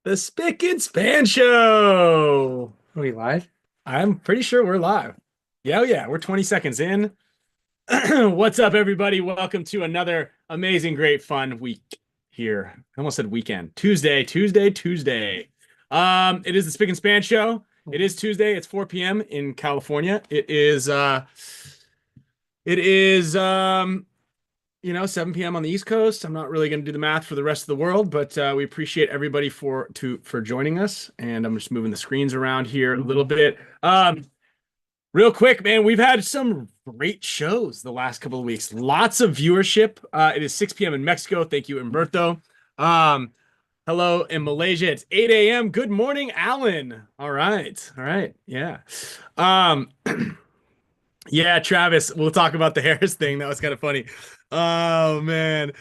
The Spick and Span Show. Are we live? I'm pretty sure we're live. Yeah, oh yeah, we're 20 seconds in. What's up, everybody? Welcome to another amazing, great, fun week here. I almost said weekend. Tuesday. It is the Spick and Span Show. It is Tuesday. It's 4 p.m. in California. It is 7 p.m. on the East Coast. I'm not really going to do the math for the rest of the world, but we appreciate everybody for joining us. And I'm just moving the screens around here a little bit. Real quick, man, we've had some great shows the last couple of weeks. Lots of viewership. It is 6 p.m. in Mexico. Thank you, Umberto. Hello in Malaysia. It's 8 a.m. Good morning, Alan. All right. Yeah. Um, yeah, Travis, we'll talk about the Harris thing. That was kind of funny. Oh man.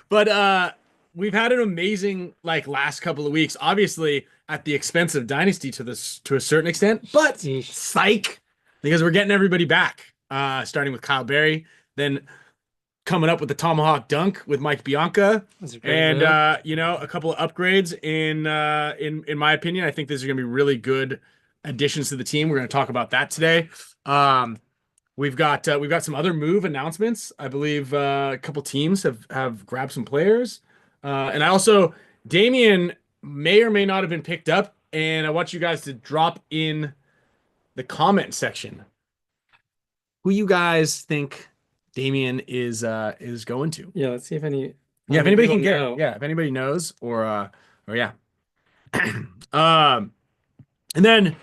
But we've had an amazing last couple of weeks, obviously at the expense of Dynasty to a certain extent, but Yeesh. psych, because we're getting everybody back. Starting with Kyle Berry, then coming up with the Tomahawk Dunk with Mike Bianca, That's a great and move. a couple of upgrades in my opinion. I think these are gonna be really good additions to the team. We're gonna talk about that today. Um, we've got some other move announcements. I believe a couple teams have grabbed some players, and I also Damian may or may not have been picked up, and I want you guys to drop in the comment section who you guys think Damian is going to. Yeah, let's see if how Yeah, if many anybody people can get, know. yeah, if anybody knows or yeah. Um, and then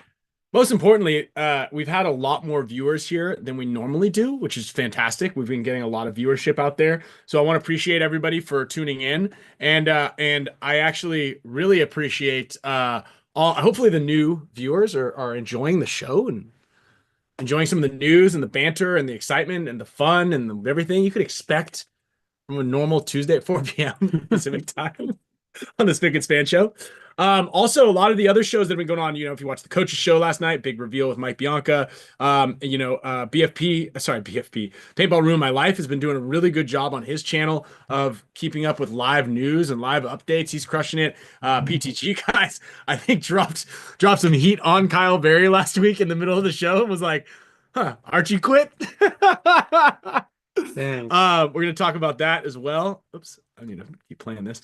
most importantly, we've had a lot more viewers here than we normally do, which is fantastic. We've been getting a lot of viewership out there, so I want to appreciate everybody for tuning in, and I actually really appreciate all. Hopefully, the new viewers are enjoying the show and enjoying some of the news and the banter and the excitement and the fun and everything you could expect from a normal Tuesday at 4 p.m. Pacific time on the Spick and Span Show. Also, a lot of the other shows that have been going on, if you watched the coaches show last night, big reveal with Mike Bianca. BFP, Paintball Ruin My Life has been doing a really good job on his channel of keeping up with live news and live updates. He's crushing it. PTG guys, I think dropped some heat on Kyle Berry last week in the middle of the show and was like, "Huh, Archie quit." Dang. We're gonna talk about that as well. Oops, I need to keep playing this.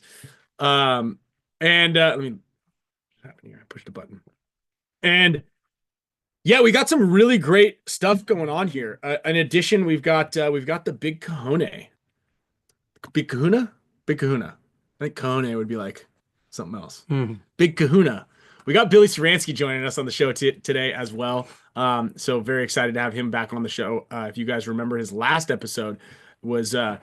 And let me what happened here. I pushed a button. And yeah, we got some really great stuff going on here. In addition, we've got the Big Kahuna. Big Kahuna? Big Kahuna. I think Kahuna would be like something else. Hmm. Big Kahuna. We got Billy Ceranski joining us on the show today as well. So very excited to have him back on the show. If you guys remember, his last episode was it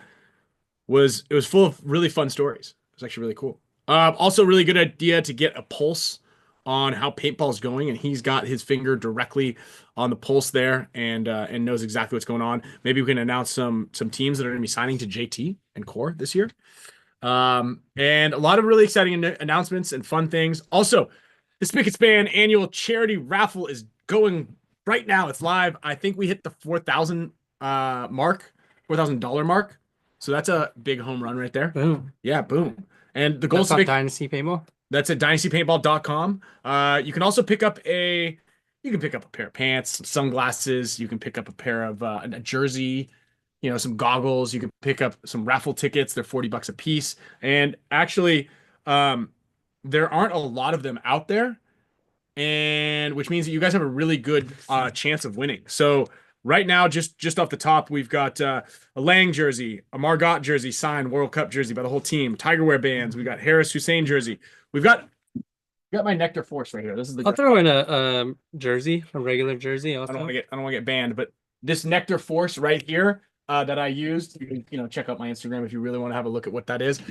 was full of really fun stories. It was actually really cool. Also, really good idea to get a pulse on how paintball's going, and he's got his finger directly on the pulse there, and knows exactly what's going on. Maybe we can announce some teams that are going to be signing to JT and Core this year. And a lot of really exciting announcements and fun things. Also, the Spick and Span annual charity raffle is going right now. It's live. I think we hit the 4,000 mark, $4,000 mark. So that's a big home run right there. Boom. Yeah, boom. And the goal is That's to on make Dynasty Paintball. that's at dynastypaintball.com. You can also pick up a pair of pants, some sunglasses. You can pick up a pair of a jersey, some goggles. You can pick up some raffle tickets. They're $40 a piece. And actually, um, there aren't a lot of them out there, and which means that you guys have a really good chance of winning. So right now, just off the top, we've got a Lang jersey, a Margot jersey, signed World Cup jersey by the whole team, Tiger Wear bands. We got Harris Hussein jersey. We got my NECTR Force right here. This is the I'll throw in a jersey, a regular jersey I don't want also. to get banned, but this NECTR Force right here that I used. You can check out my Instagram if you really want to have a look at what that is.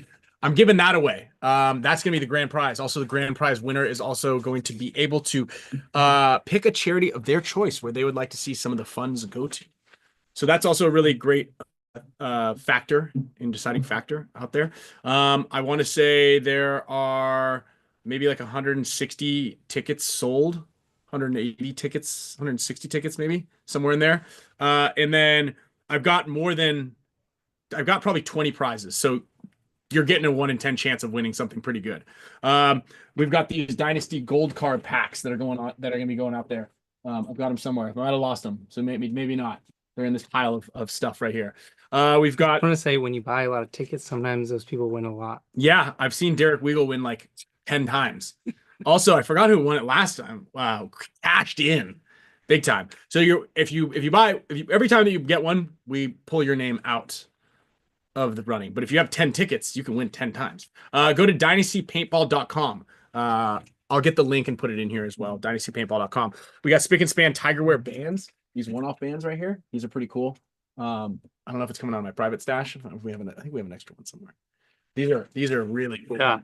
I'm giving that away. That's gonna be the grand prize. Also, the grand prize winner is also going to be able to pick a charity of their choice where they would like to see some of the funds go to. So that's also a really great factor in deciding factor out there. I want to say there are maybe like 160 tickets sold, 180 tickets, 160 tickets, maybe somewhere in there. And then I've got probably 20 prizes. So you're getting a 1 in 10 chance of winning something pretty good. We've got these Dynasty gold card packs that are going to be going out there. I've got them somewhere. I might have lost them, so maybe not. They're in this pile of stuff right here. We've got. I want to say when you buy a lot of tickets, sometimes those people win a lot. Yeah, I've seen Derek Weagle win like 10 times. Also, I forgot who won it last time. Wow, cashed in big time. So every time that you get one, we pull your name out of the running. But if you have 10 tickets, you can win 10 times. Go to dynastypaintball.com. I'll get the link and put it in here as well. Dynastypaintball.com. We got Spicka Span Tigerwear bands. These one-off bands right here. These are pretty cool. I don't know if it's coming out of my private stash. I think we have an extra one somewhere. These are really cool. Yeah.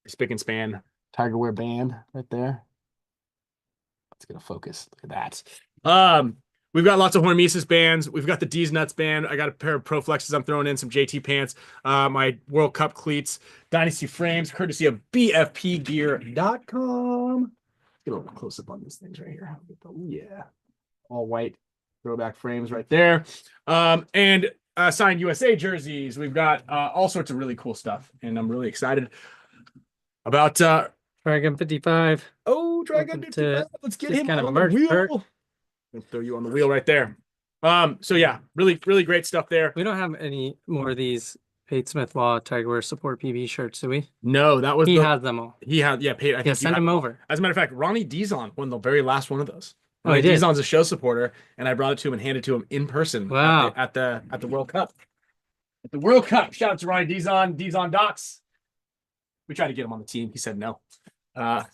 Spicka Span Tigerwear band right there. Let's get a focus. Look at that. We've got lots of HORMESIS bands. We've got the D's Nuts band. I got a pair of Pro Flexes. I'm throwing in some JT pants. My World Cup cleats. Dynasty frames, courtesy of BFPgear.com. Let's get a little close up on these things right here. Yeah. All white throwback frames right there. And signed USA jerseys. We've got all sorts of really cool stuff. And I'm really excited about Dragon 55. Oh, Dragon 55. Let's get him kind of on the merch wheel. perk. I'll throw you on the wheel right there. So yeah, really great stuff there. We don't have any more of these Pate Smith Law Tigerwear Support PB shirts, do we? No, that was He has them all. He had, yeah, Pate. I think Send him over. As a matter of fact, Ronnie Dizon won the very last one of those. Oh, he did? Dizon's a show supporter, and I brought it to him and handed it to him in person. Wow. At the World Cup. At the World Cup. Shout out to Ronnie Dizon Docs. We tried to get him on the team. He said no. Tom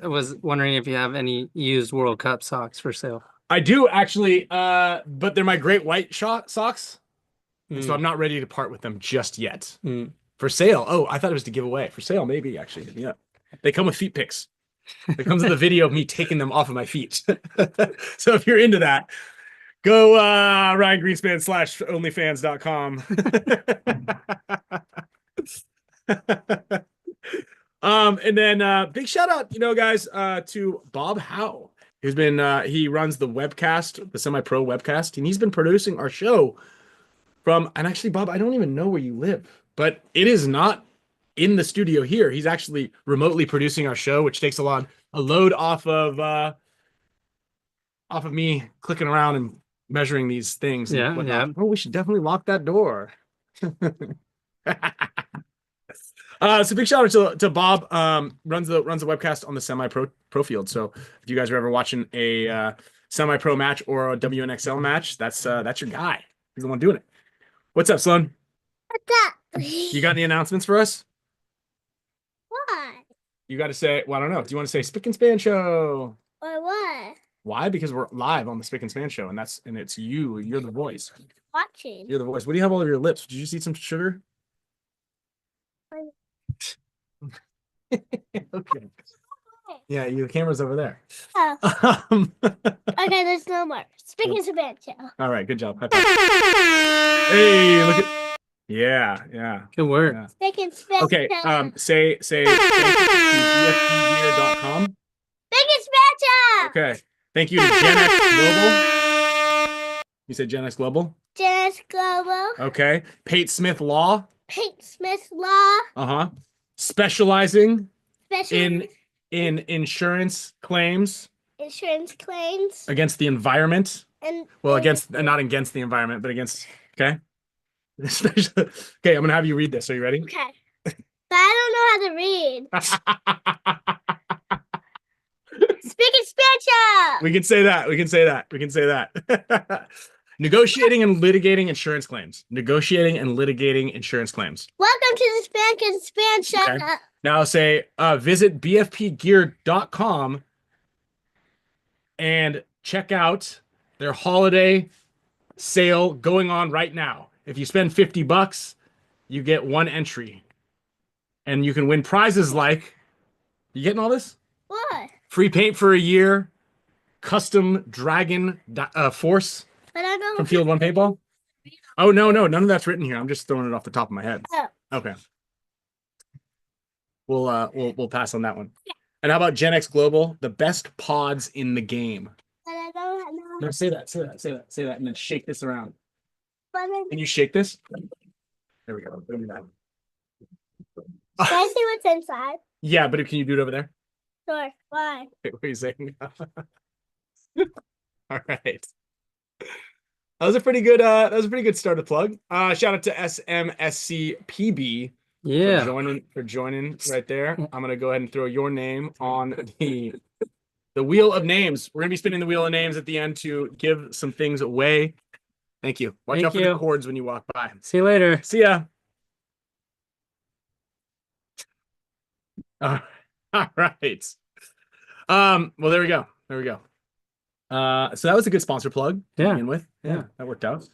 was wondering if you have any used World Cup socks for sale. I do actually, but they're my great white socks. So I'm not ready to part with them just yet. For sale. Oh, I thought it was to give away. For sale, maybe, actually. Yeah. They come with feet pics. It comes with a video of me taking them off of my feet. So if you're into that, go Ryan Greenspan /onlyfans.com. And then big shout out, guys, to Bob Howe, who's been he runs the webcast, the semi-pro webcast, and he's been producing our show and actually, Bob, I don't even know where you live, but it is not in the studio here. He's actually remotely producing our show, which takes a load off of me clicking around and measuring these things. Yeah, yeah. Oh, we should definitely lock that door. So big shout out to Bob. Runs the webcast on the semi-pro field. So if you guys are ever watching a semi-pro match or a WNXL match, that's your guy. He's the one doing it. What's up, Sloan? What's up? You got any announcements for us? What? You got to say, well, I don't know. Do you want to say Spicka Span Show? Or what? Why? Because we're live on the Spicka Span Show, and it's you. You're the voice. Watching. You're the voice. What do you have all over your lips? Did you just eat some sugar? Okay. Yeah, your camera's over there. Oh. Okay, there's no more. Spicka Span Show. All right, good job. High five. Hey, look at. Yeah. Good work. Yeah. Spicka Span Okay. Show. Say BFPgear.com. Spicka Span Show. Okay. Thank you to Gen X Global. You said Gen X Global. Gen X Global. Okay. Pate Smith Law. Pate Smith Law. Specializing Special in insurance claims insurance claims. against the environment. And Well, not against the environment, but against. Okay. Okay, I'm gonna have you read this. Are you ready? Okay. But I don't know how to read. Spicka Span Show. We can say that. Negotiating and litigating insurance claims. Negotiating and litigating insurance claims. Welcome to the Spicka Span Show. Okay. Now say visit bfpgear.com and check out their holiday sale going on right now. If you spend $50, you get one entry. And you can win prizes like, you getting all this? What? Free paint for a year, custom dragon force But I don't from Field 1 Paintball. Oh, no, none of that's written here. I'm just throwing it off the top of my head. Oh. Okay. We'll pass on that one. Yeah. And how about Gen X Global? The best pods in the game. But I don't know. No, say that, and then shake this around. But I Can you shake this? There we go. Look at that. Can I see what's inside? Yeah, but can you do it over there? Sure. Why? Wait, what are you saying? All right. That was a pretty good start to plug. Shout out to SMSCPB Yeah. for joining right there. I'm gonna go ahead and throw your name on the wheel of names. We're gonna be spinning the wheel of names at the end to give some things away. Thank you. Watch out for the cords when you walk by. See you later. See ya. All right. Well, there we go. There we go. So that was a good sponsor plug to Yeah. begin with. Yeah, that worked out.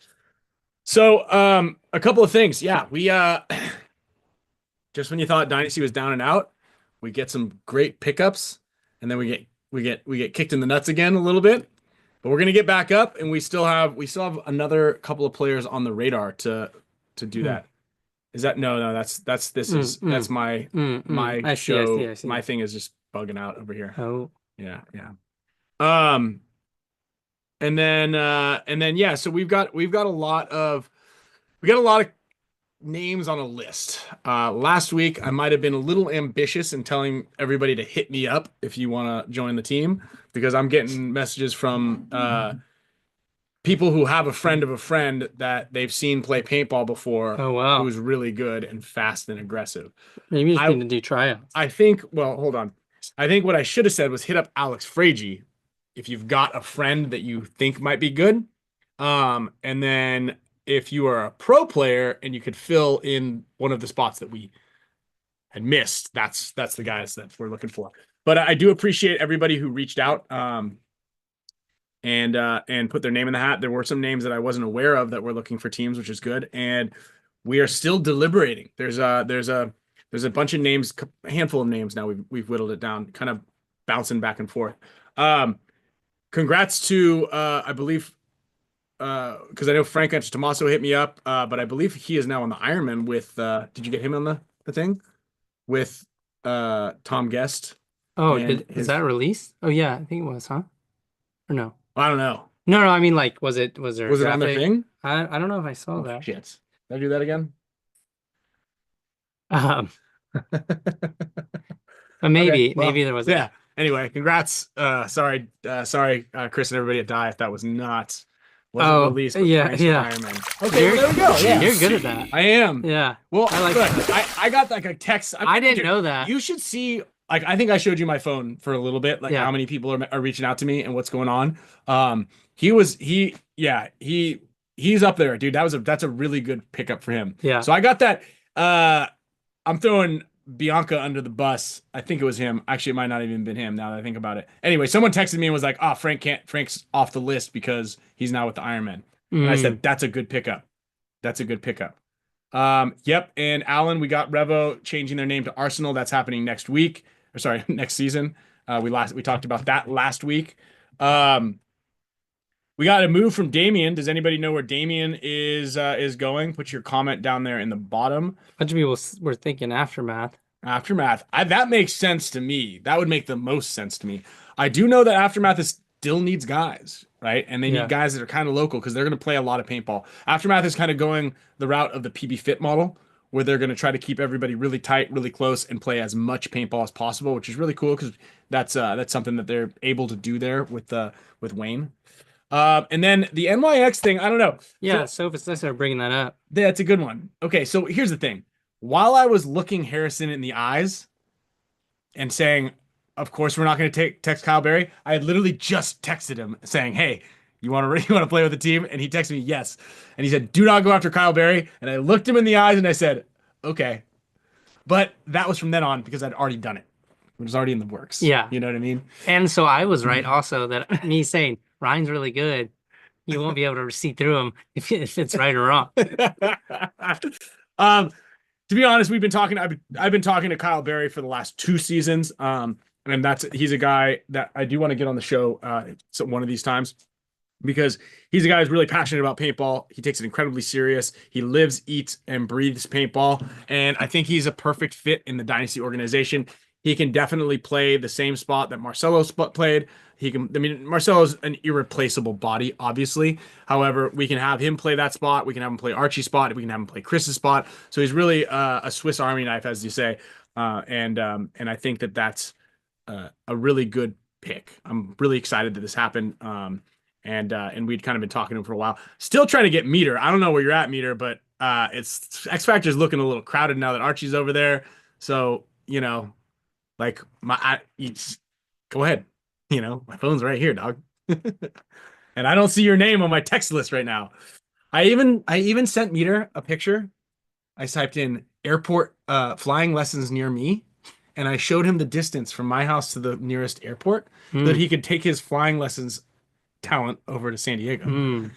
So, a couple of things. Yeah, we just when you thought Dynasty was down and out, we get some great pickups, and then we get kicked in the nuts again a little bit. But we're gonna get back up, and we still have another couple of players on the radar to do that. Is that no? That's my I show. I see. My thing is just bugging out over here. Oh. Yeah. And then yeah, so we got a lot of names on a list. Last week I might have been a little ambitious in telling everybody to hit me up if you want to join the team, because I'm getting messages from people who have a friend of a friend that they've seen play paintball before. Oh wow. Who's really good and fast and aggressive. Maybe you just need to do tryouts. I think, well, hold on. I think what I should have said was hit up Alex FRAIGE if you've got a friend that you think might be good. And then if you are a pro player and you could fill in one of the spots that we had missed, that's the guys that we're looking for. But I do appreciate everybody who reached out and put their name in the hat. There were some names that I wasn't aware of that were looking for teams, which is good. And we are still deliberating. There's a bunch of names, a handful of names now. We've whittled it down, kind of bouncing back and forth. Congrats to I believe because I know Frank and Tommaso hit me up, but I believe he is now on the Ironman with did you get him on the thing with Tom Guest? Oh, is that released? Oh yeah, I think it was, huh? Or no? I don't know. No, I mean, like, was it it on their thing? I don't know if I saw Oh, that. shit. Did I do that again? But maybe Okay, well, there was. Yeah. Anyway, congrats. Sorry, Chris and everybody at Die if that wasn't released. With yeah, Frank's yeah. Ironman. Okay, well, there we go. Yeah. You're good at that. I am. Yeah. Well, I like look, that. I got like a text. I didn't know that. You should see. Like, I think I showed you my phone for a little bit, like Yeah. how many people are reaching out to me and what's going on. He's up there, dude. That's a really good pickup for him. Yeah. So I got that. I'm throwing Bianca under the bus. I think it was him. Actually, it might not even been him now that I think about it. Anyway, someone texted me and was like, "Oh, Frank's off the list because he's now with the Ironman." And I said, "That's a good pickup. That's a good pickup." Yep. And Alan, we got Revo changing their name to Arsenal. That's happening next week. Or sorry, next season. We talked about that last week. We got a move from Damien. Does anybody know where Damien is going? Put your comment down there in the bottom. A bunch of people were thinking Aftermath. Aftermath. That makes sense to me. That would make the most sense to me. I do know that Aftermath still needs guys, right? And they need guys that are kind of local because they're going to play a lot of paintball. Aftermath is kind of going the route of the PB Fit model, where they're going to try to keep everybody really tight, really close, and play as much paintball as possible, which is really cool because that's something that they're able to do there with Wayne. And then the NYX thing, I don't know. Yeah, so if it's necessary bringing that up. That's a good one. Okay, so here's the thing. While I was looking Harrison in the eyes and saying, of course we're not going to text Kyle Berry, I had literally just texted him saying, "Hey, you want to play with the team?" And he texted me, "Yes." And he said, "Do not go after Kyle Berry." And I looked him in the eyes and I said, "Okay." But that was from then on because I'd already done it. It was already in the works. Yeah. You know what I mean? And so I was right also that me saying Ryan's really good, you won't be able to see through him if it's right or wrong. To be honest, I've been talking to Kyle Berry for the last 2 seasons. And he's a guy that I do want to get on the show one of these times, because he's a guy who's really passionate about paintball. He takes it incredibly serious. He lives, eats, and breathes paintball. And I think he's a perfect fit in the Dynasty organization. He can definitely play the same spot that Marcelo played. He can. I mean, Marcelo's an irreplaceable body, obviously. However, we can have him play that spot. We can have him play Archie's spot. We can have him play Chris's spot. So he's really a Swiss Army knife, as you say. And I think that that's a really good pick. I'm really excited that this happened. And we'd kind of been talking to him for a while. Still trying to get Meter. I don't know where you're at, Meter, but it's X Factor's looking a little crowded now that Archie's over there. So, you know, like go ahead. You know, my phone's right here, dog. And I don't see your name on my text list right now. I even sent Meter a picture. I typed in airport flying lessons near me, and I showed him the distance from my house to the nearest airport so that he could take his flying lessons talent over to San Diego.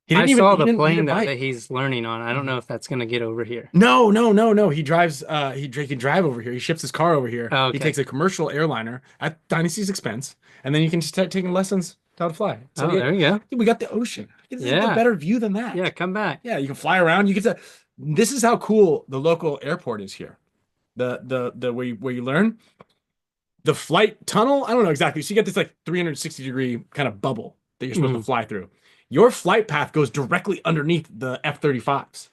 I saw the plane that he's learning on. I don't know if that's going to get over here. No. He drives. He can drive over here. He ships his car over here. Oh, okay. He takes a commercial airliner at Dynasty's expense, and then you can just start taking lessons how to fly. So there you go. We got the ocean. It's a better view than that. Yeah, come back. Yeah, you can fly around. You get to. This is how cool the local airport is here. The where you learn. The flight tunnel. I don't know exactly. So you get this like 360-degree kind of bubble that you're supposed to fly through. Your flight path goes directly underneath the F-35s,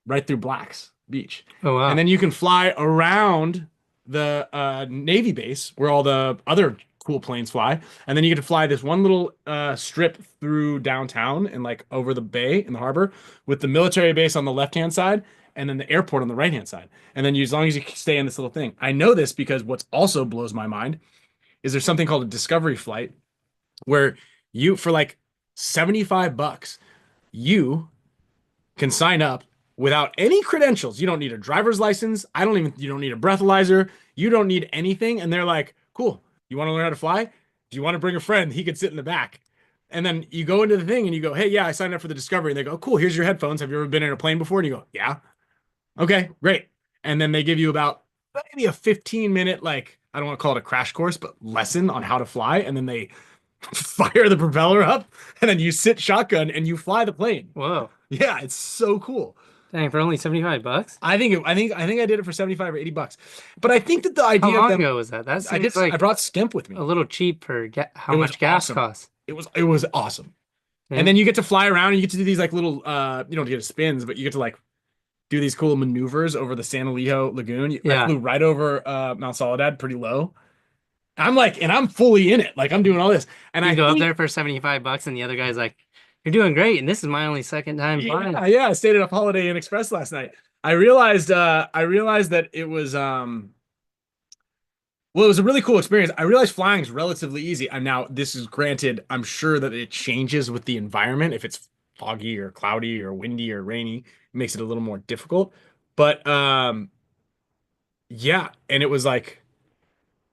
right through Black's Beach. Oh, wow. And then you can fly around the Navy base where all the other cool planes fly. And then you get to fly this one little strip through downtown and like over the bay in the harbor with the military base on the left-hand side and then the airport on the right-hand side. And then as long as you stay in this little thing. I know this because what's also blows my mind is there's something called a discovery flight where you, for like $75, you can sign up without any credentials. You don't need a driver's license. You don't need a breathalyzer. You don't need anything. And they're like, cool. You want to learn how to fly? Do you want to bring a friend? He could sit in the back. And then you go into the thing and you go, hey, yeah, I signed up for the Discovery. And they go, cool, here's your headphones. Have you ever been in a plane before? And you go, yeah. Okay, great. And then they give you about maybe a 15-minute, like, I don't want to call it a crash course, but lesson on how to fly. And then they fire the propeller up, and then you sit shotgun and you fly the plane. Whoa. Yeah, it's so cool. Dang, for only $75? I think I did it for $75 or $80. But I think that the idea how long ago was that? That seems like I brought Skimp with me. A little cheap for how much gas costs. It was awesome. Yeah. And then you get to fly around and you get to do these like little you don't get to spins, but you get to like do these cool maneuvers over the San Elijo Lagoon. I flew right over Mount Soledad pretty low. I'm like, and I'm fully in it. Like I'm doing all this. And I go up there for $75 and the other guy's like, you're doing great. And this is my only second time flying. Yeah. I stayed at a Holiday Inn Express last night. I realized that it was, well, it was a really cool experience. I realized flying is relatively easy. And now this is granted, I'm sure that it changes with the environment. If it's foggy or cloudy or windy or rainy, it makes it a little more difficult. But, yeah. And it was like,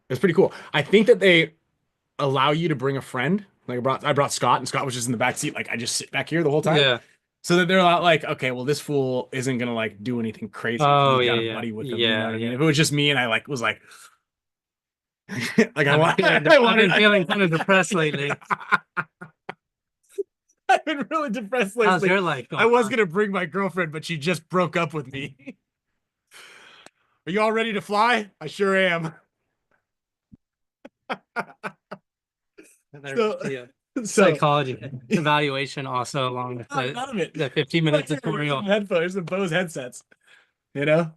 it's pretty cool. I think that they allow you to bring a friend. Like I brought Scott, and Scott was just in the back seat. Like I just sit back here the whole time. Yeah. So that they're not like, okay, well, this fool isn't gonna like do anything crazy. Oh yeah. Buddy with them, yeah. You know what I mean? If it was just me and I like was like, like I've been feeling kind of depressed lately. I've been really depressed lately. How's your life going I was gonna bring my girlfriend, but she just broke up with me. Are you all ready to fly? I sure am. Psychology evaluation also along with the 15 minute tutorial. Headphones and Bose headsets, you know.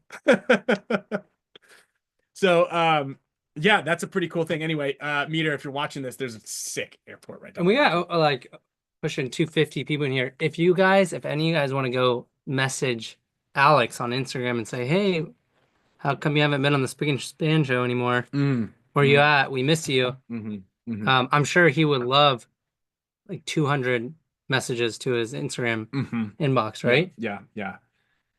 So yeah, that's a pretty cool thing. Anyway, Meter, if you're watching this, there's a sick airport right now. And we got like pushing 250 people in here. If any of you guys want to go message Alex on Instagram and say, hey, how come you haven't been on the Spicka Span Show anymore? Where you at? We miss you. I'm sure he would love like 200 messages to his Instagram inbox, right? Yeah.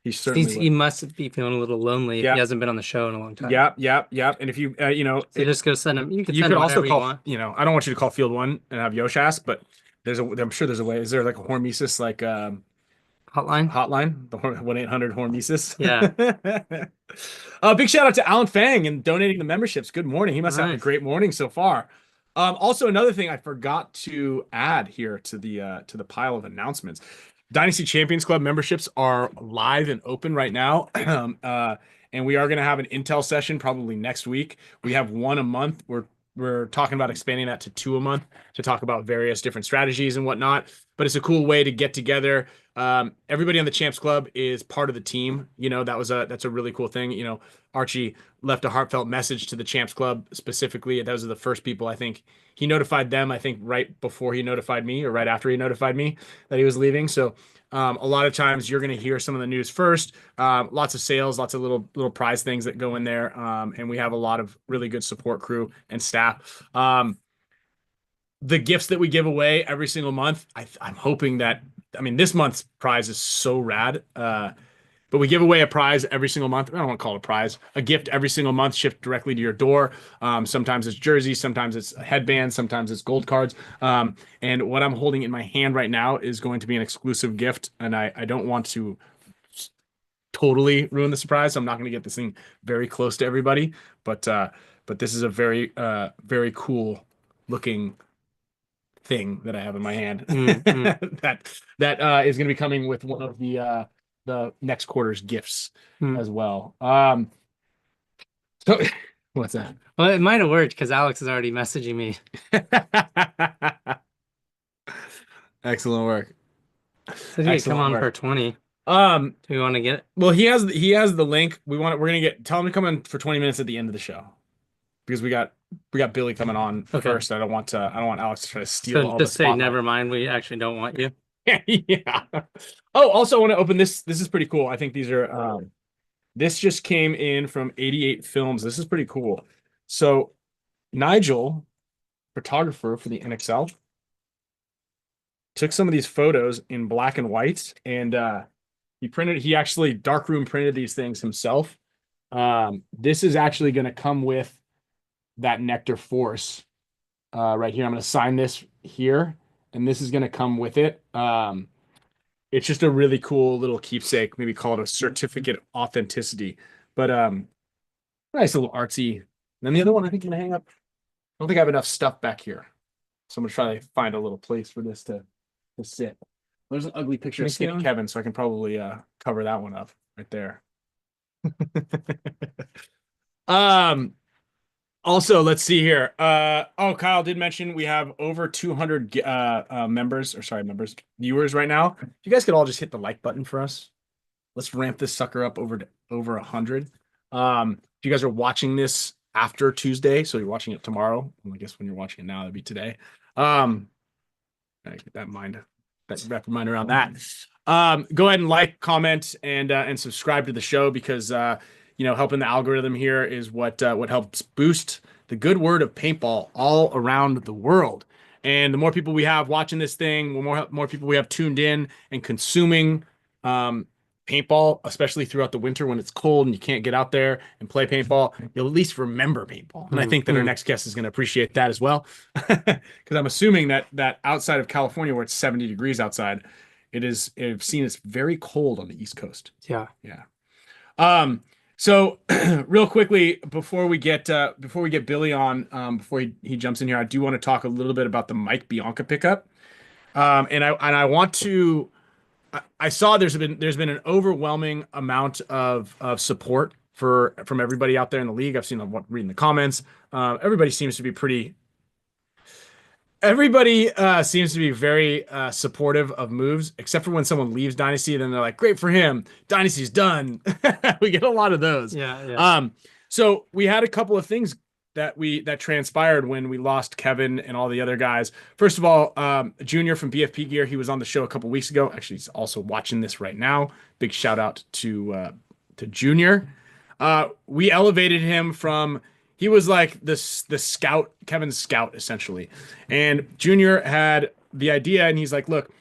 He certainly he must be feeling a little lonely if he hasn't been on the show in a long time. Yeah. And if you so just go send him. You could also call. I don't want you to call Field 1 and have Yosh ask, but I'm sure there's a way. Is there like a HORMESIS like hotline? The 1-800-HORMESIS. Yeah. Big shout out to Alan Fang and donating the memberships. Good morning. He must have a great morning so far. Also, another thing I forgot to add here to the pile of announcements. Dynasty Champions Club memberships are live and open right now. and we are going to have an intel session probably next week. We have one a month. We're talking about expanding that to 2 a month to talk about various different strategies and whatnot. But it's a cool way to get together. Everybody on the Champs Club is part of the team. You know, that's a really cool thing. You know, Archie left a heartfelt message to the Champs Club specifically. Those are the first people, I think. He notified them, I think, right before he notified me or right after he notified me that he was leaving. So a lot of times you're going to hear some of the news first. Lots of sales, lots of little prize things that go in there. And we have a lot of really good support crew and staff. The gifts that we give away every single month, I'm hoping that, I mean, this month's prize is so rad. But we give away a prize every single month. I don't want to call it a prize, a gift every single month shipped directly to your door. Sometimes it's jerseys, sometimes it's headbands, sometimes it's gold cards. And what I'm holding in my hand right now is going to be an exclusive gift. And I don't want to totally ruin the surprise. So I'm not going to get this thing very close to everybody. But this is a very, very cool looking thing that I have in my hand that is going to be coming with one of the next quarter's gifts as well. So what's that? Well, it might have worked because Alex is already messaging me. Excellent work. So you come on for 20. Do we want to get it? Well, he has the link. We're gonna tell him to come in for 20 minutes at the end of the show. Because we got Billy coming on first. I don't want Alex to try to steal all the just say never mind, we actually don't want you. Yeah. Oh, also I want to open this. This is pretty cool. I think these are this just came in from 88 Films. This is pretty cool. So Nigel, photographer for the NXL, took some of these photos in black and white, and he actually darkroom printed these things himself. This is actually going to come with that NECTR Force right here. I'm going to sign this here, and this is going to come with it. It's just a really cool little keepsake. Maybe call it a certificate of authenticity. But nice little artsy. And then the other one I think I'm going to hang up. I don't think I have enough stuff back here. So I'm going to try to find a little place for this to sit. There's an ugly picture of Skinny Kevin, so I can probably cover that one up right there. Also, let's see here. Kyle did mention we have over 200 viewers right now. If you guys could all just hit the like button for us, let's ramp this sucker up over 100. If you guys are watching this after Tuesday, so you're watching it tomorrow, well, I guess when you're watching it now, that'd be today. I get that wrap your mind around that. Go ahead and like, comment, and subscribe to the show because helping the algorithm here is what helps boost the good word of paintball all around the world. And the more people we have watching this thing, the more people we have tuned in and consuming paintball, especially throughout the winter when it's cold and you can't get out there and play paintball, you'll at least remember paintball. And I think that our next guest is going to appreciate that as well. Because I'm assuming that outside of California where it's 70 degrees outside, I've seen it's very cold on the East Coast. Yeah. Yeah. So real quickly, before we get Billy on, before he jumps in here, I do want to talk a little bit about the Mike Bianca pickup. And I want to, I saw there's been an overwhelming amount of support from everybody out there in the league. I've seen reading the comments. Everybody seems to be very supportive of moves, except for when someone leaves Dynasty, then they're like, great for him. Dynasty's done. We get a lot of those. Yeah. So we had a couple of things that transpired when we lost Kevin and all the other guys. First of all, Junior from BFP Gear, he was on the show a couple weeks ago. Actually, he's also watching this right now. Big shout out to Junior. We elevated him from, he was like the scout, Kevin's scout, essentially. And Junior had the idea, and he's like, look,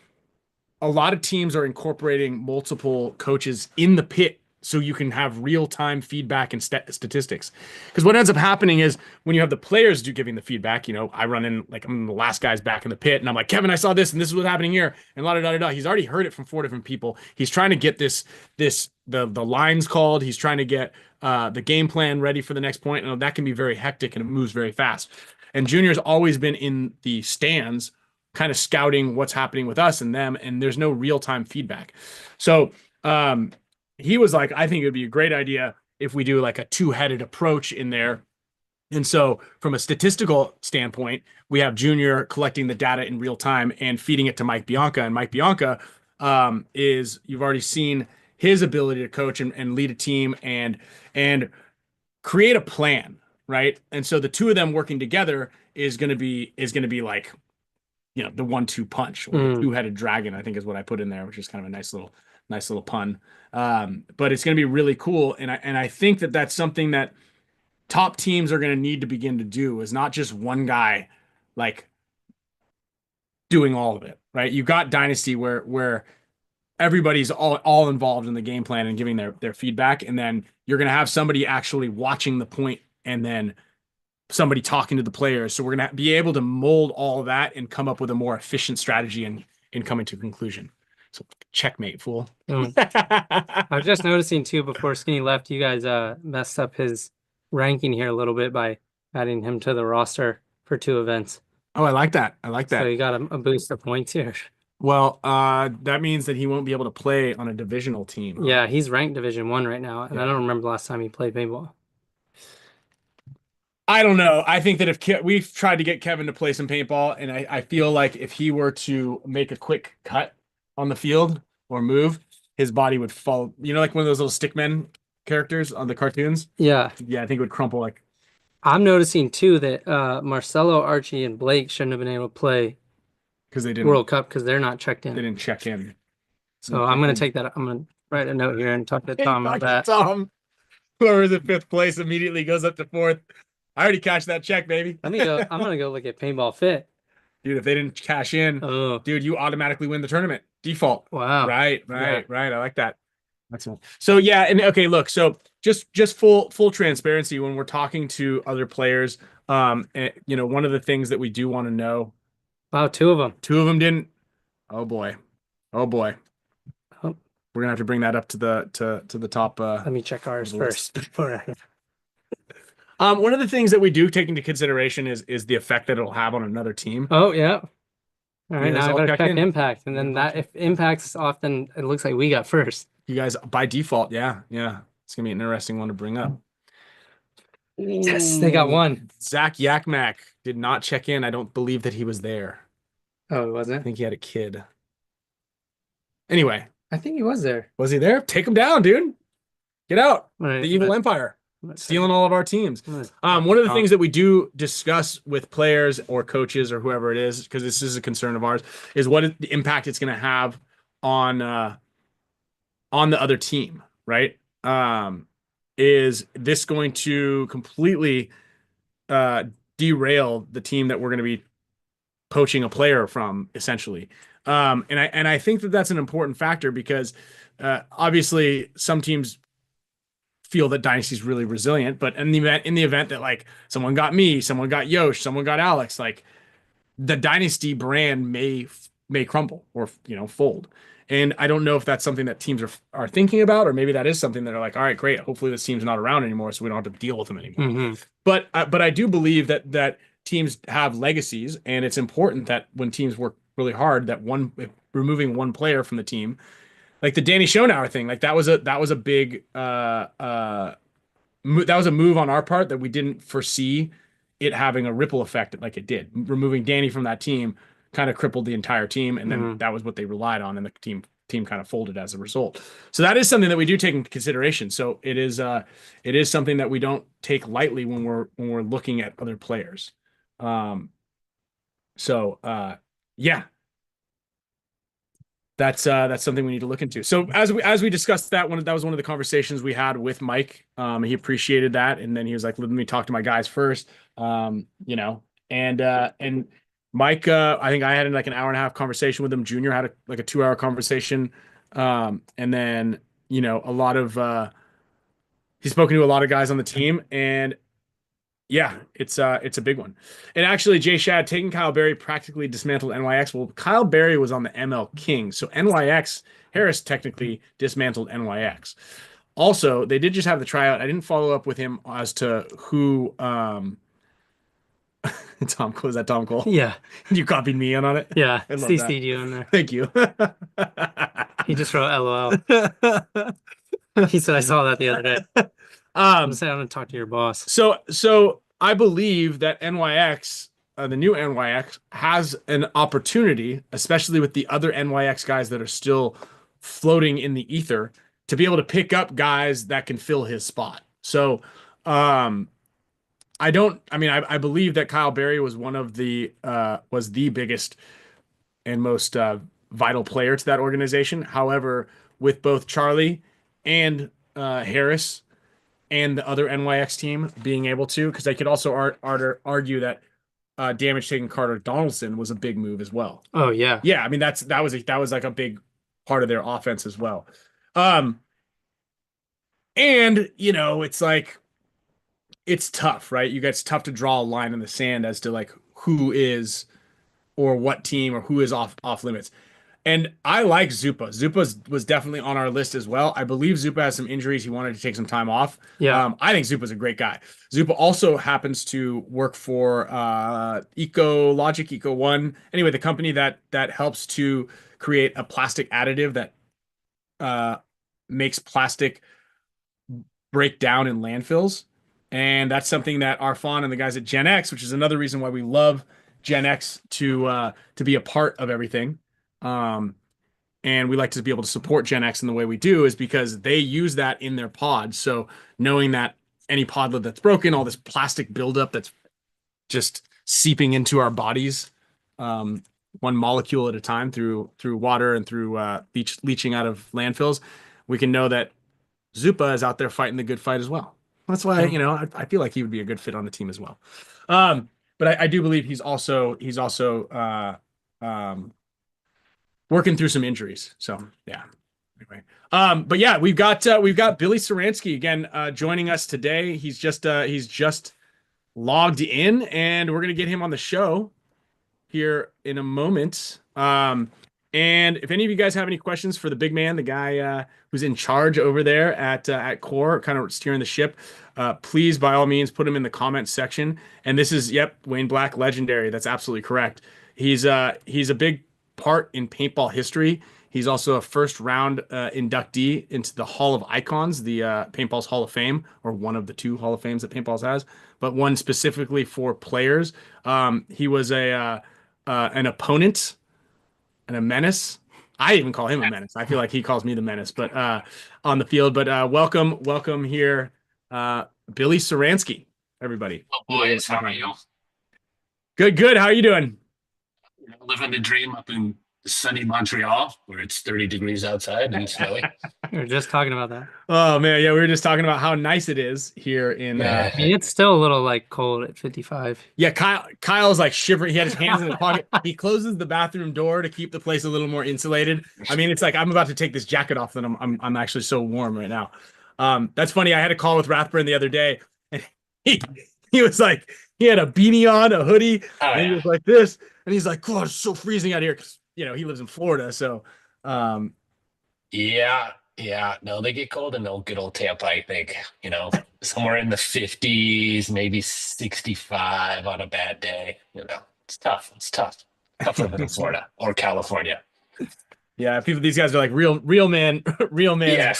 a lot of teams are incorporating multiple coaches in the pit so you can have real-time feedback and statistics. Because what ends up happening is when you have the players giving the feedback, I run in, like, I'm the last guy's back in the pit, and I'm like, Kevin, I saw this, and this is what's happening here, and la-da-da-da-da. He's already heard it from 4 different people. He's trying to get the lines called. He's trying to get the game plan ready for the next point, and that can be very hectic, and it moves very fast. And Junior's always been in the stands kind of scouting what's happening with us and them, and there's no real-time feedback. So he was like, I think it would be a great idea if we do like a two-headed approach in there. And so from a statistical standpoint, we have Junior collecting the data in real time and feeding it to Mike Bianca. And Mike Bianca is, you've already seen his ability to coach and lead a team and create a plan, right? And so the two of them working together is going to be like, you know, the 1-2 punch, or the two-headed dragon, I think is what I put in there, which is kind of a nice little pun. But it's going to be really cool. And I think that that's something that top teams are going to need to begin to do, is not just one guy like doing all of it, right? You've got Dynasty where everybody's all involved in the game plan and giving their feedback. And then you're going to have somebody actually watching the point and then somebody talking to the players. So we're going to be able to mold all of that and come up with a more efficient strategy in coming to conclusion. So checkmate, fool. I was just noticing too, before Skinny left, you guys messed up his ranking here a little bit by adding him to the roster for 2 events. Oh, I like that. So you got a boost of points here. Well, that means that he won't be able to play on a divisional team. Yeah, he's ranked Division 1 right now, and I don't remember the last time he played paintball. I don't know. I think that if we've tried to get Kevin to play some paintball, and I feel like if he were to make a quick cut on the field or move, his body would fall. You know, like one of those little stickmen characters on the cartoons. Yeah, I think it would crumple. Like, I'm noticing too that Marcelo, Archie, and Blake shouldn't have been able to play because they didn't World Cup because they're not checked in. They didn't check in. So I'm gonna take that. I'm gonna write a note here and talk to Tom about that. Tom, whoever's in 5th place immediately goes up to 4th. I already cashed that check, baby. I'm gonna go look at Paintball Fit. Dude, if they didn't cash in, dude, you automatically win the tournament. Default. Wow. Right. I like that. That's it. So yeah, and okay, look, so just full transparency when we're talking to other players, you know, one of the things that we do want to know. Wow, 2 of them. 2 of them didn't. Oh boy. Oh. We're gonna have to bring that up to the top. Let me check ours first. One of the things that we do take into consideration is the effect that it'll have on another team. Oh yeah. All right, now I better check in. impact, and then that if impact's off, then it looks like we got first. You guys by default, yeah. It's gonna be an interesting one to bring up. Yes, they got 1. Zach Yakmak did not check in. I don't believe that he was there. Oh, was I it? think he had a kid. Anyway, I think he was there. was he there? Take him down, dude. Get out. Right, The evil empire. Stealing all of our teams. One of the things that we do discuss with players or coaches or whoever it is, because this is a concern of ours, is what is the impact it's going to have on the other team, right? Is this going to completely derail the team that we're going to be poaching a player from, essentially? And I think that that's an important factor because obviously some teams feel that Dynasty is really resilient, but in the event that like someone got me, someone got Yosh, someone got Alex, like the Dynasty brand may crumble or, you know, fold. And I don't know if that's something that teams are thinking about, or maybe that is something that are like, all right, great, hopefully this team's not around anymore, so we don't have to deal with them anymore. Mm-hmm. But I do believe that teams have legacies, and it's important that when teams work really hard, that removing one player from the team, like the Danny Schonauer thing, like that was a big that was a move on our part that we didn't foresee it having a ripple effect like it did. Removing Danny from that team kind of crippled the entire team, and then that was what they relied on, and the team kind of folded as a result. So that is something that we do take into consideration. So it is something that we don't take lightly when we're looking at other players. Yeah. That's something we need to look into. So as we discussed that was one of the conversations we had with Mike. He appreciated that, and then he was like, "Let me talk to my guys first." You know, and Mike, I think I had like an hour and a half conversation with him. Junior had a 2-hour conversation, and then you know a lot of he's spoken to a lot of guys on the team, and yeah, it's a big one. And actually, Jay Shad, taking Kyle Berry practically dismantled NYX. Well, Kyle Berry was on the ML King, so NYX Harris technically dismantled NYX. Also, they did just have the tryout. I didn't follow up with him as to who. Tom Cole, is that Tom Cole? Yeah, you copied me in on it. Yeah, I love Steve that. you in there. Thank you. He just wrote LOL. He said I saw that the other day. I'm gonna say I'm gonna talk to your boss. So I believe that NYX, the new NYX, has an opportunity, especially with the other NYX guys that are still floating in the ether, to be able to pick up guys that can fill his spot. So, I believe that Kyle Berry was was the biggest and most vital player to that organization. However, with both Charlie and Harris and the other NYX team being able to, because I could also argue that damage taking Carter Donaldson was a big move as well. Oh yeah. Yeah, I mean that was like a big part of their offense as well. And it's like it's tough, right? It's tough to draw a line in the sand as to like who is or what team or who is off limits. And I like Zupa. Zupa was definitely on our list as well. I believe Zupa has some injuries. He wanted to take some time off. Yeah. I think Zupa's a great guy. Zupa also happens to work for Eco One. Anyway, the company that helps to create a plastic additive that makes plastic break down in landfills. And that's something that Arfon and the guys at Gen X, which is another reason why we love Gen X to be a part of everything. And we like to be able to support Gen X in the way we do is because they use that in their pods. So knowing that any pod lid that's broken, all this plastic buildup that's just seeping into our bodies, one molecule at a time through water and through leaching out of landfills, we can know that Zupa is out there fighting the good fight as well. That's why, I feel like he would be a good fit on the team as well. But I do believe he's also working through some injuries. So yeah. Anyway. But yeah, we've got Billy Ceranski again joining us today. He's just logged in, and we're gonna get him on the show here in a moment. And if any of you guys have any questions for the big man, the guy who's in charge over there at Core, kind of steering the ship, please, by all means, put him in the comments section. And this is, Wayne Black, legendary. That's absolutely correct. He's a big part in paintball history. He's also a first round inductee into the Hall of Icons, the Paintball's Hall of Fame, or one of the two Hall of Fames that Paintball's has, but one specifically for players. He was an opponent and a menace. I even call him a menace. I feel like he calls me the menace, but on the field. But welcome here, Billy Ceranski, everybody. Oh, boys, how are you? Good. How are you doing? Living the dream up in sunny Montreal, where it's 30 degrees outside and snowy. We were just talking about that. Oh man, yeah, we were just talking about how nice it is here in. I mean, it's still a little like cold at 55. Yeah, Kyle's like shivering. He had his hands in his pocket. He closes the bathroom door to keep the place a little more insulated. I mean, it's like I'm about to take this jacket off, and I'm actually so warm right now. That's funny. I had a call with Rathburn the other day, and he was like, he had a beanie on, a hoodie, and he was like this, and he's like, "God, it's so freezing out here." 'Cause, he lives in Florida, so. Yeah. No, they get cold in good old Tampa, I think. Somewhere in the 50s, maybe 65 on a bad day. It's tough. It's tough. Tough living in Florida or California. Yeah, these guys are like real man. Yeah.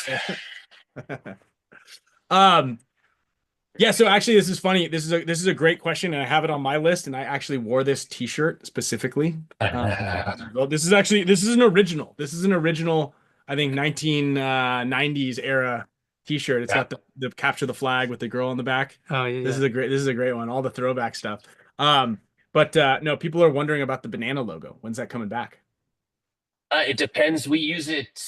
Yeah, so actually this is funny. This is a great question, and I have it on my list, and I actually wore this t-shirt specifically. This is an original. This is an original, I think 1990s era t-shirt. It's got the capture the flag with the girl on the back. Oh yeah. This is a great one. All the throwback stuff. But no, people are wondering about the banana logo. When's that coming back? It depends. We use it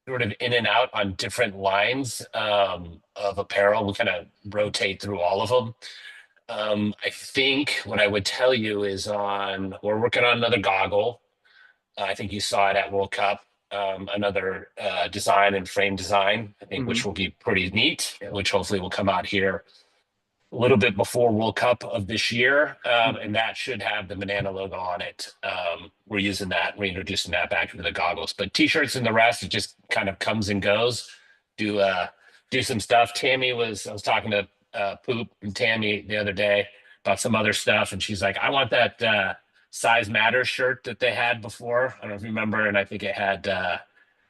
sort of in and out on different lines of apparel. We kind of rotate through all of them. I think what I would tell you is we're working on another goggle. I think you saw it at World Cup. Another design and frame design, I think, which will be pretty neat, which hopefully will come out here a little bit before World Cup of this year. And that should have the banana logo on it. We're using that, reintroducing that back into the goggles. But t-shirts and the rest, it just kind of comes and goes. Do some stuff. I was talking to Poop and Tammy the other day about some other stuff, and she's like, I want that Size Matters shirt that they had before. I don't know if you remember, and I think it had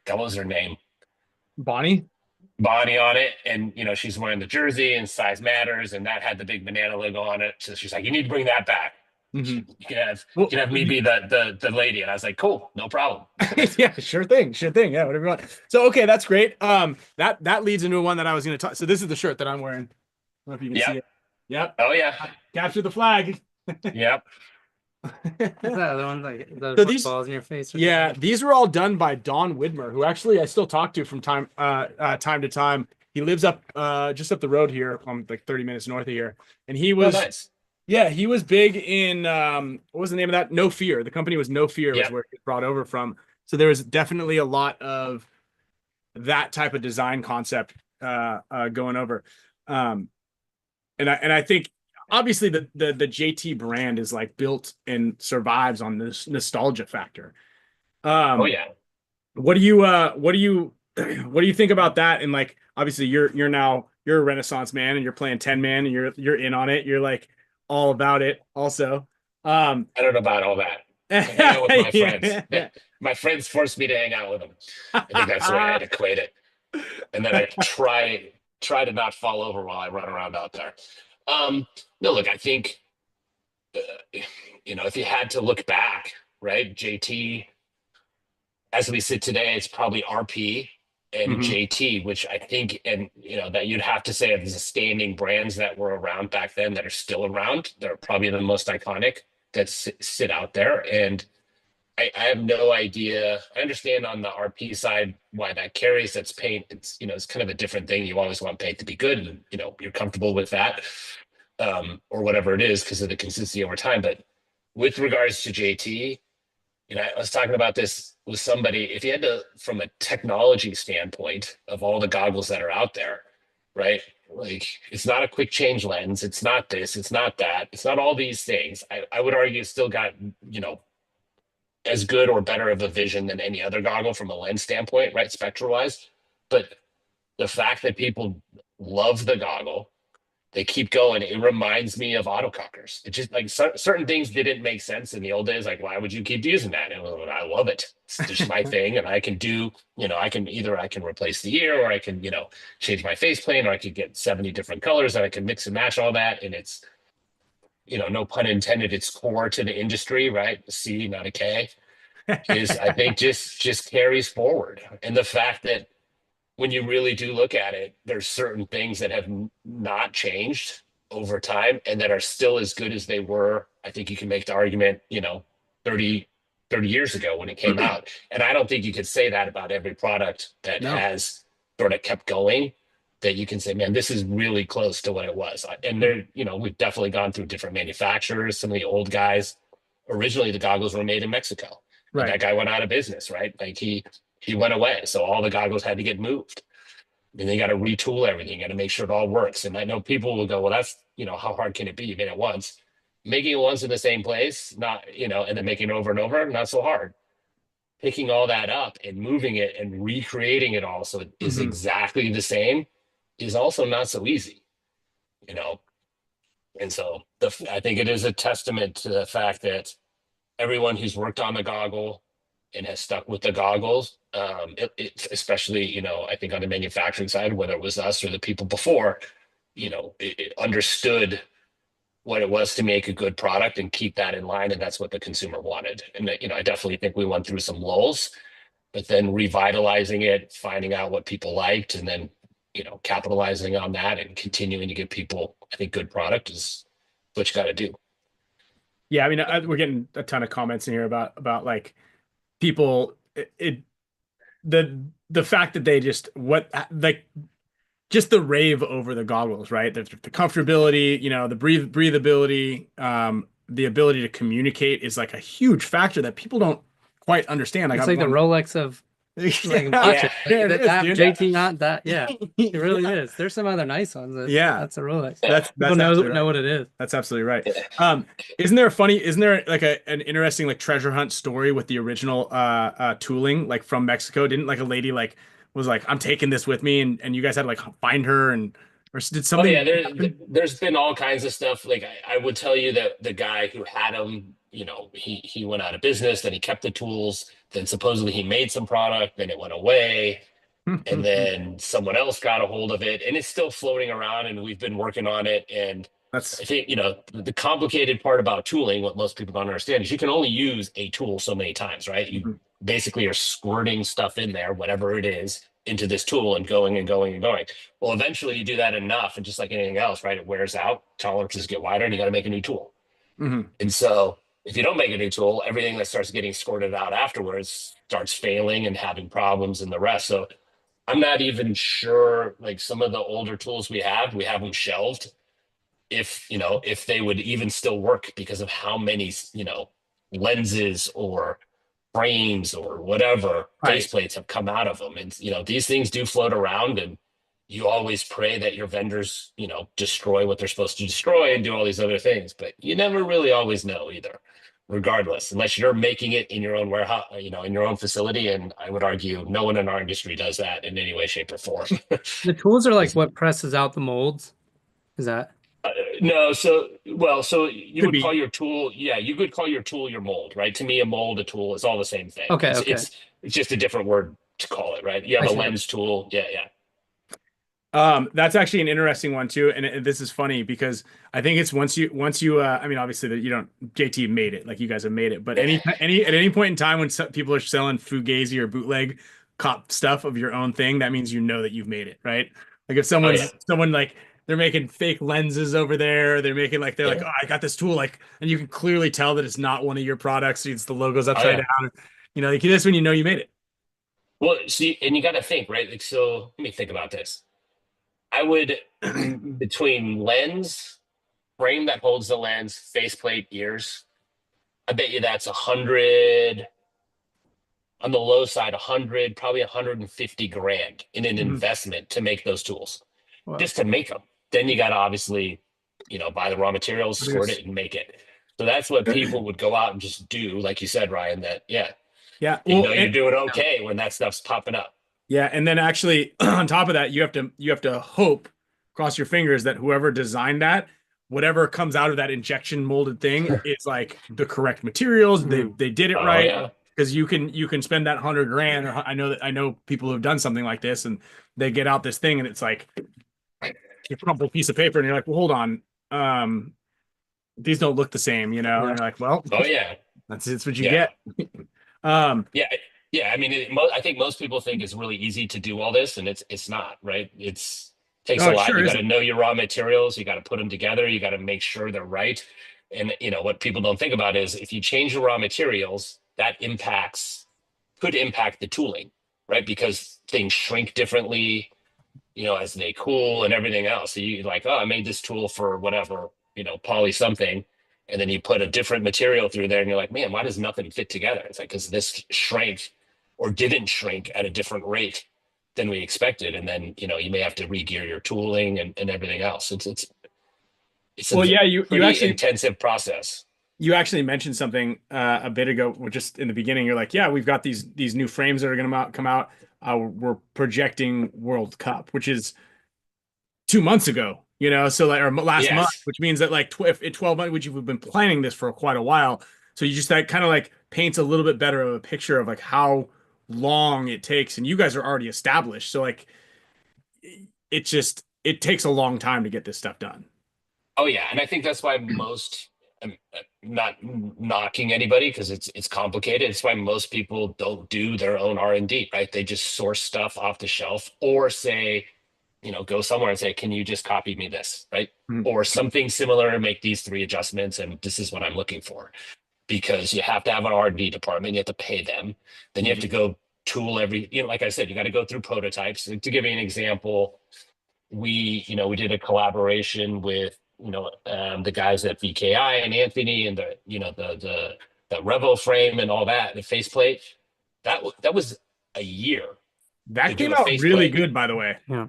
what was her name? Bonnie? Bonnie on it, and she's wearing the jersey and size matters, and that had the big banana logo on it. So she's like, "You need to bring that back. Mhm. You can have me be the lady." And I was like, "Cool, no problem." Yeah, sure thing. Yeah, whatever you want. So okay, that's great. That leads into one that I was going to talk. So this is the shirt that I'm wearing. I don't know if you can see it. Yep. Oh yeah. Capture the flag. Yep. Is that other one like the So these- balls in your face? Yeah, these were all done by Don Widmer, who actually I still talk to from time to time. He lives up just up the road here, like 30 minutes north of here. And he was nice. Yeah, he was big in what was the name of that? No Fear. The company was No Fear, was Yep. where it brought over from. So there was definitely a lot of that type of design concept going over. And I think obviously the JT brand is like built and survives on this nostalgia factor. Oh yeah. What do you think about that? And like obviously you're a Renaissance man and you're playing 10 man and you're in on it. You're like all about it also. I don't know about all that. I hang out with my friends. My friends forced me to hang out with them. I think that's the way I'd equate it. And then I try to not fall over while I run around out there. No, look, I think, if you had to look back, right, JT, as we sit today, it's probably RP and JT, which I think, and that you'd have to say of the standing brands that were around back then that are still around. They're probably the most iconic that sit out there. And I have no idea. I understand on the RP side why that carries. That's paint. It's it's kind of a different thing. You always want paint to be good, and you're comfortable with that, or whatever it is because of the consistency over time. But with regards to JT, I was talking about this with somebody. If you had to, from a technology standpoint of all the goggles that are out there, right? Like it's not a quick change lens. It's not this. It's not that. It's not all these things. I would argue it's still got as good or better of a vision than any other goggle from a lens standpoint, right? Spectral wise. But the fact that people love the goggle, they keep going. It reminds me of autocockers. It just like certain things didn't make sense in the old days. Like, why would you keep using that? And I love it. It's just my thing. And I can do, I can replace the ear, or I can, change my face plane, or I could get 70 different colors and I can mix and match all that. And it's, no pun intended, it's core to the industry, right? A C, not a K, is I think just carries forward. And the fact that when you really do look at it, there's certain things that have not changed over time and that are still as good as they were. I think you can make the argument, 30 years ago when it came out. And I don't think you could say that about every product that has sort of kept going, that you can say, man, this is really close to what it was. And there, we've definitely gone through different manufacturers. Some of the old guys, originally the goggles were made in Mexico. Right. That guy went out of business, right? Like he went away. So all the goggles had to get moved. And they got to retool everything, got to make sure it all works. And I know people will go, well, that's, how hard can it be? You made it once. Making it once in the same place, not, and then making it over and over, not so hard. Picking all that up and moving it and recreating it all so it is exactly the same is also not so easy, And so I think it is a testament to the fact that everyone who's worked on the goggle and has stuck with the goggles, especially, I think on the manufacturing side, whether it was us or the people before, it understood what it was to make a good product and keep that in line. And that's what the consumer wanted. And, I definitely think we went through some lulls, but then revitalizing it, finding out what people liked, and then, capitalizing on that and continuing to give people, I think, good product is what you got to do. Yeah. I mean, we're getting a ton of comments in here about like people, the fact that they just the rave over the goggles, right? The comfortability, the breathability, the ability to communicate is like a huge factor that people don't quite understand. It's like the Rolex of like watches. JT, not that. Yeah, it really is. There's some other nice ones. That's a Rolex. That's people know what it is. That's absolutely right. Isn't there like an interesting like treasure hunt story with the original tooling like from Mexico? Didn't like a lady like was like, I'm taking this with me, and you guys had to like find her, or did something? Oh yeah, there's been all kinds of stuff. Like I would tell you that the guy who had them, he went out of business, then he kept the tools, then supposedly he made some product, then it went away. and then someone else got a hold of it, and it's still floating around, and we've been working on it. And That's I think, the complicated part about tooling, what most people don't understand, is you can only use a tool so many times, right? You basically are squirting stuff in there, whatever it is, into this tool and going and going and going. Well, eventually you do that enough, and just like anything else, right, it wears out, tolerances get wider, and you got to make a new tool. And so if you don't make a new tool, everything that starts getting squirted out afterwards starts failing and having problems and the rest. So I'm not even sure, like some of the older tools we have them shelved, if they would even still work, because of how many, lenses or frames or whatever Right. faceplates have come out of them. And, these things do float around, and you always pray that your vendors, destroy what they're supposed to destroy and do all these other things, but you never really always know either, regardless, unless you're making it in your own warehouse, in your own facility. And I would argue no one in our industry does that in any way, shape, or form. The tools are like what presses out the molds. Is that? No, so you Could would be. call your tool, you could call your tool your mold, right? To me, a mold, a tool, is all the same thing. Okay, It's okay. it's just a different word to call it, right? You I have a see. lens tool, yeah. That's actually an interesting one too, and this is funny because I think it's once you I mean, obviously that you don't, JT made it, like you guys have made it, but at any point in time when people are selling fugazi or bootleg cop stuff of your own thing, that means that you've made it, right? Like if someone like they're making fake lenses over there, they're like, oh, I got this tool, like, and you can clearly tell that it's not one of your products, it's the logo's upside down, like this when you made it. Well, see, and you got to think, right? Like, so let me think about this. I would, between lens, frame that holds the lens, faceplate, ears, I bet you that's 100, on the low side, 100, probably 150 grand in an investment to make those tools, just to make them. Then you got to obviously, buy the raw materials, squirt it, and make it. So that's what people would go out and just do, like you said, Ryan. That Yeah. Well, you're doing okay when that stuff's popping up. Yeah, and then actually on top of that, you have to hope, cross your fingers, that whoever designed that, whatever comes out of that injection molded thing is like the correct materials. They did it right. Yeah. Because you can spend that 100 grand. Or I know people who've done something like this, and they get out this thing, and it's like a crumpled piece of paper, and you're like, well, hold on, these don't look the same, and you're like, well, that's what you get. Yeah. I mean, I think most people think it's really easy to do all this, and it's not, right? Takes a lot. Sure You got to know your raw materials. You got to put them together. You got to make sure they're right. And what people don't think about is if you change the raw materials, that could impact the tooling, right? Because things shrink differently, as they cool and everything else. So you like, oh, I made this tool for whatever, poly something. And then you put a different material through there and you're like, man, why does nothing fit together? It's like, because this shrank or didn't shrink at a different rate than we expected. And then, you may have to re-gear your tooling and everything else. It's well, yeah, you actually intensive process. You actually mentioned something a bit ago, just in the beginning. You're like, yeah, we've got these new frames that are going to come out. We're projecting World Cup, which is 2 months ago, so like, or last month, which means that like 12 months, which you've been planning this for quite a while. So you just, that kind of like paints a little bit better of a picture of like how long it takes, and you guys are already established. So like, it takes a long time to get this stuff done. Oh yeah. And I think that's why I'm not knocking anybody because it's complicated. It's why most people don't do their own R&D, right? They just source stuff off the shelf or say, go somewhere and say, can you just copy me this, right? Or something similar and make these 3 adjustments. And this is what I'm looking for, because you have to have an R&D department. You have to pay them. Then you have to go tool like I said, you got to go through prototypes. To give you an example, we did a collaboration with, the guys at VKI and Anthony and the Revo frame and all that, the faceplate. That was a year. That came out really good, by the way. Yeah.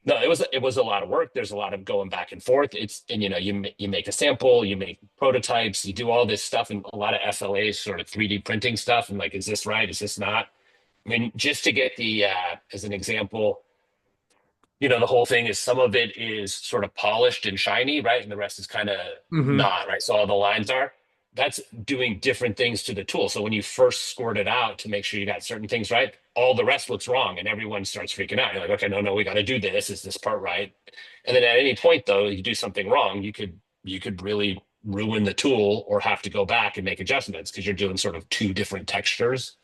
No, it was a lot of work. There's a lot of going back and forth. You make a sample, you make prototypes, you do all this stuff, and a lot of SLA sort of 3D printing stuff. And like, is this right? Is this not? I mean, just to get as an example, the whole thing is, some of it is sort of polished and shiny, right? And the rest is kind of not, right? So all the lines are. that's doing different things to the tool. So when you first scored it out to make sure you got certain things right, all the rest looks wrong and everyone starts freaking out. You're like, okay, no, we got to do this. Is this part right? And then at any point though, you do something wrong, you could really ruin the tool or have to go back and make adjustments because you're doing sort of two different textures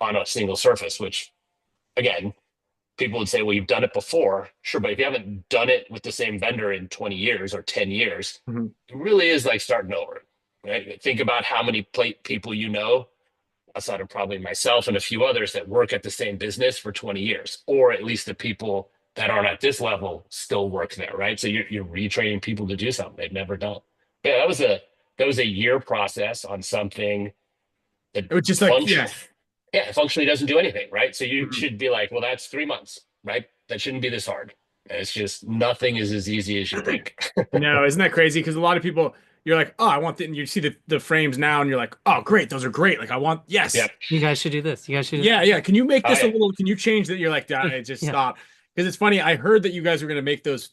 on a single surface, which again, people would say, well, you've done it before. Sure, but if you haven't done it with the same vendor in 20 years or 10 years, Mhm. it really is like starting over, right? Think about how many plate people you know, outside of probably myself and a few others that work at the same business for 20 years, or at least the people that aren't at this level still work there, right? So you're retraining people to do something they've never done. But yeah, that was a year process on something that It was just like, yeah, it functionally doesn't do anything, right? So you Mhm. should be like, well, that's 3 months, right? That shouldn't be this hard. And it's just nothing is as easy as you think. No, isn't that crazy? Because a lot of people, you're like, oh, I want the, and you see the frames now, and you're like, oh, great, those are great. Like, I want, yes, Yep. You guys should do this. You guys should. yeah. Can you make this Oh, a yeah. little? Can you change that? You're like, just Yeah. stop. Because it's funny. I heard that you guys were gonna make those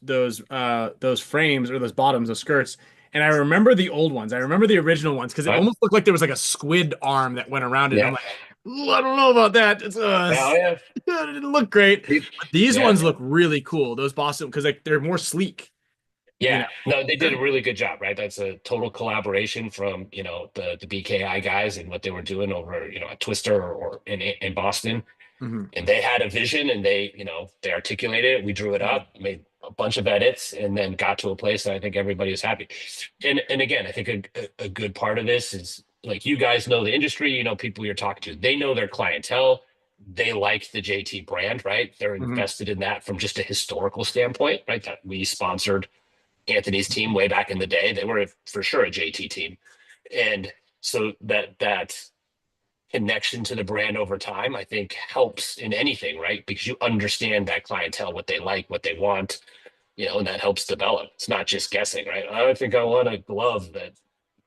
frames or those bottoms, those skirts, and I remember the old ones. I remember the original ones because it Right. almost looked like there was like a squid arm that went around it. And Yeah. I'm like, "Ooh, I don't know about that. It's Oh, yeah. it didn't look great. It- But these Yeah. ones look really cool. Those Boston, because like they're more sleek. Yeah, no, they did a really good job, right? That's a total collaboration from, the BKI guys and what they were doing over, at Twister or in Boston. Mhm. And they had a vision and they articulated it. We drew it up, made a bunch of edits, and then got to a place that I think everybody was happy. And again, I think a good part of this is like you guys know the industry, people you're talking to, they know their clientele. They like the JT brand, right? They're Mhm. invested in that from just a historical standpoint, right? That we sponsored Anthony's team way back in the day. They were for sure a JT team. And so that connection to the brand over time, I think helps in anything, right? Because you understand that clientele, what they like, what they want, and that helps develop. It's not just guessing, right? I think I want a glove that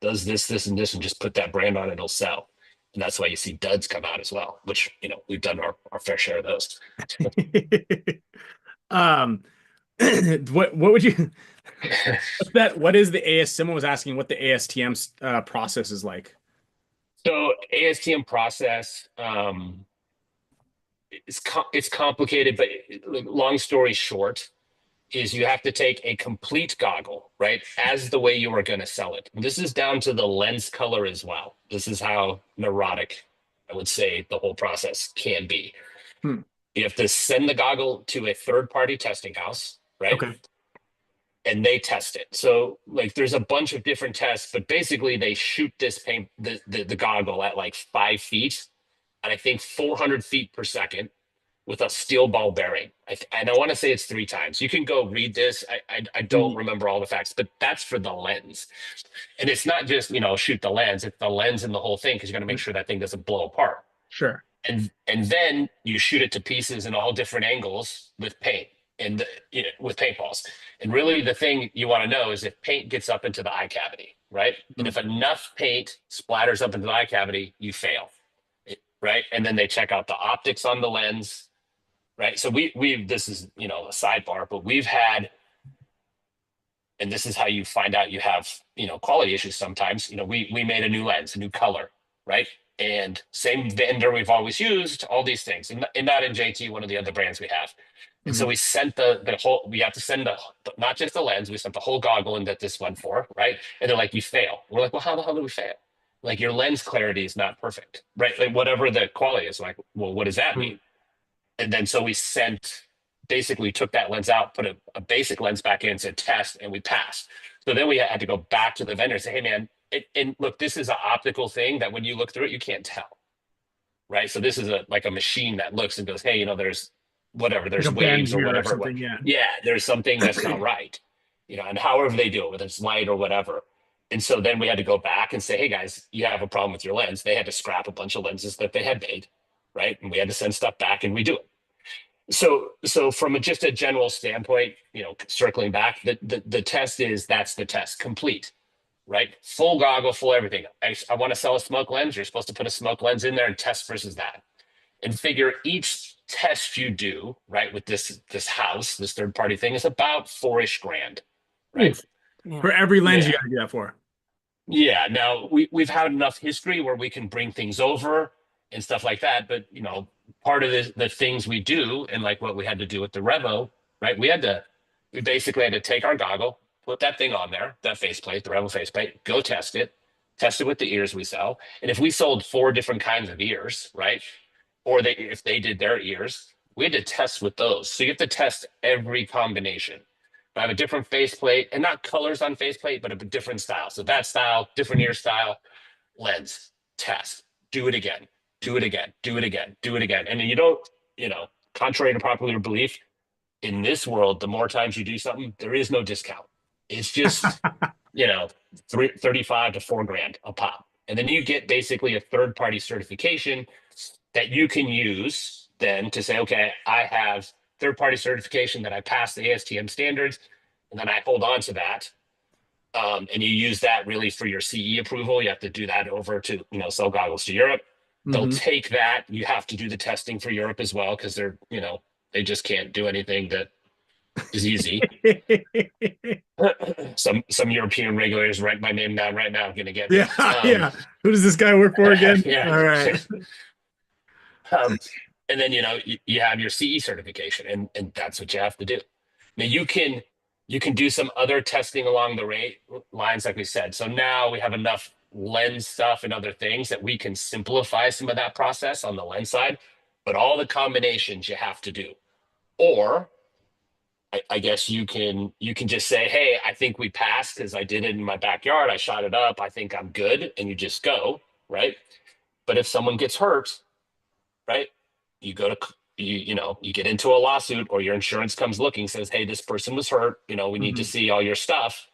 does this, this, and this, and just put that brand on it, it'll sell. And that's why you see duds come out as well, which, we've done our fair share of those. um, what would you? What is the AS? Someone was asking what the ASTM process is like. So ASTM process, it's complicated, but long story short, is you have to take a complete goggle, right, as the way you are going to sell it. And this is down to the lens color as well. This is how neurotic, I would say, the whole process can be. Hmm. You have to send the goggle to a third-party testing house, right? Okay. And they test it. So like there's a bunch of different tests, but basically they shoot this the goggle at like 5 feet, and I think 400 feet per second with a steel ball bearing. And I want to say it's 3 times. You can go read this. I don't remember all the facts, but that's for the lens. And it's not just, shoot the lens, it's the lens and the whole thing, because you're going to make sure that thing doesn't blow apart. Sure. And then you shoot it to pieces in all different angles with paint and with paintballs. And really the thing you want to know is if paint gets up into the eye cavity, right? And if enough paint splatters up into the eye cavity, you fail, right? And then they check out the optics on the lens, right? So we this is, a sidebar, but we've had, and this is how you find out you have, quality issues sometimes. We made a new lens, a new color, right? And same vendor we've always used, all these things, and not in JT, one of the other brands we have. And so we sent the whole, we have to send not just the lens, we sent the whole goggle in that this went for, right? And they're like, you fail. We're like, well, how the hell did we fail? Like your lens clarity is not perfect, right? Like whatever the quality is, like, well, what does that mean? And then so we basically took that lens out, put a basic lens back in, said test, and we passed. So then we had to go back to the vendor and say, hey man, and look, this is an optical thing that when you look through it, you can't tell, right? So this is like a machine that looks and goes, hey, there's whatever, there's Like a waves band or here whatever. something, yeah. There's something that's not right, and however they do it, whether it's light or whatever. And so then we had to go back and say, hey guys, you have a problem with your lens. They had to scrap a bunch of lenses that they had made, right? And we had to send stuff back and redo it. So from just a general standpoint, circling back, the test that's the test, complete, right? Full goggle, full everything. I want to sell a smoke lens. You're supposed to put a smoke lens in there and test versus that, and figure each test you do, right, with this house, this third party thing, is about $4-ish grand, right? For every lens Yeah. you got to do that for. Yeah, now we've had enough history where we can bring things over and stuff like that. But part of the things we do, and like what we had to do with the Revo, right? We basically had to take our goggle, put that thing on there, that faceplate, the Revo faceplate, go test it with the ears we sell. And if we sold 4 different kinds of ears, right? Or if they did their ears, we had to test with those. So you have to test every combination. I have a different faceplate, and not colors on faceplate, but a different style. So that style, different ear style, lens, test, do it again, do it again, do it again, do it again. And you don't, contrary to popular belief, in this world, the more times you do something, there is no discount. It's just, 35 to $4,000 a pop. And then you get basically a third-party certification that you can use then to say, okay, I have third-party certification that I passed the ASTM standards, and then I hold on to that. And you use that really for your CE approval. You have to do that over to, sell goggles to Europe. They'll take that. You have to do the testing for Europe as well, because they're, they just can't do anything that is easy. Some European regulators write my name down right now. I'm gonna get yeah. Who does this guy work for again? Yeah. All right. And then you have your CE certification, and that's what you have to do. Now you can do some other testing along the lines, like we said. So now we have enough lens stuff and other things that we can simplify some of that process on the lens side. But all the combinations you have to do, or I guess you can just say, hey, I think we passed because I did it in my backyard. I shot it up. I think I'm good, and you just go, right? But if someone gets hurt, right, you go to you get into a lawsuit, or your insurance comes looking, says, hey, this person was hurt, we need to see all your stuff,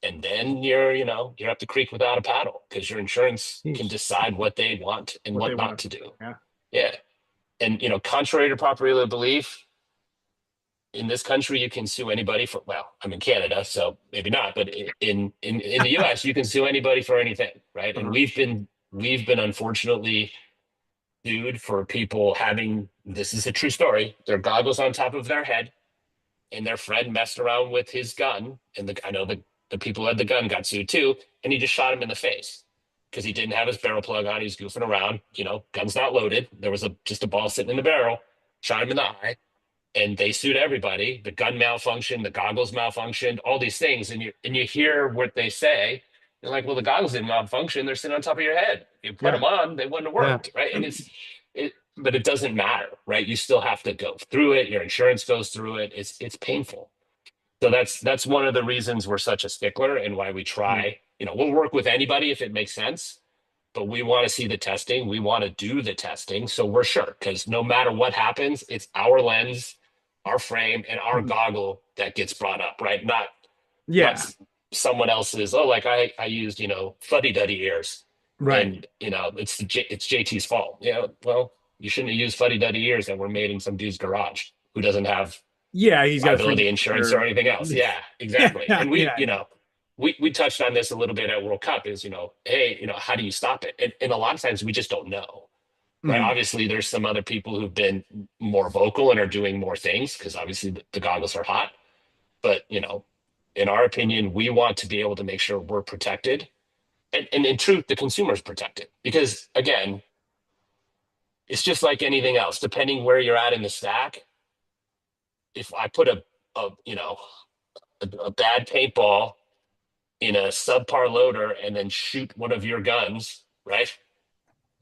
and then you're up the creek without a paddle, because your insurance can decide what they want and what not to do. Yeah. And contrary to popular belief, in this country you can sue anybody for, well, I'm in Canada, so maybe not, but in the US you can sue anybody for anything, right? And we've been unfortunately sued for people having, this is a true story, their goggles on top of their head, and their friend messed around with his gun, and I know the people who had the gun got sued too, and he just shot him in the face because he didn't have his barrel plug on. He was goofing around, gun's not loaded, there was just a ball sitting in the barrel, shot him in the eye, and they sued everybody. The gun malfunctioned, the goggles malfunctioned, all these things, and you hear what they say. They're like, well, the goggles didn't malfunction. They're sitting on top of your head. You put them on, they wouldn't have worked, right? And but it doesn't matter, right? You still have to go through it. Your insurance goes through it. It's painful. So that's one of the reasons we're such a stickler, and why we try. We'll work with anybody if it makes sense, but we want to see the testing. We want to do the testing, so we're sure, because no matter what happens, it's our lens, our frame, and our goggle that gets brought up, right? Not someone else's. Oh, like I used fuddy-duddy ears, right? And it's JT's fault. Yeah, well, you shouldn't have used fuddy-duddy ears that were made in some dude's garage who doesn't have he's got liability insurance or anything else. Yeah, exactly. And we touched on this a little bit at World Cup. Is hey, how do you stop it? And a lot of times we just don't know. Right. Obviously, there's some other people who've been more vocal and are doing more things, because obviously the goggles are hot. But in our opinion, we want to be able to make sure we're protected, and in truth, the consumer's protected. Because again, it's just like anything else. Depending where you're at in the stack, if I put a bad paintball in a subpar loader and then shoot one of your guns, right,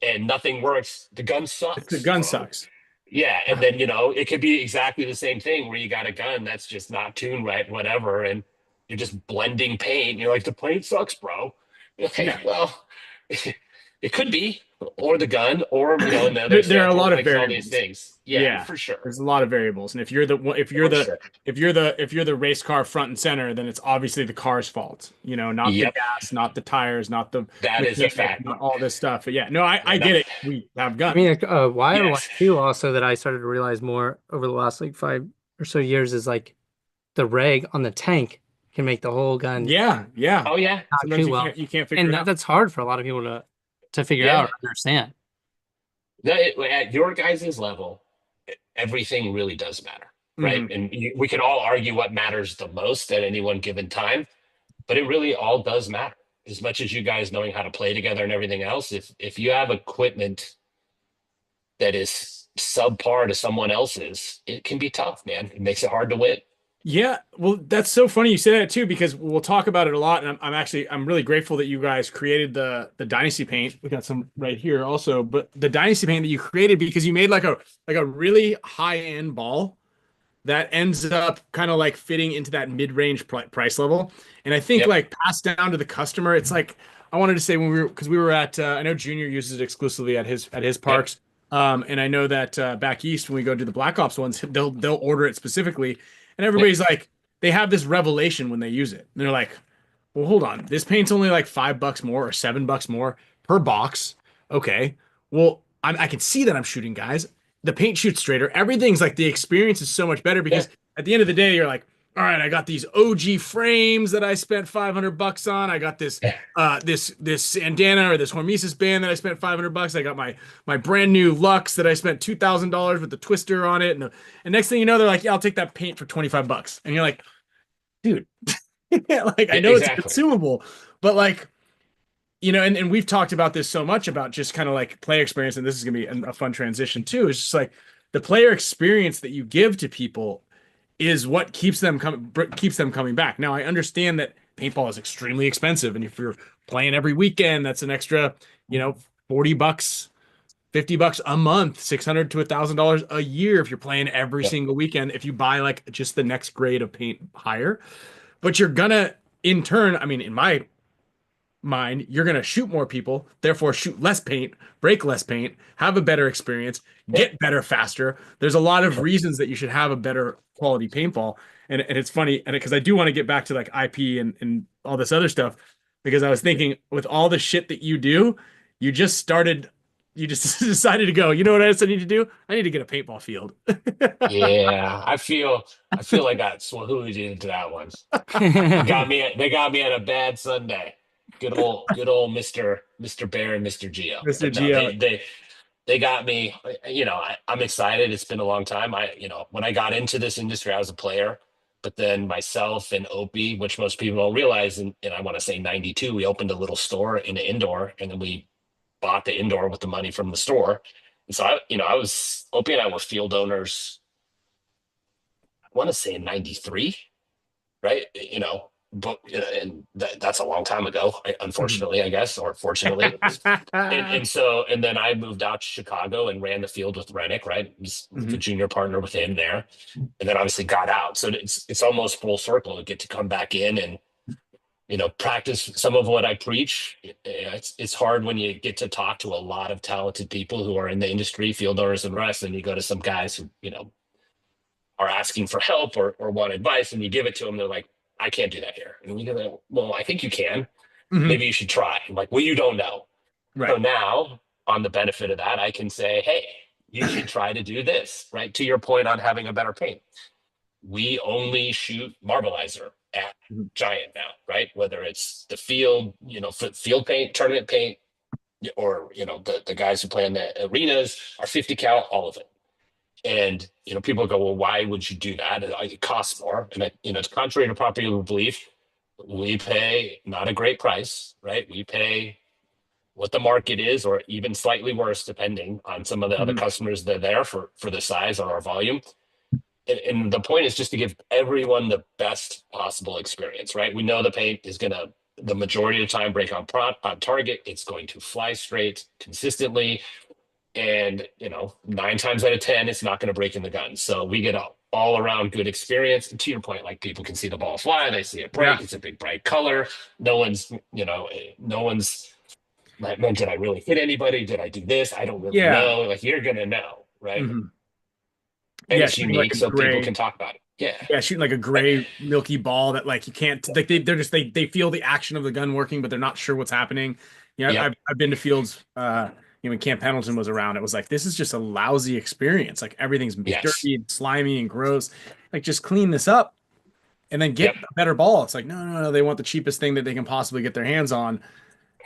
and nothing works, the gun sucks. The gun sucks. Yeah, and then it could be exactly the same thing where you got a gun that's just not tuned right, whatever, and you're just blending paint. And you're like, the paint sucks, bro. Okay, well, it could be, or the gun, or another. There are a lot of variables. All these things. Yeah, for sure. There's a lot of variables, and if you're the race car front and center, then it's obviously the car's fault. Not the gas, not the tires, not the is a fact. Not all this stuff. But yeah, no, I get it. We have guns. I mean, wire one too. Also, that I started to realize more over the last 5 or so years is like the reg on the tank can make the whole gun. Yeah. Oh yeah. Sometimes you can't figure it out. And that's hard for a lot of people to figure out or understand. At your guys' level, everything really does matter, right? And we could all argue what matters the most at any one given time, but it really all does matter. as much as you guys knowing how to play together and everything else, if you have equipment that is subpar to someone else's, it can be tough, man. It makes it hard to win. Yeah, well, that's so funny you say that too, because we'll talk about it a lot, and I'm really grateful that you guys created the Dynasty paint. We got some right here also, but the Dynasty paint that you created because you made like a really high end ball that ends up kind of like fitting into that mid-range price level. And I think like passed down to the customer, it's like I wanted to say when we were at I know Junior uses it exclusively at his parks. And I know that back east when we go to the Black Ops ones, they'll order it specifically. And everybody's like, they have this revelation when they use it. And they're like, well, hold on. This paint's only like $5 more or $7 more per box. Okay. Well, I can see that I'm shooting, guys. The paint shoots straighter. Everything's like the experience is so much better because at the end of the day, you're like, all right, I got these OG frames that I spent $500 on. I got this this bandana or this HORMESIS band that I spent $500. I got my brand new Lux that I spent $2,000 with the twister on it. And next thing you know, they're like, yeah, I'll take that paint for $25. And you're like, dude, like I know it's consumable, but like, you know, and we've talked about this so much about just kind of like player experience, and this is gonna be a fun transition too. It's just like the player experience that you give to people is what keeps them coming back. Now, I understand that paintball is extremely expensive, and if you're playing every weekend, that's an extra, you know, $40, $50 a month, $600 to $1,000 a year if you're playing every single weekend. If you buy like just the next grade of paint higher, but you're gonna in turn, I mean, in my mind, you're going to shoot more people, therefore shoot less paint, break less paint, have a better experience, get better faster. There's a lot of reasons that you should have a better quality paintball. And it's funny, and because I do want to get back to like IP and all this other stuff, because I was thinking with all the shit that you do, you just decided to go, you know what else I need to do? I need to get a paintball field. Yeah, I feel like I swahooed into that one. They got me on a bad Sunday. Good old Mr. Bear and Mr. Geo. Mr. Geo. They got me. You know, I'm excited. It's been a long time. When I got into this industry, I was a player, but then myself and Opie, which most people don't realize, and I want to say 92, we opened a little store in an indoor, and then we bought the indoor with the money from the store. And so Opie and I were field owners. I want to say in 93, right? You know. But and that's a long time ago, unfortunately, I guess, or fortunately. and then I moved out to Chicago and ran the field with Rennick, right? Was the junior partner with him there, and then obviously got out. So it's almost full circle to get to come back in and, you know, practice some of what I preach. It's hard when you get to talk to a lot of talented people who are in the industry, field owners and rest, and you go to some guys who, you know, are asking for help or want advice, and you give it to them. They're like, I can't do that here. And we go, well, I think you can. Maybe you should try. I'm like, well, you don't know. Right. So now, on the benefit of that, I can say, hey, you should try to do this, right? To your point on having a better paint. We only shoot Marbleizer at Giant now, right? Whether it's the field, you know, field paint, tournament paint, or, you know, the guys who play in the arenas are 50 cal, all of it. And, you know, people go, well, why would you do that? It costs more. And, it's contrary to popular belief. We pay not a great price, right? We pay what the market is, or even slightly worse, depending on some of the other customers that are there for the size or our volume. And the point is just to give everyone the best possible experience, right? We know the paint is going to, the majority of the time, break on target. It's going to fly straight consistently. And, you know, 9 times out of 10, it's not going to break in the gun. So we get all around good experience. And to your point, like, people can see the ball fly, they see it break. It's a big, bright color. No one's like, man, did I really hit anybody? Did I do this? I don't really know. Like, you're going to know, right? And it's unique, like, so people can talk about it. Yeah, shooting like a gray milky ball that, like, you can't, like, they feel the action of the gun working, but they're not sure what's happening. I've been to fields, when Camp Pendleton was around, it was like, this is just a lousy experience. Like, everything's dirty and slimy and gross. Like, just clean this up and then get a better ball. It's like, no, they want the cheapest thing that they can possibly get their hands on.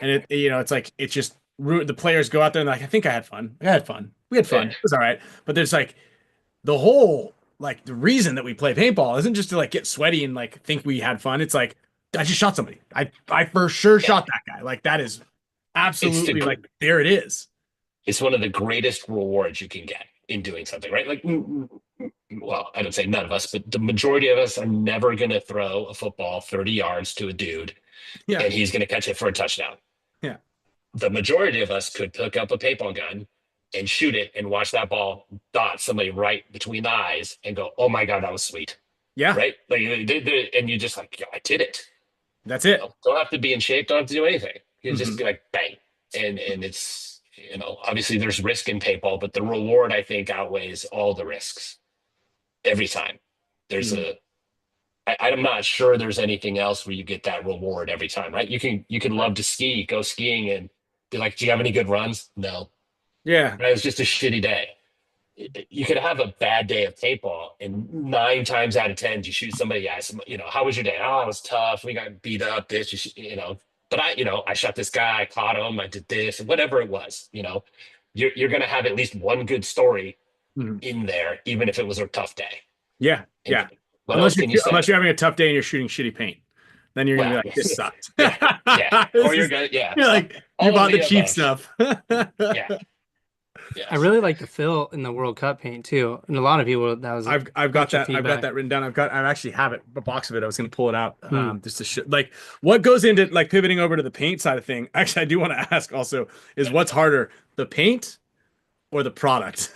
And it's like, it's just the players go out there and like, I think I had fun. We had fun. It was all right. But there's like the whole, like, the reason that we play paintball isn't just to like get sweaty and like think we had fun. It's like, I just shot somebody. I for sure Yeah. shot that guy. Like that is absolutely gr- like there it is. It's one of the greatest rewards you can get in doing something, right? Like, well, I don't say none of us, but the majority of us are never going to throw a football 30 yards to a dude Yeah. and he's going to catch it for a touchdown. Yeah. The majority of us could pick up a paintball gun and shoot it and watch that ball dot somebody right between the eyes and go, oh my God, that was sweet. Yeah. Right? Like, and you just like, yeah, I did it. That's it. Don't have to be in shape. Don't have to do anything. You just Mhm. be like, bang. And it's, obviously there's risk in paintball, but the reward I think outweighs all the risks every time. There's I'm not sure there's anything else where you get that reward every time, right? You can love to ski, go skiing and be like, do you have any good runs? No. Yeah. Right? It was just a shitty day. You could have a bad day of paintball and 9 times out of 10 you shoot somebody. Yeah, how was your day? Oh, it was tough. We got beat up. This, but I shot this guy. I caught him. I did this, whatever it was. You're gonna have at least one good story Mhm. in there, even if it was a tough day. Yeah. And Yeah. what else can you say? Unless you're having a tough day and you're shooting shitty paint, then you're gonna be like, this sucked. Yeah. Or you're gonna, yeah. You're like, All you of bought the the cheap above. stuff. Yeah. Yes. I really like the fill in the World Cup paint too, and a lot of people that was. I've got bunch of that. I've got feedback. that written down. I actually have it, a box of it. I was going to pull it out just to show, like what goes into like pivoting over to the paint side of thing. Actually, I do want to ask also is what's harder, the paint or the product?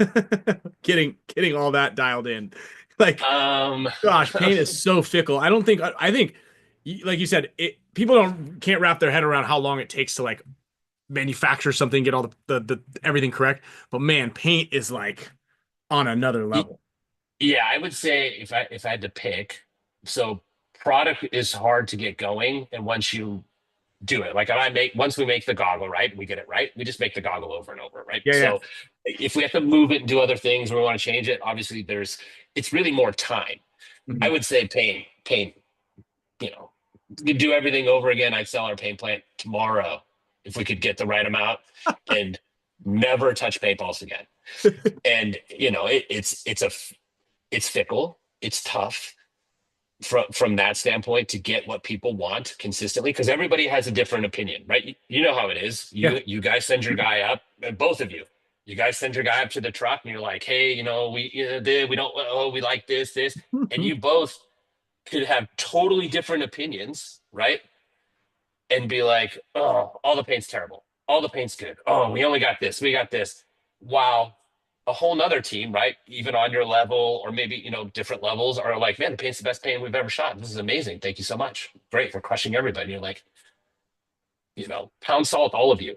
getting all that dialed in. Like, gosh, paint is so fickle. I don't think. I think, like you said, people can't wrap their head around how long it takes to like manufacture something, get all the everything correct. But man, paint is like on another level. Yeah, I would say if I had to pick, so product is hard to get going, and once you do it, like once we make the goggle right, we get it right, we just make the goggle over and over, right? Yeah, So if we have to move it and do other things, or we want to change it, obviously it's really more time. Mhm. I would say paint, you do everything over again. I'd sell our paint plant tomorrow if we could get the right amount and never touch paintballs again. And it's fickle. It's tough from that standpoint to get what people want consistently, because everybody has a different opinion, right? You know how it is. You guys send your guy up, both of you. You guys send your guy up to the truck, and you're like, "Hey, we don't. Oh, we like this, and you both could have totally different opinions, right? And be like, "Oh, all the paint's terrible. All the paint's good. Oh, we only got this. We got this." While a whole nother team, right, even on your level or maybe different levels, are like, man, the paint's the best paint we've ever shot. This is amazing. Thank you so much. Great for crushing everybody. You're like, pound salt, all of you,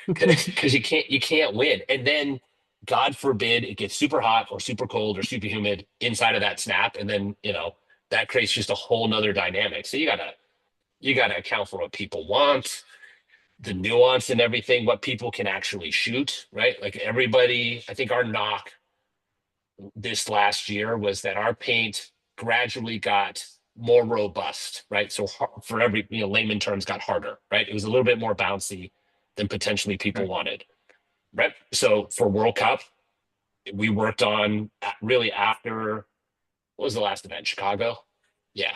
because you can't win. And then God forbid it gets super hot or super cold or super humid inside of that snap, and then that creates just a whole nother dynamic. So you gotta account for what people want, the nuance and everything, what people can actually shoot, right? Like everybody, I think our knock this last year was that our paint gradually got more robust, right? So for every, layman terms, got harder, right? It was a little bit more bouncy than potentially people wanted, right? So for World Cup, we worked on really after, what was the last event? Chicago? Yeah.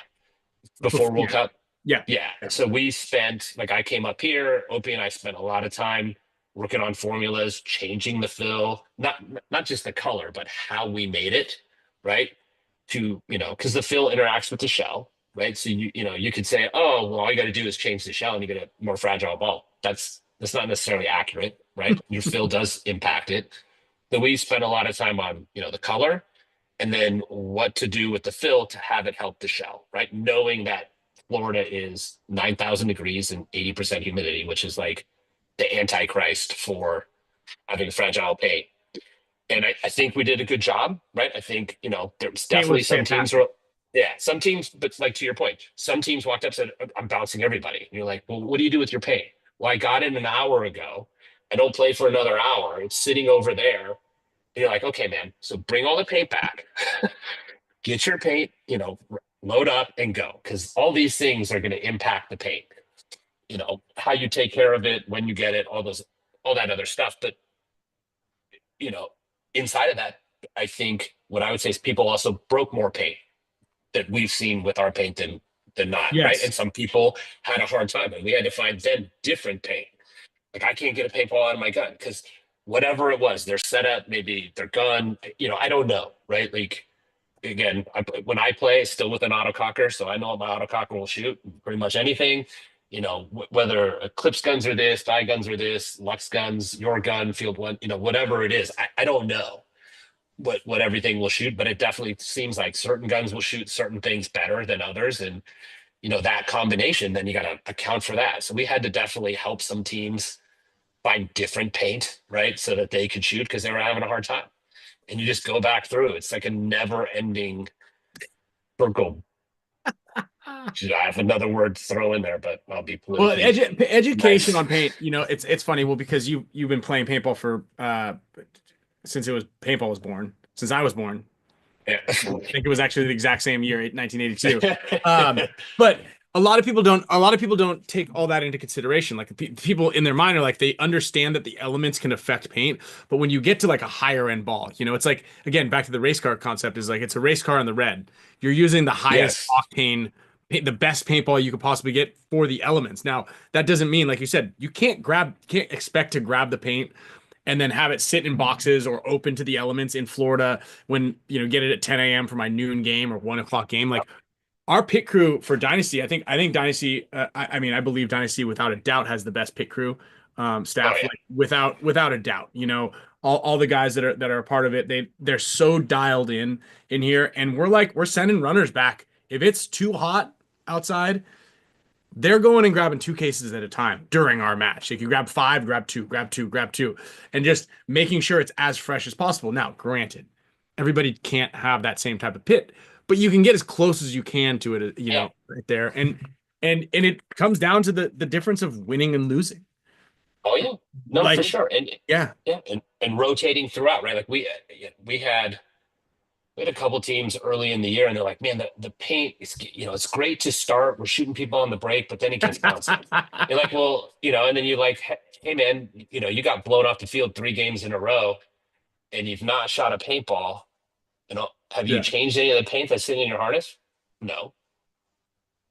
Before World Cup. Yeah. Yeah. So we spent, like, I came up here, Opie and I spent a lot of time working on formulas, changing the fill, not just the color, but how we made it, right? To, because the fill interacts with the shell, right? So you could say, oh, well, all you got to do is change the shell and you get a more fragile ball. That's not necessarily accurate, right? Your fill does impact it. So we spent a lot of time on, the color, and then what to do with the fill to have it help the shell, right? Knowing that Florida is 9,000 degrees and 80% humidity, which is like the antichrist for having fragile paint. And I think we did a good job, right? I think, there's definitely some teams some teams, but like to your point, some teams walked up and said, I'm bouncing everybody. And you're like, well, what do you do with your paint? Well, I got it an hour ago. I don't play for another hour. It's sitting over there. And you're like, okay, man, so bring all the paint back, get your paint, load up and go. Because all these things are going to impact the paint, how you take care of it, when you get it, all that other stuff. But, inside of that, I think what I would say is people also broke more paint that we've seen with our paint than than not, right? Yes. And some people had a hard time, and we had to find them different paint. Like, I can't get a paintball out of my gun because whatever it was, their setup, maybe their gun, I don't know, right? Like, again, when I play, still with an autococker, so I know my autococker will shoot pretty much anything. Whether Clips guns are this, die guns are this, Lux guns, your gun, field one, whatever it is, I don't know what everything will shoot, but it definitely seems like certain guns will shoot certain things better than others, and that combination, then you got to account for that. So we had to definitely help some teams find different paint, right, so that they could shoot because they were having a hard time. And you just go back through. It's like a never-ending circle. Should I have another word to throw in there? But I'll be politically education nice on paint. It's funny. Well, because you've been playing paintball for since paintball was born. Since I was born. Yeah. I think it was actually the exact same year, 1982. But a lot of people don't take all that into consideration. Like, the people in their mind are like, they understand that the elements can affect paint, but when you get to like a higher end ball, it's like, again, back to the race car concept, is like, it's a race car in the red. You're using the highest octane, the best paintball you could possibly get for the elements. Now, that doesn't mean, like you said, you can't expect to grab the paint and then have it sit in boxes or open to the elements in Florida when, get it at 10 a.m. for my noon game or 1 o'clock game. Like, our pit crew for Dynasty, I think Dynasty, I believe Dynasty without a doubt has the best pit crew staff, like, without a doubt. All the guys that are a part of it, they're so dialed in here, and we're sending runners back. If it's too hot outside, they're going and grabbing 2 cases at a time during our match. If you grab 5, grab 2, grab 2, grab 2, and just making sure it's as fresh as possible. Now, granted, everybody can't have that same type of pit, but you can get as close as you can to it, right there. And it comes down to the difference of winning and losing. Oh yeah, no, Like, for sure. And yeah, and rotating throughout, right? Like, we had a couple teams early in the year, and they're like, man, the paint is, it's great to start. We're shooting people on the break, but then it gets bouncy. You're like, well, and then you're like, hey man, you got blown off the field 3 games in a row, and you've not shot a paintball. Have you changed any of the paint that's sitting in your harness? No.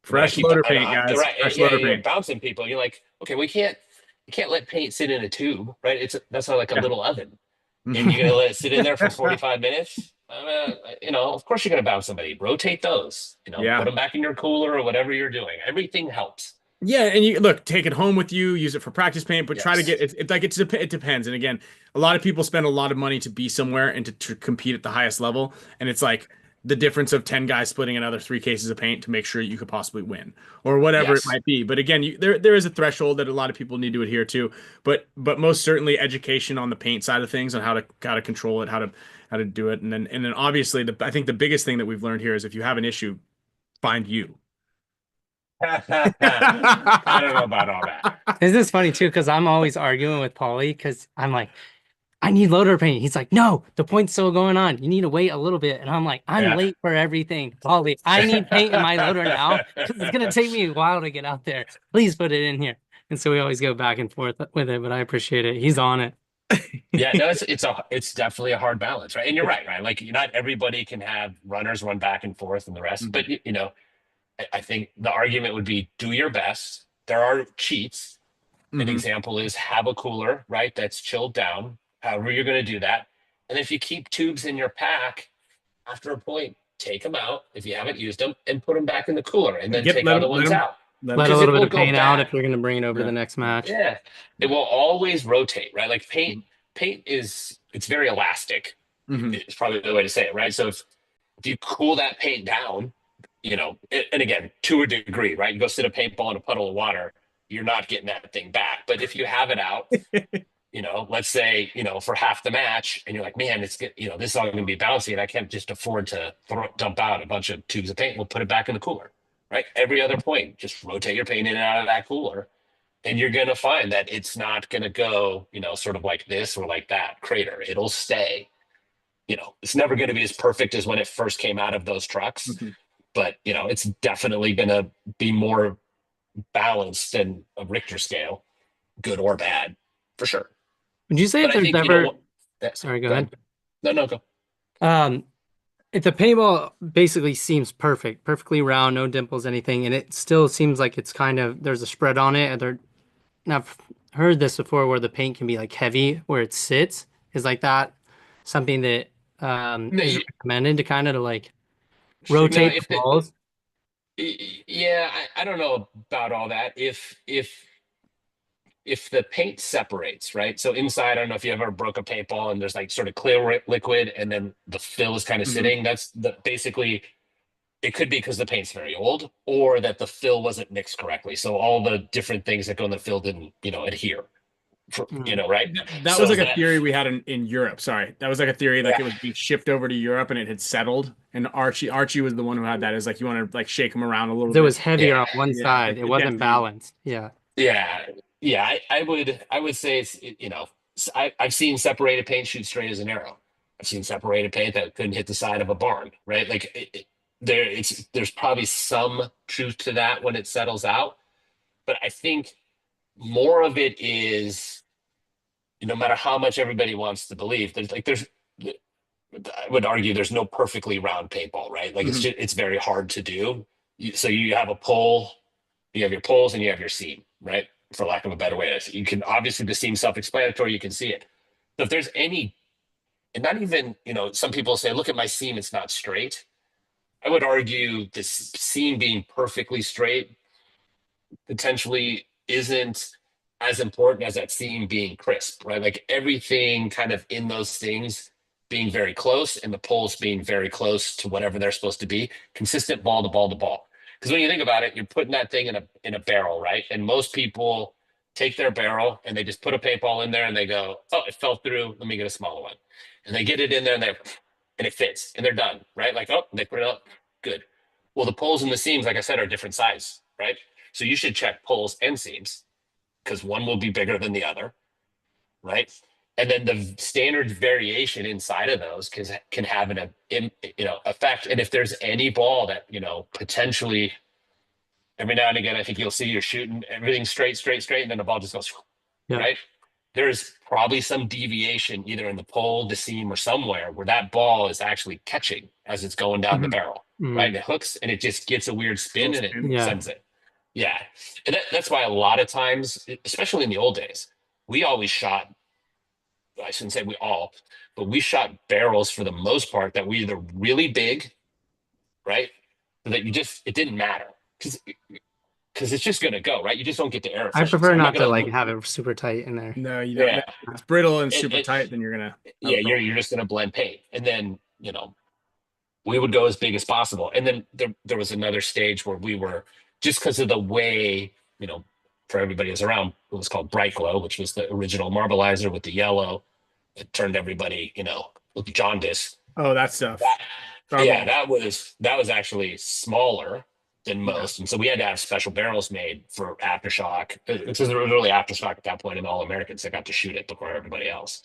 Fresh loader paint, guys. Right. Fresh Yeah, loader you're paint. bouncing people. You're like, okay, you can't let paint sit in a tube, right? That's not like a little oven. And you're gonna let it sit in there for 45 minutes. Of course you're gonna bounce somebody. Rotate those. Put them back in your cooler or whatever you're doing. Everything helps. Yeah, and you take it home with you, use it for practice paint, but try to get it depends. And again, a lot of people spend a lot of money to be somewhere and to compete at the highest level, and it's like the difference of 10 guys splitting another 3 cases of paint to make sure you could possibly win or whatever it might be. But again, there is a threshold that a lot of people need to adhere to, but most certainly education on the paint side of things, on how to control it, how to do it. And then obviously I think the biggest thing that we've learned here is, if you have an issue, find you. I don't know about all that. Isn't this funny too? Because I'm always arguing with Paulie, because I'm like, I need loader paint. He's like, no, the point's still going on. You need to wait a little bit. And I'm like, I'm late for everything. Paulie, I need paint in my loader now, because it's going to take me a while to get out there. Please put it in here. And so we always go back and forth with it, but I appreciate it. He's on it. Yeah, no, it's definitely a hard balance, right? And you're right? Like, not everybody can have runners run back and forth and the rest, but I think the argument would be, do your best. There are cheats. An example is have a cooler, right, that's chilled down, however you're going to do that. And if you keep tubes in your pack, after a point, take them out if you haven't used them and put them back in the cooler, and then take other ones out. Let a little bit of paint out if you're going to bring it over to the next match. Yeah, it will always rotate, right? Like, paint it's very elastic. It's probably the way to say it, right? So if you cool that paint down, and again, to a degree, right? You go sit a paintball in a puddle of water, you're not getting that thing back. But if you have it out, let's say, for half the match, and you're like, man, this is all going to be bouncy, and I can't just afford to dump out a bunch of tubes of paint. We'll put it back in the cooler, right? Every other point, just rotate your paint in and out of that cooler, and you're going to find that it's not going to go, sort of like this or like that crater. It'll stay. It's never going to be as perfect as when it first came out of those trucks. But, it's definitely going to be more balanced than a Richter scale, good or bad, for sure. Would you say if there's ever... Sorry, go ahead. No, go. if the paintball basically seems perfectly round, no dimples, anything, and it still seems like it's kind of there's a spread on it. And I've heard this before where the paint can be like heavy where it sits. Is like that something that No, is recommended to kind of like no, rotate if the balls? yeah, I don't know about all that. If the paint separates, right? So inside, I don't know if you ever broke a paintball and there's like sort of clear liquid and then the fill is kind of Mhm. sitting. That's basically it could be because the paint's very old or that the fill wasn't mixed correctly. So all the different things that go in the fill didn't, adhere. Right? That was So like a theory we had in Europe. Sorry, that was like a theory like yeah, it was being shipped over to Europe and it had settled. And Archie was the one who had that. Is like you want to like shake him around a little It bit. was heavier yeah, on one Yeah, side. It it wasn't definitely. balanced. Yeah. yeah, yeah. I would say I've seen separated paint shoot straight as an arrow. I've seen separated paint that couldn't hit the side of a barn, right? Like there's probably some truth to that when it settles out, but I think more of it is no matter how much everybody wants to believe, there's I would argue there's no perfectly round paintball, right? Like Mhm. it's very hard to do. So you have a pole, you have your poles, and you have your seam, right? For lack of a better way to say, you can obviously the seam self-explanatory. You can see it. So if there's any, and not even some people say, look at my seam, it's not straight. I would argue this seam being perfectly straight potentially isn't as important as that seam being crisp, right? Like everything kind of in those things being very close and the poles being very close to whatever they're supposed to be, consistent ball to ball to ball. Because when you think about it, you're putting that thing in a barrel, right? And most people take their barrel and they just put a paintball in there and they go, oh, it fell through. Let me get a smaller one. And they get it in there and it fits and they're done, right? Like, oh, they put it up, good. Well, the poles and the seams, like I said, are different size, right? So you should check poles and seams because one will be bigger than the other, right? And then the standard variation inside of those can have an effect. And if there's any ball that potentially every now and again, I think you'll see you're shooting everything straight, straight, straight, and then the ball just goes Yeah. right. There's probably some deviation either in the pole, the seam, or somewhere where that ball is actually catching as it's going down the Mhm. barrel, right? And it hooks and it just gets a weird spin and it Yeah. sends it. Yeah. And that's why a lot of times, especially in the old days, we always shot, I shouldn't say we all, but we shot barrels for the most part that were either really big, right? So that it didn't matter because it's just going to go, right? You just don't get the air I efficiency. prefer I'm not not to going like to, have it super tight in there. No, you don't. yeah. If it's brittle and It, super it, tight, then you're gonna have yeah, a problem. you're just going to blend paint. And then, we would go as big as possible. And then there was another stage where we were, just because of the way, for everybody who's around, it was called Bright Glow, which was the original marbleizer with the yellow. It turned everybody, with jaundice. Oh, that stuff. That, yeah, Starball. that was actually smaller than Yeah. most. And so we had to have special barrels made for aftershock. Because there was really aftershock at that point, and all Americans that got to shoot it before everybody else.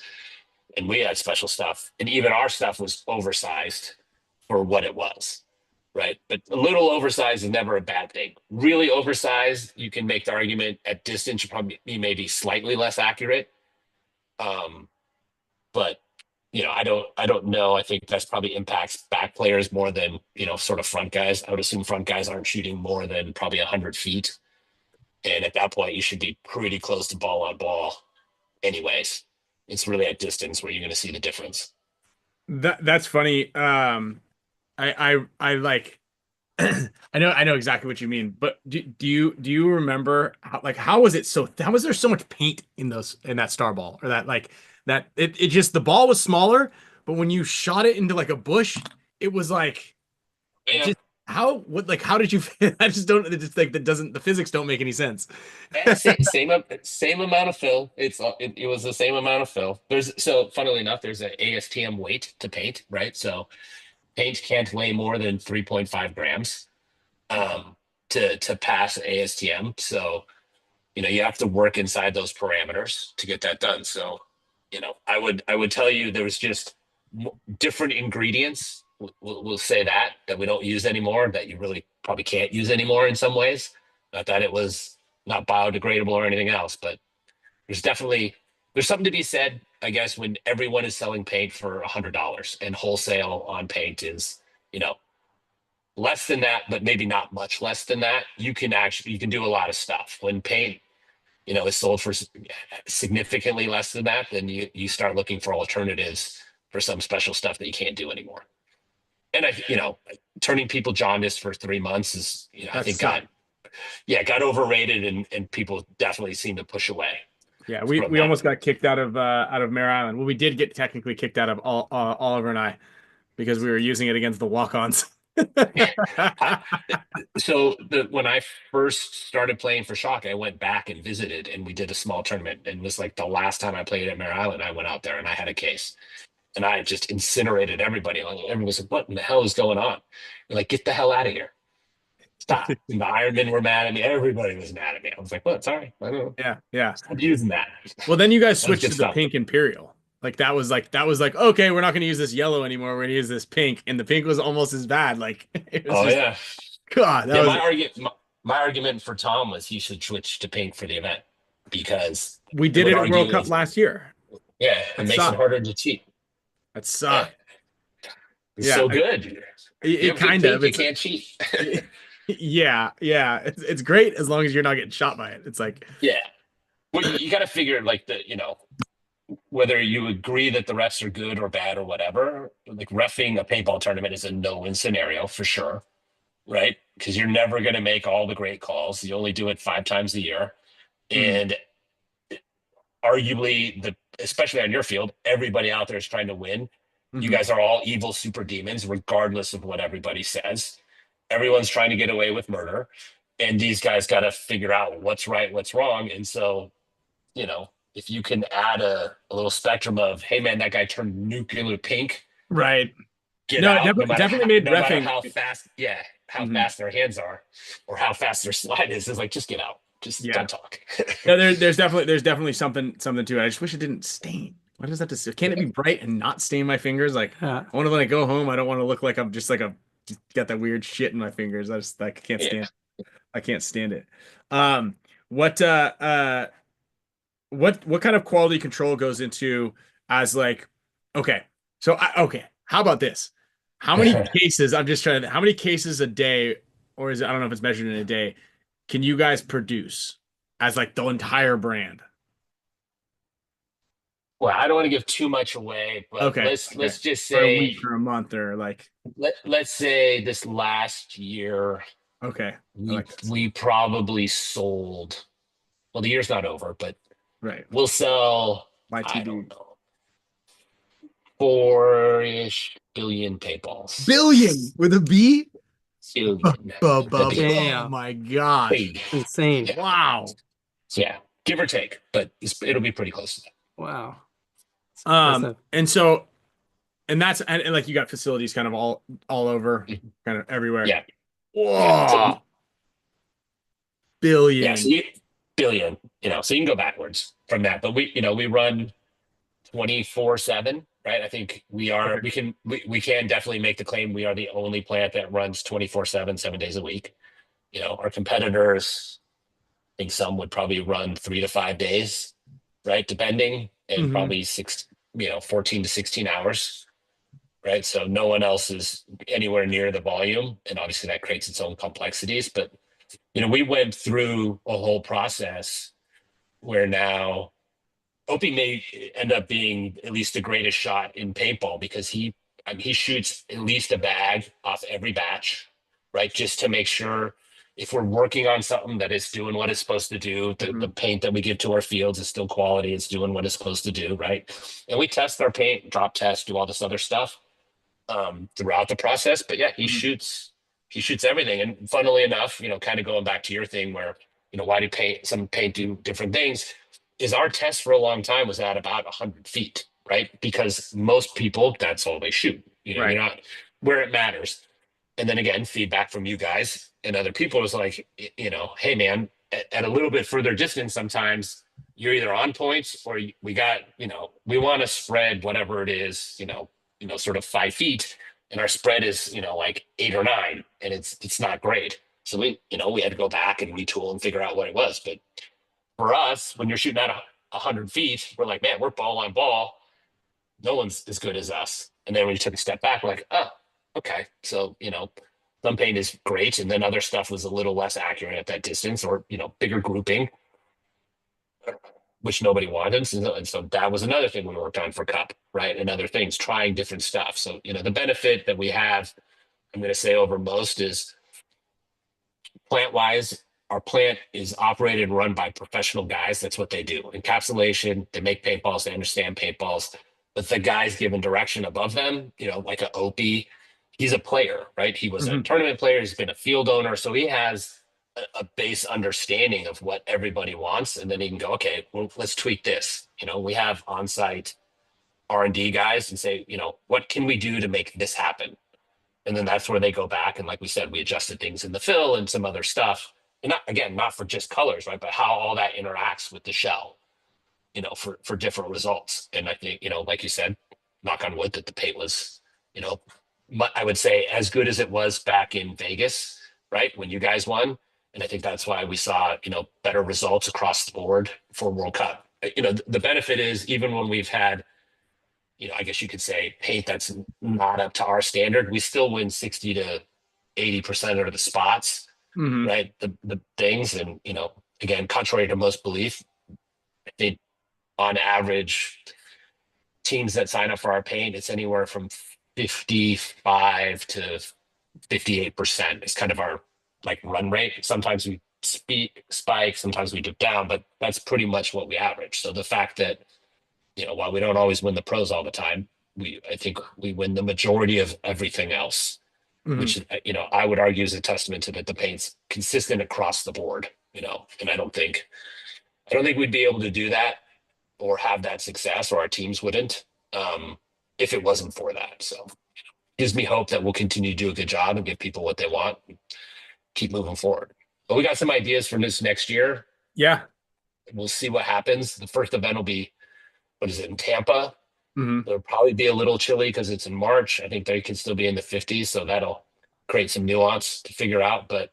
And we had special stuff. And even our stuff was oversized for what it was, right? But a little oversized is never a bad thing. Really oversized, you can make the argument at distance, you probably be maybe slightly less accurate. But I don't know. I think that's probably impacts back players more than sort of front guys. I would assume front guys aren't shooting more than probably 100 feet, and at that point, you should be pretty close to ball on ball, anyways. It's really at distance where you're going to see the difference. That's funny. I like I know exactly what you mean, but do you remember how was it how was there so much paint in that star ball or that like that it just the ball was smaller, but when you shot it into like a bush, it was like Yeah. just how did you I just don't it just like that doesn't the physics don't make any sense. Same amount of fill. It was the same amount of fill. Funnily enough, there's an ASTM weight to paint, right? So paint can't weigh more than 3.5 grams to pass ASTM. So you have to work inside those parameters to get that done. So I would tell you there was just different ingredients. We'll say that we don't use anymore, that you really probably can't use anymore in some ways. Not that it was not biodegradable or anything else, but there's something to be said I guess, when everyone is selling paint for $100 and wholesale on paint is, you know, less than that, but maybe not much less than that, you can do a lot of stuff. When paint, you know, is sold for significantly less than that, then you start looking for alternatives for some special stuff that you can't do anymore. And you know, turning people jaundiced for 3 months is, you know, I think got overrated, and people definitely seem to push away. Yeah, we almost got kicked out of Mare Island. Well, we did get technically kicked out of Oliver and I because we were using it against the walk-ons. So when I first started playing for Shock, I went back and visited, and we did a small tournament. And it was like the last time I played at Mare Island, I went out there and I had a case, and I just incinerated everybody. Like, everyone was like, "What in the hell is going on?" They're like, "Get the hell out of here! Stop!" And the Ironmen were mad at me. Everybody was mad at me. I was like, "What? Sorry, I don't know." Yeah. Stop using that. Well, then you guys switched good to the stuff. pink Imperial. Like that was like okay, we're not going to use this yellow anymore. We're going to use this pink, and the pink was almost as bad. Like, it was God, that was my argument for Tom was he should switch to pink for the event, because we did it at World Cup last year. Yeah, it makes it harder to cheat. That sucked. It's so good. It kind of. You can't cheat. Yeah. It's great as long as you're not getting shot by it. It's like, yeah. Well, you got to figure, like, you know, whether you agree that the refs are good or bad or whatever. Like, reffing a paintball tournament is a no-win scenario for sure, right? Because you're never going to make all the great calls. You only do it 5 times a year, and arguably, especially on your field, everybody out there is trying to win. You guys are all evil super demons, regardless of what everybody says. Everyone's trying to get away with murder, and these guys got to figure out what's right, what's wrong. And so, you know, if you can add a little spectrum of, hey man, that guy turned nuclear pink, right? Get out, definitely made reffing. How fast, fast their hands are, or how fast their slide is like, just get out, don't talk. No, there's definitely something to it. I just wish it didn't stain. What does that do? Can't it be bright and not stain my fingers? Like, I want to, when I go home, I don't want to look like I'm just like got that weird shit in my fingers. I can't stand it. I can't stand it. What kind of quality control goes into as like, okay, how about this? How many cases, how many cases a day, or is it, I don't know if it's measured in a day, can you guys produce as like the entire brand? Well, I don't want to give too much away, but let's just say for a week or a month, or like, let's say this last year. Okay. We probably sold, well, the year's not over, but right. We'll sell, I don't know, 4-ish billion paintballs. Billion with a B? Billion. Oh my God. Insane. Yeah. Wow. Yeah. Give or take, but it'll be pretty close to that. Wow. And like you got facilities kind of all over, kind of everywhere. Yeah. Whoa. Billion. Yeah, so billion, you know, so you can go backwards from that, but we run 24/7, right? I think we can definitely make the claim we are the only plant that runs 24/7, 7 days a week. You know, our competitors, I think some would probably run 3 to 5 days, right? Depending, and probably 14 to 16 hours, right? So no one else is anywhere near the volume, and obviously that creates its own complexities. But you know, we went through a whole process where now Opie may end up being at least the greatest shot in paintball, because he shoots at least a bag off every batch, right? Just to make sure if we're working on something that is doing what it's supposed to do, the paint that we give to our fields is still quality, it's doing what it's supposed to do, right? And we test our paint, drop test, do all this other stuff throughout the process. But yeah, he shoots everything. And funnily enough, you know, kind of going back to your thing where, you know, why do some paint do different things, is our test for a long time was at about 100 feet, right? Because most people, that's all they shoot. You know, you're not where it matters. And then again, feedback from you guys and other people was like, you know, hey man, at a little bit further distance, sometimes you're either on points or we got, you know, we want to spread whatever it is, you know, sort of 5 feet, and our spread is, you know, like 8 or 9, and it's not great. So we had to go back and retool and figure out what it was. But for us, when you're shooting at 100 feet, we're like, man, we're ball on ball. No one's as good as us. And then when we took a step back, we're like, oh, okay. So, some paint is great. And then other stuff was a little less accurate at that distance, or, bigger grouping, which nobody wanted. And so that was another thing we worked on for Cup, right? And other things, trying different stuff. So, the benefit that we have, I'm going to say over most, is plant wise, our plant is operated and run by professional guys. That's what they do. Encapsulation, they make paintballs, they understand paintballs. But the guys given direction above them, like a Opie, he's a player, right? He was a tournament player. He's been a field owner. So he has a base understanding of what everybody wants. And then he can go, okay, well, let's tweak this. We have on-site R&D guys and say, what can we do to make this happen? And then that's where they go back. And like we said, we adjusted things in the fill and some other stuff. And not for just colors, right? But how all that interacts with the shell, for different results. And I think, like you said, knock on wood, that the paint was, I would say as good as it was back in Vegas, right? When you guys won. And I think that's why we saw, better results across the board for World Cup. The benefit is, even when we've had, I guess you could say, paint that's not up to our standard, we still win 60 to 80% of the spots, right? The things. And, again, contrary to most belief, I think on average, teams that sign up for our paint, it's anywhere from 55 to 58% is kind of our run rate. Sometimes we spike, sometimes we dip down, but that's pretty much what we average. So the fact that, while we don't always win the pros all the time, I think we win the majority of everything else, which, I would argue is a testament to that the paint's consistent across the board, and I don't think we'd be able to do that or have that success, or our teams wouldn't, if it wasn't for that. So gives me hope that we'll continue to do a good job and give people what they want, and keep moving forward. But we got some ideas for this next year. Yeah. We'll see what happens. The first event will be, what is it, in Tampa? Mm-hmm. It'll probably be a little chilly because it's in March. I think they can still be in the 50s, so that'll create some nuance to figure out. But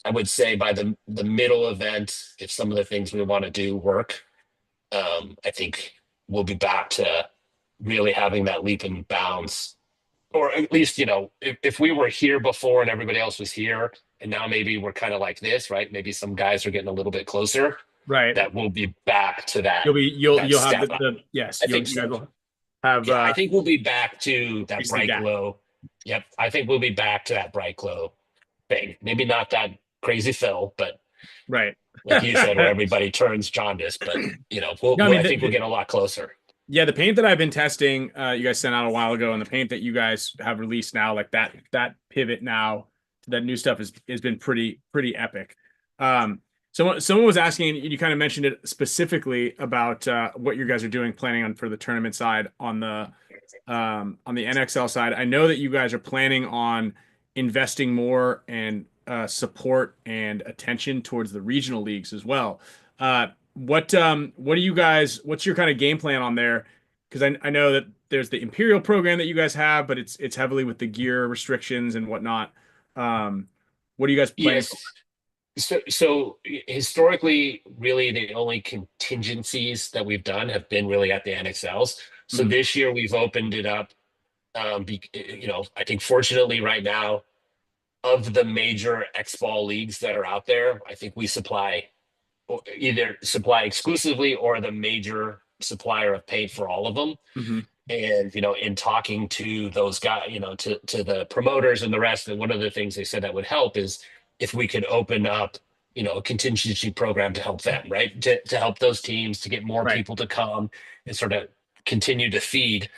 I would say by the middle event, if some of the things we want to do work, I think we'll be back to really having that leap and bounds. Or at least, if we were here before and everybody else was here, and now maybe we're kind of like this, right? Maybe some guys are getting a little bit closer. Right. That we'll be back to that. You'll have yes. I think you so. guys will have. I think we'll be back to that bright gap. glow. Yep. I think we'll be back to that bright glow thing. Maybe not that crazy fill, but right. Like you said, where everybody turns jaundice, but I think we'll get a lot closer. Yeah, the paint that I've been testing, you guys sent out a while ago, and the paint that you guys have released now, like that pivot now to that new stuff has been pretty epic. Someone was asking, you kind of mentioned it specifically about what you guys are doing, planning on for the tournament side on the NXL side. I know that you guys are planning on investing more and support and attention towards the regional leagues as well. What do you guys, what's your kind of game plan on there? Because I know that there's the Imperial program that you guys have, but it's heavily with the gear restrictions and whatnot. What do you guys plan? Yes. So historically, really the only contingencies that we've done have been really at the NXLs. So this year we've opened it up. I think fortunately right now, of the major X-Ball leagues that are out there, I think we either supply exclusively or the major supplier of paint for all of them. And, in talking to those guys, to the promoters and the rest, and one of the things they said that would help is if we could open up, a contingency program to help them, right? To help those teams, to get more people to come and sort of continue to feed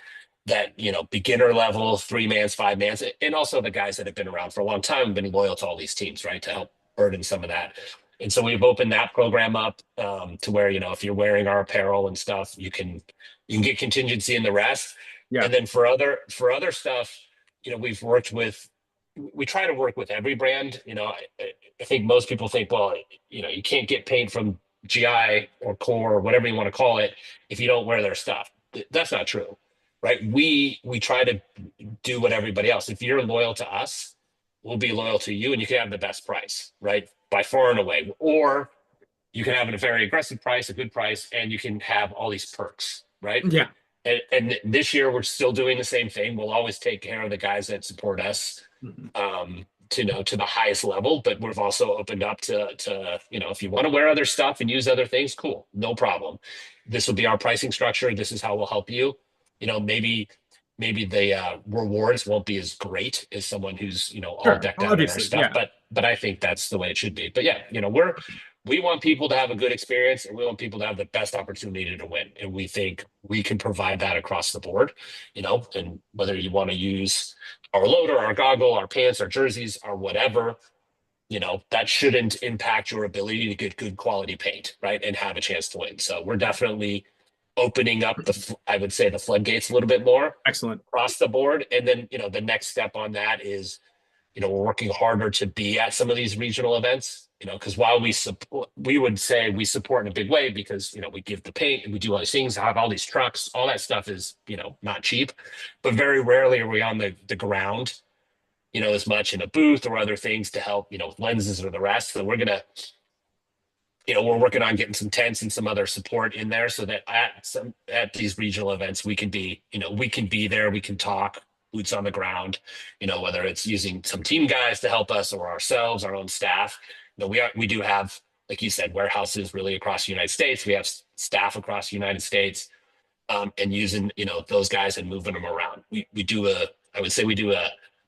that, beginner level, 3-mans, 5-mans, and also the guys that have been around for a long time, been loyal to all these teams, right? To help burden some of that. And so we've opened that program up to where, if you're wearing our apparel and stuff, you can get contingency in the rest. Yeah. And then for other stuff, we try to work with every brand. I think most people think, well, you can't get paint from GI or Core or whatever you want to call it if you don't wear their stuff. That's not true, right? We try to do what everybody else. If you're loyal to us, we'll be loyal to you, and you can have the best price, right? By far and away. Or you can have a very aggressive price, a good price, and you can have all these perks, right? Yeah. And this year we're still doing the same thing. We'll always take care of the guys that support us, to the highest level. But we've also opened up to if you want to wear other stuff and use other things, cool, no problem. This will be our pricing structure. This is how we'll help you. Maybe the rewards won't be as great as someone who's all decked out in our stuff, but I think that's the way it should be. But yeah, we want people to have a good experience, and we want people to have the best opportunity to win, and we think we can provide that across the board. And whether you want to use our loader, our goggle, our pants, our jerseys, or whatever, that shouldn't impact your ability to get good quality paint, right, and have a chance to win. So we're definitely opening up I would say the floodgates a little bit more. Excellent. Across the board. And then, the next step on that is, we're working harder to be at some of these regional events, because while we would say we support in a big way because, we give the paint and we do all these things, have all these trucks, all that stuff is, not cheap, but very rarely are we on the ground, as much in a booth or other things to help, with lenses or the rest. So we're working on getting some tents and some other support in there so that at these regional events, we can be there, we can talk, boots on the ground, whether it's using some team guys to help us or ourselves, our own staff. We do have, like you said, warehouses really across the United States. We have staff across the United States, and using, those guys and moving them around. I would say we do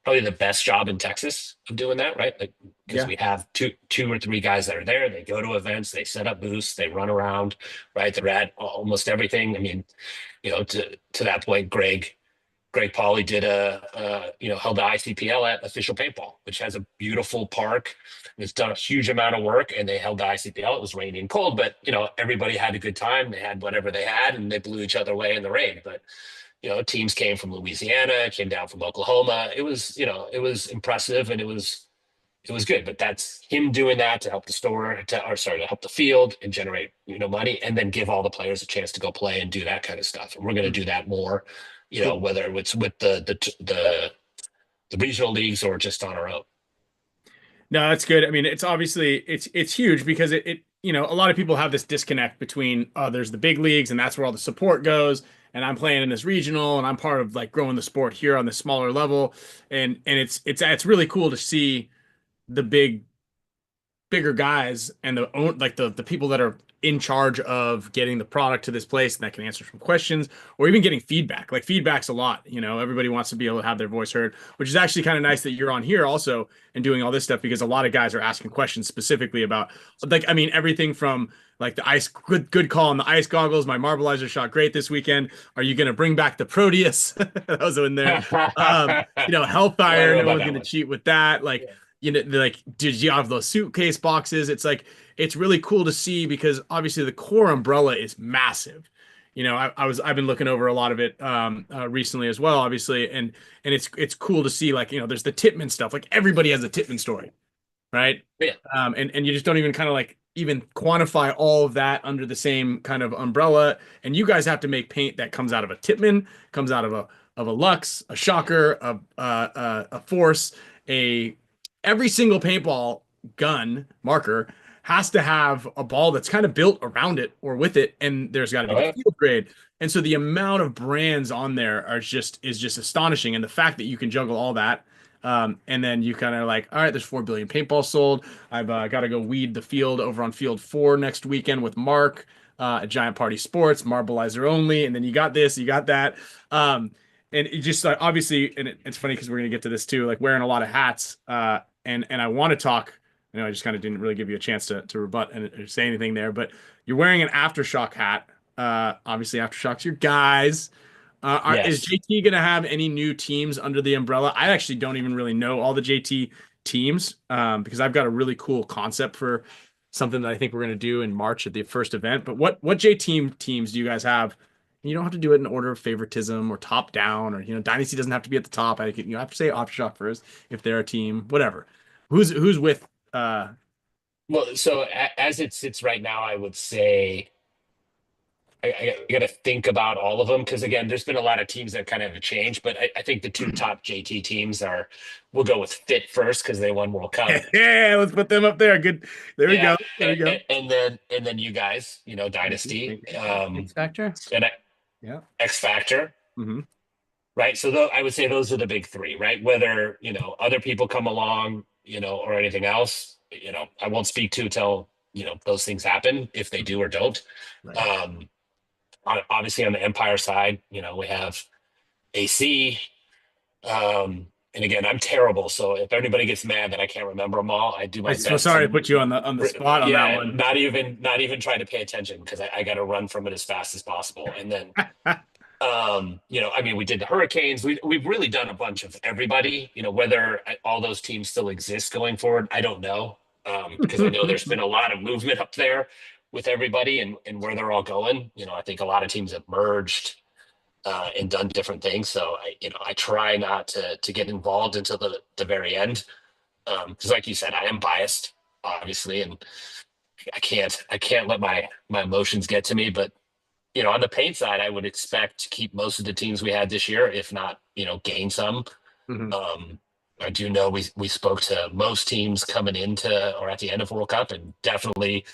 probably the best job in Texas of doing that, right? Because we have two or three guys that are there. They go to events, they set up booths, they run around, right? They're at almost everything. I mean, to that point, Greg Pauly did held the ICPL at Official Paintball, which has a beautiful park. It's done a huge amount of work, and they held the ICPL. It was rainy and cold, but everybody had a good time. They had whatever they had, and they blew each other away in the rain. But teams came from Louisiana, came down from Oklahoma. It was impressive, and it was good. But that's him doing that to help the store, to help the field and generate money, and then give all the players a chance to go play and do that kind of stuff. And we're going to do that more, whether it's with the regional leagues or just on our own. No, that's good. I mean, it's obviously it's huge because it a lot of people have this disconnect between there's the big leagues and that's where all the support goes, and I'm playing in this regional and I'm part of like growing the sport here on the smaller level, and it's really cool to see the bigger guys and the people that are in charge of getting the product to this place and that can answer some questions or even getting feedback. Like feedback's a lot, everybody wants to be able to have their voice heard, which is actually kind of nice that you're on here also and doing all this stuff, because a lot of guys are asking questions specifically about, like, I mean, everything from like the ice, good call on the ice goggles. My Marbleizer shot great this weekend. Are you going to bring back the Proteus? That was in there. Hellfire, no one's going to cheat with that. Like, like, did you have those suitcase boxes? It's like, it's really cool to see because obviously the core umbrella is massive. I've been looking over a lot of it recently as well, obviously, and it's cool to see, like, there's the Tippmann stuff. Like everybody has a Tippmann story, right? Yeah. And you just don't even kind of like even quantify all of that under the same kind of umbrella. And you guys have to make paint that comes out of a Tippmann, comes out of a Lux, a Shocker, a Force, every single paintball gun marker has to have a ball that's kind of built around it or with it, and there's got to be the field grade. And so the amount of brands on there is just astonishing, and the fact that you can juggle all that, and then you kind of like, all right, there's 4 billion paintballs sold. I've got to go weed the field over on Field 4 next weekend with Mark at Giant Party Sports, Marbleizer only, and then you got this, you got that, and it just obviously, and it's funny because we're gonna get to this too, like wearing a lot of hats, and I want to talk. I just kind of didn't really give you a chance to rebut or say anything there, but you're wearing an Aftershock hat. Obviously, Aftershock's your guys. Yes. Is JT going to have any new teams under the umbrella? I actually don't even really know all the JT teams because I've got a really cool concept for something that I think we're going to do in March at the first event. But what JT teams do you guys have? You don't have to do it in order of favoritism or top down, or Dynasty doesn't have to be at the top. I think you have to say Aftershock first if they're a team, whatever. Who's with? Well, so as it sits right now, I would say I got to think about all of them because again, there's been a lot of teams that kind of have changed, but I think the two top JT teams are. We'll go with Fit first because they won World Cup. Yeah, let's put them up there. Good. There we go. There we go. And then you guys, you know, Dynasty, X Factor, and Yeah. X Factor. Mm-hmm. Right. So I would say those are the big three, right? Whether, you know, other people come along, you know, or anything else, you know, I won't speak to till, you know, those things happen if they do or don't. Right. Obviously on the Empire side, you know, we have AC. And again, I'm terrible. So if anybody gets mad that I can't remember them all, I do my I'm best. so sorry to put you on the spot on that one. Not even try to pay attention because I got to run from it as fast as possible. And then you know, I mean, we did the Hurricanes. We've really done a bunch of everybody. You know, whether all those teams still exist going forward, I don't know, because I know there's been a lot of movement up there with everybody and where they're all going. You know, I think a lot of teams have merged and done different things. So I try not to get involved until the very end, because like you said, I am biased, obviously, and I can't let my emotions get to me, but. You know, on the paint side, I would expect to keep most of the teams we had this year, if not, you know, gain some. Mm-hmm. I do know we spoke to most teams coming into or at the end of World Cup, and definitely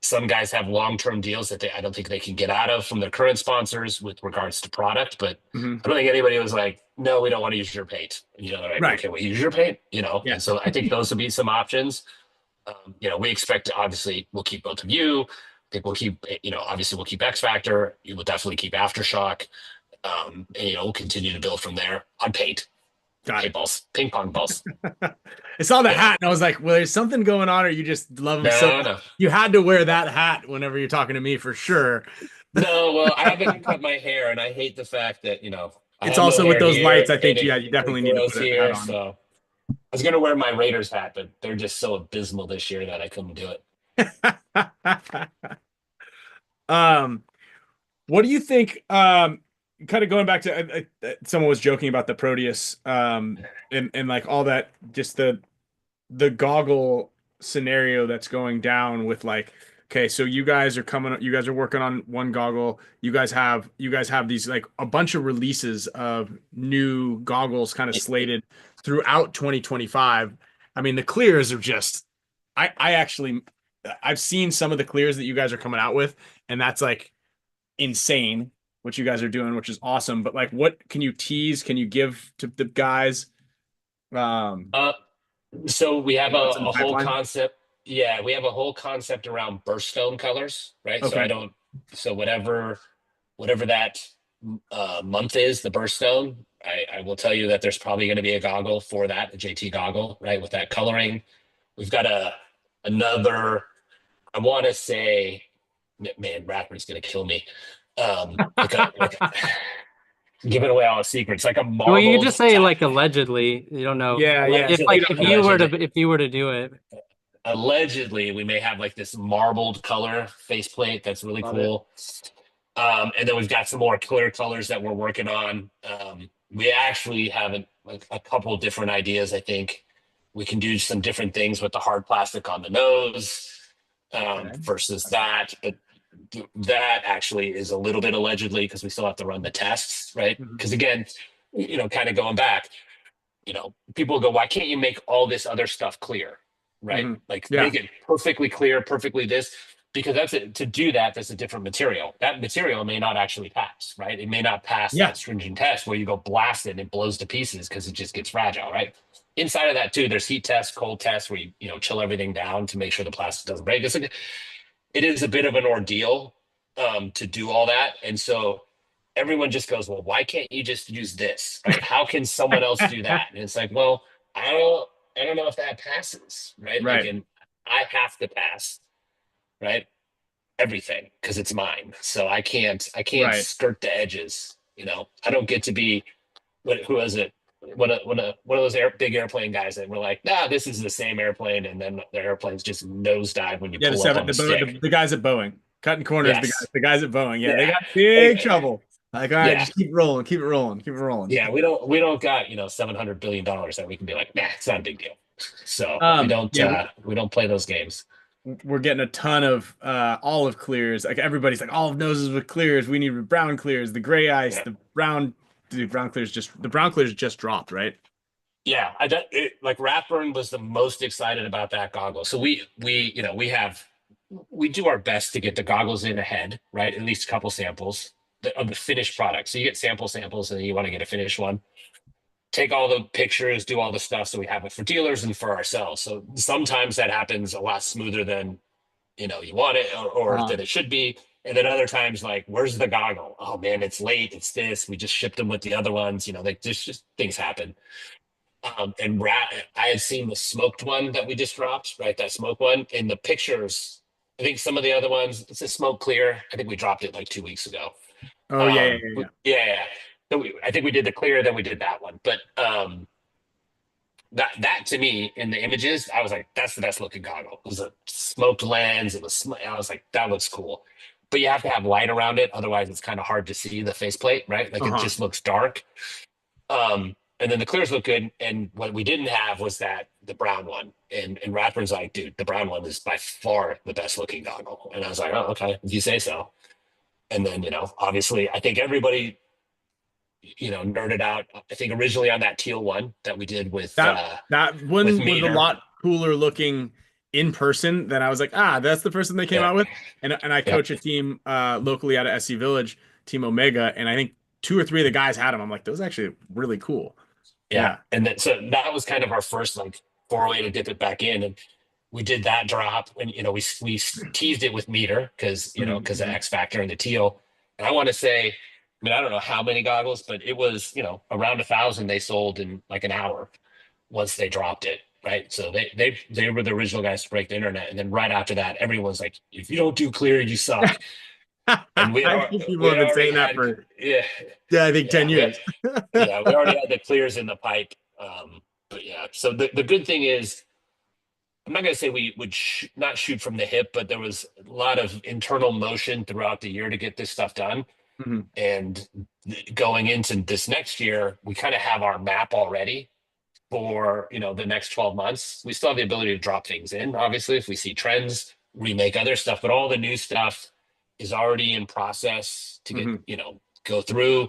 some guys have long-term deals that I don't think they can get out of from their current sponsors with regards to product. But Mm-hmm. I don't think anybody was like, no, we don't want to use your paint. You know, like, Right. okay, we use your paint, you know. Yeah. And so I think those would be some options. You know, we expect obviously we'll keep both of you. I think we'll keep, you know, obviously we'll keep X Factor. You will definitely keep Aftershock. And, you know, we'll continue to build from there on paint. Got Paint it. balls, ping pong balls. I saw the hat and I was like, well, there's something going on, or you just love them so much. No. You had to wear that hat whenever you're talking to me for sure. No, well, I haven't cut my hair, and I hate the fact that, you know, I It's have no also with hair those here, lights. I think, and yeah, you definitely need to grows put a here. hat on. So I was gonna wear my Raiders hat, but they're just so abysmal this year that I couldn't do it. What do you think? Kind of going back to someone was joking about the Proteus, and like all that, just the goggle scenario that's going down with like, okay, so you guys are working on one goggle. You guys have these like a bunch of releases of new goggles kind of slated throughout 2025. I mean, the clears are just, I've seen some of the clears that you guys are coming out with, and that's like insane what you guys are doing, which is awesome. But like, what can you tease? Can you give to the guys? So we have a What's in the whole pipeline? concept. Yeah, we have a whole concept around birthstone colors, right? Okay. So whatever that month is, the birthstone, I will tell you that there's probably going to be a goggle for that, a JT goggle, right? With that coloring. We've got another, I want to say, man, rapper's going to kill me. Giving away all the secrets, like a marble. well, you can just say like allegedly. You don't know. Yeah, yeah. If like if you Allegedly. were to do it, Allegedly, we may have like this marbled color faceplate that's really Love cool. And then we've got some more clear colors that we're working on. We actually have a couple different ideas. I think we can do some different things with the hard plastic on the nose versus that. But that actually is a little bit allegedly because we still have to run the tests, right? Because again, you know, kind of going back, you know, people go, why can't you make all this other stuff clear, right? Like make it perfectly clear, perfectly this, because to do that, that's a different material. That material may not actually pass, right? It may not pass that stringent test where you go blast it and it blows to pieces because it just gets fragile, right? Inside of that too, there's heat tests, cold tests where you know, chill everything down to make sure the plastic doesn't break. It is a bit of an ordeal to do all that. And so everyone just goes, well, why can't you just use this? Right? How can someone else do that? And it's like, well, I don't know if that passes, right? Right. Like, and I have to pass, right? Everything, because it's mine. So I can't skirt the edges. You know, I don't get to be who is it? One of those big airplane guys that were like, nah, this is the same airplane, and then the airplanes just nosedive when you pull up on the stick. The guys at Boeing cutting corners. Yes. The guys at Boeing. Yeah, they got big trouble. Like, all right, just keep rolling. Yeah, we don't got, you know, $700 billion that we can be like, nah, it's not a big deal. So we don't play those games. we're getting a ton of olive clears. Like everybody's like olive noses with clears. We need brown clears, the gray ice, Yeah. the brown clears just dropped, right? Yeah, like Ratburn was the most excited about that goggle. So we do our best to get the goggles in ahead, right? At least a couple samples of the finished product. So you get samples, and then you want to get a finished one. Take all the pictures, do all the stuff, so we have it for dealers and for ourselves. So sometimes that happens a lot smoother than you want it or that it should be. And then other times, like, where's the goggle? Oh man, it's late. It's this. We just shipped them with the other ones. Like there's just things happen. And I had seen the smoked one that we just dropped, right? That smoke one in the pictures. I think some of the other ones, it's a smoke clear. I think we dropped it like 2 weeks ago. Oh yeah. Yeah. So I think we did the clear, then we did that one. But that to me in the images, I was like, that's the best looking goggle. It was a smoked lens. I was like, that looks cool. But you have to have light around it, otherwise it's kind of hard to see the faceplate, right? Like it just looks dark. And then the clears look good. And what we didn't have was the brown one. And Ratburn's like, dude, the brown one is by far the best looking goggle. And I was like, oh, okay, if you say so. And then, obviously, I think everybody, nerded out. I think originally on that teal one that we did with that one with was a lot cooler looking in person than I was like, that's the person they came out with. And I coach a team locally out of SC Village, Team Omega, and I think 2 or 3 of the guys had them. I'm like, those are actually really cool. Yeah. And then so that was kind of our first like foray to dip it back in. And we did that drop and we teased it with meter because because of X Factor and the teal. And I want to say, I don't know how many goggles, but it was, around 1,000 they sold in like an hour once they dropped it. Right. So they were the original guys to break the internet. And then right after that, everyone's like, if you don't do clear, you suck. And I think people have been saying that for I think 10 years. We already had the clears in the pipe. But yeah, so the good thing is, I'm not going to say we would not shoot from the hip, but there was a lot of internal motion throughout the year to get this stuff done. Mm-hmm. And going into this next year, we kind of have our map already for the next 12 months. We still have the ability to drop things in, obviously, if we see trends, remake other stuff, but all the new stuff is already in process to get go through,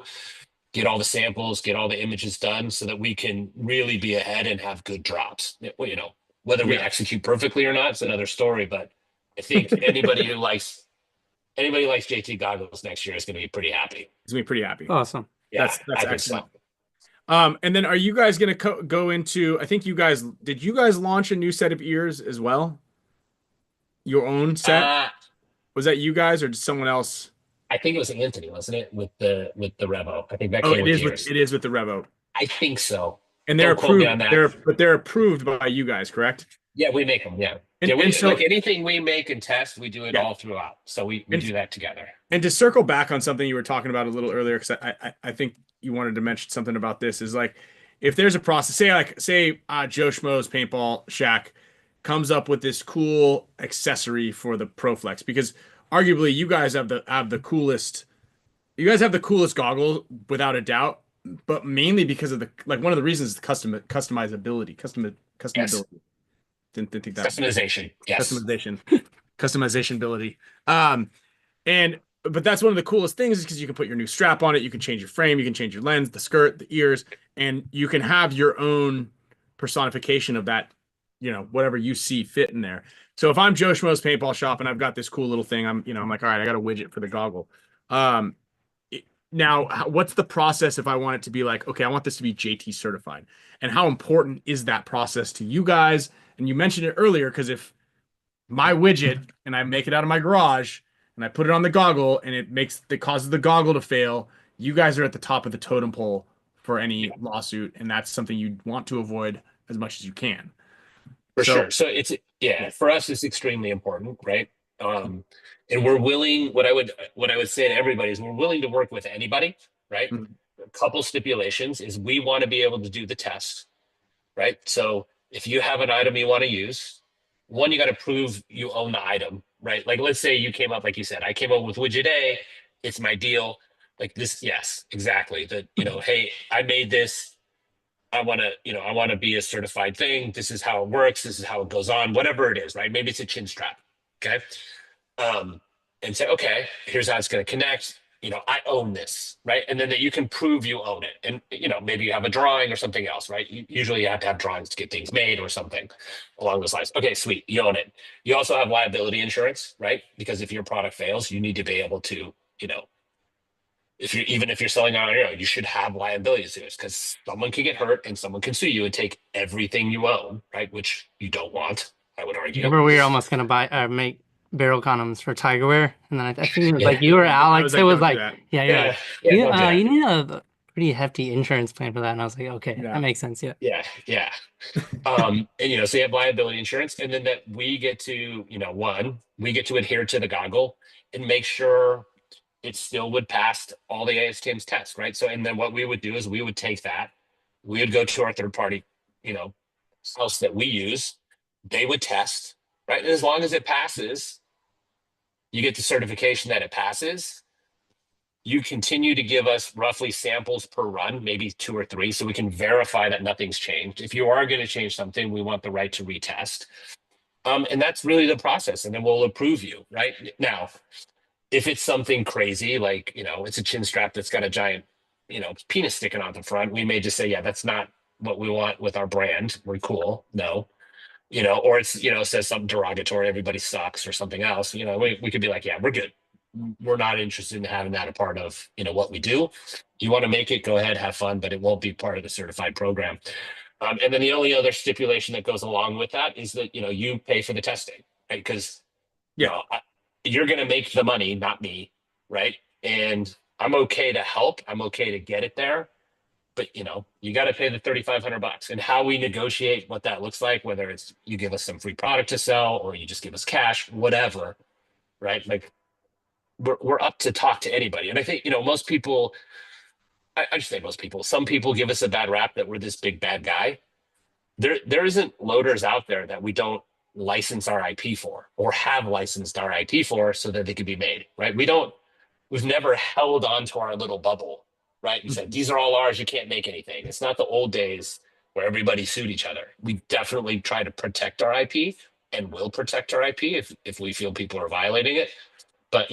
get all the samples, get all the images done so that we can really be ahead and have good drops. Whether we execute perfectly or not, it's another story, but I think anybody who likes JT goggles next year is going to be pretty happy. He's going to be pretty happy. Awesome. Yeah, that's excellent. And then are you guys going to go into, I think did you guys launch a new set of ears as well? Your own set? Was that you guys or someone else? I think it was Anthony, wasn't it? With the Revo. I think that came with ears. It is with the Revo. I think so. And they're approved. They're approved by you guys, correct? Yeah, we make them. Yeah. So, like anything we make and test, we do it all throughout. So we do that together. And to circle back on something you were talking about a little earlier, because I think you wanted to mention something about this, is like if there's a process, say Joe Schmo's Paintball Shack comes up with this cool accessory for the ProFlex, because arguably you guys have the coolest. You guys have the coolest goggle without a doubt, but mainly because of one of the reasons is the customizability. Yes. Didn't think that customization. Yes. Customization ability. But that's one of the coolest things is because you can put your new strap on it, you can change your frame, you can change your lens, the skirt, the ears, and you can have your own personification of that, whatever you see fit in there. So if I'm Joe Schmo's Paintball Shop and I've got this cool little thing, I'm like, all right, I got a widget for the goggle. Now, what's the process if I want it to be like, okay, I want this to be JT certified, and how important is that process to you guys? And you mentioned it earlier, because if my widget and I make it out of my garage and I put it on the goggle and it causes the goggle to fail, you guys are at the top of the totem pole for any lawsuit, and that's something you want to avoid as much as you can. For sure. So for us, it's extremely important, right? And we're willing. What I would say to everybody is we're willing to work with anybody, right? Mm-hmm. A couple stipulations is we want to be able to do the test, right? So if you have an item you want to use, one, you got to prove you own the item, right? Like, let's say you came up, like you said, I came up with widget A, it's my deal. Like this, yes, exactly. That, hey, I made this. I want to be a certified thing. This is how it works. This is how it goes on, whatever it is, right? Maybe it's a chin strap. Okay. And say, okay, here's how it's going to connect. I own this, right? And then that you can prove you own it. And, maybe you have a drawing or something else, right? Usually you have to have drawings to get things made or something along those lines. Okay, sweet. You own it. You also have liability insurance, right? Because if your product fails, you need to be able to, even if you're selling on your own, you should have liability insurance because someone can get hurt and someone can sue you and take everything you own, right? Which you don't want, I would argue. Remember, we were almost gonna make barrel condoms for Tiger Wear, and then I think it was Yeah. like you or I Alex. It was "Don't do like, that." yeah, you're like, Yeah, you, don't do that. you need a pretty hefty insurance plan for that, and I was like, okay, Yeah. that makes sense. Yeah. Yeah. And so you have liability insurance, and then that we get to, we get to adhere to the goggle and make sure it still would pass all the ASTM's tests, right? So, and then what we would do is we would take that, we would go to our third party, house that we use, they would test, right? And as long as it passes, you get the certification that it passes. You continue to give us roughly samples per run, maybe 2 or 3, so we can verify that nothing's changed. If you are going to change something, we want the right to retest. And that's really the process. And then we'll approve you, right? Now, if it's something crazy, like, it's a chin strap that's got a giant, penis sticking out the front, we may just say, yeah, that's not what we want with our brand. We're cool. No. Or it's, says something derogatory, everybody sucks or something else, we could be like, yeah, we're good. We're not interested in having that a part of, what we do. You want to make it, go ahead, have fun, but it won't be part of the certified program. And then the only other stipulation that goes along with that is that, you pay for the testing, right? Because, you're going to make the money, not me, right? And I'm okay to help. I'm okay to get it there. But you got to pay the $3,500, and how we negotiate what that looks like, whether it's you give us some free product to sell or you just give us cash, whatever, right? Like we're up to talk to anybody. And I think, most people, I just say most people, some people give us a bad rap that we're this big bad guy. There isn't loaders out there that we don't license our IP for or have licensed our IP for so that they could be made, right? We've never held on to our little bubble, right? And said, these are all ours, you can't make anything. It's not the old days where everybody sued each other. We definitely try to protect our IP and will protect our IP if we feel people are violating it. But,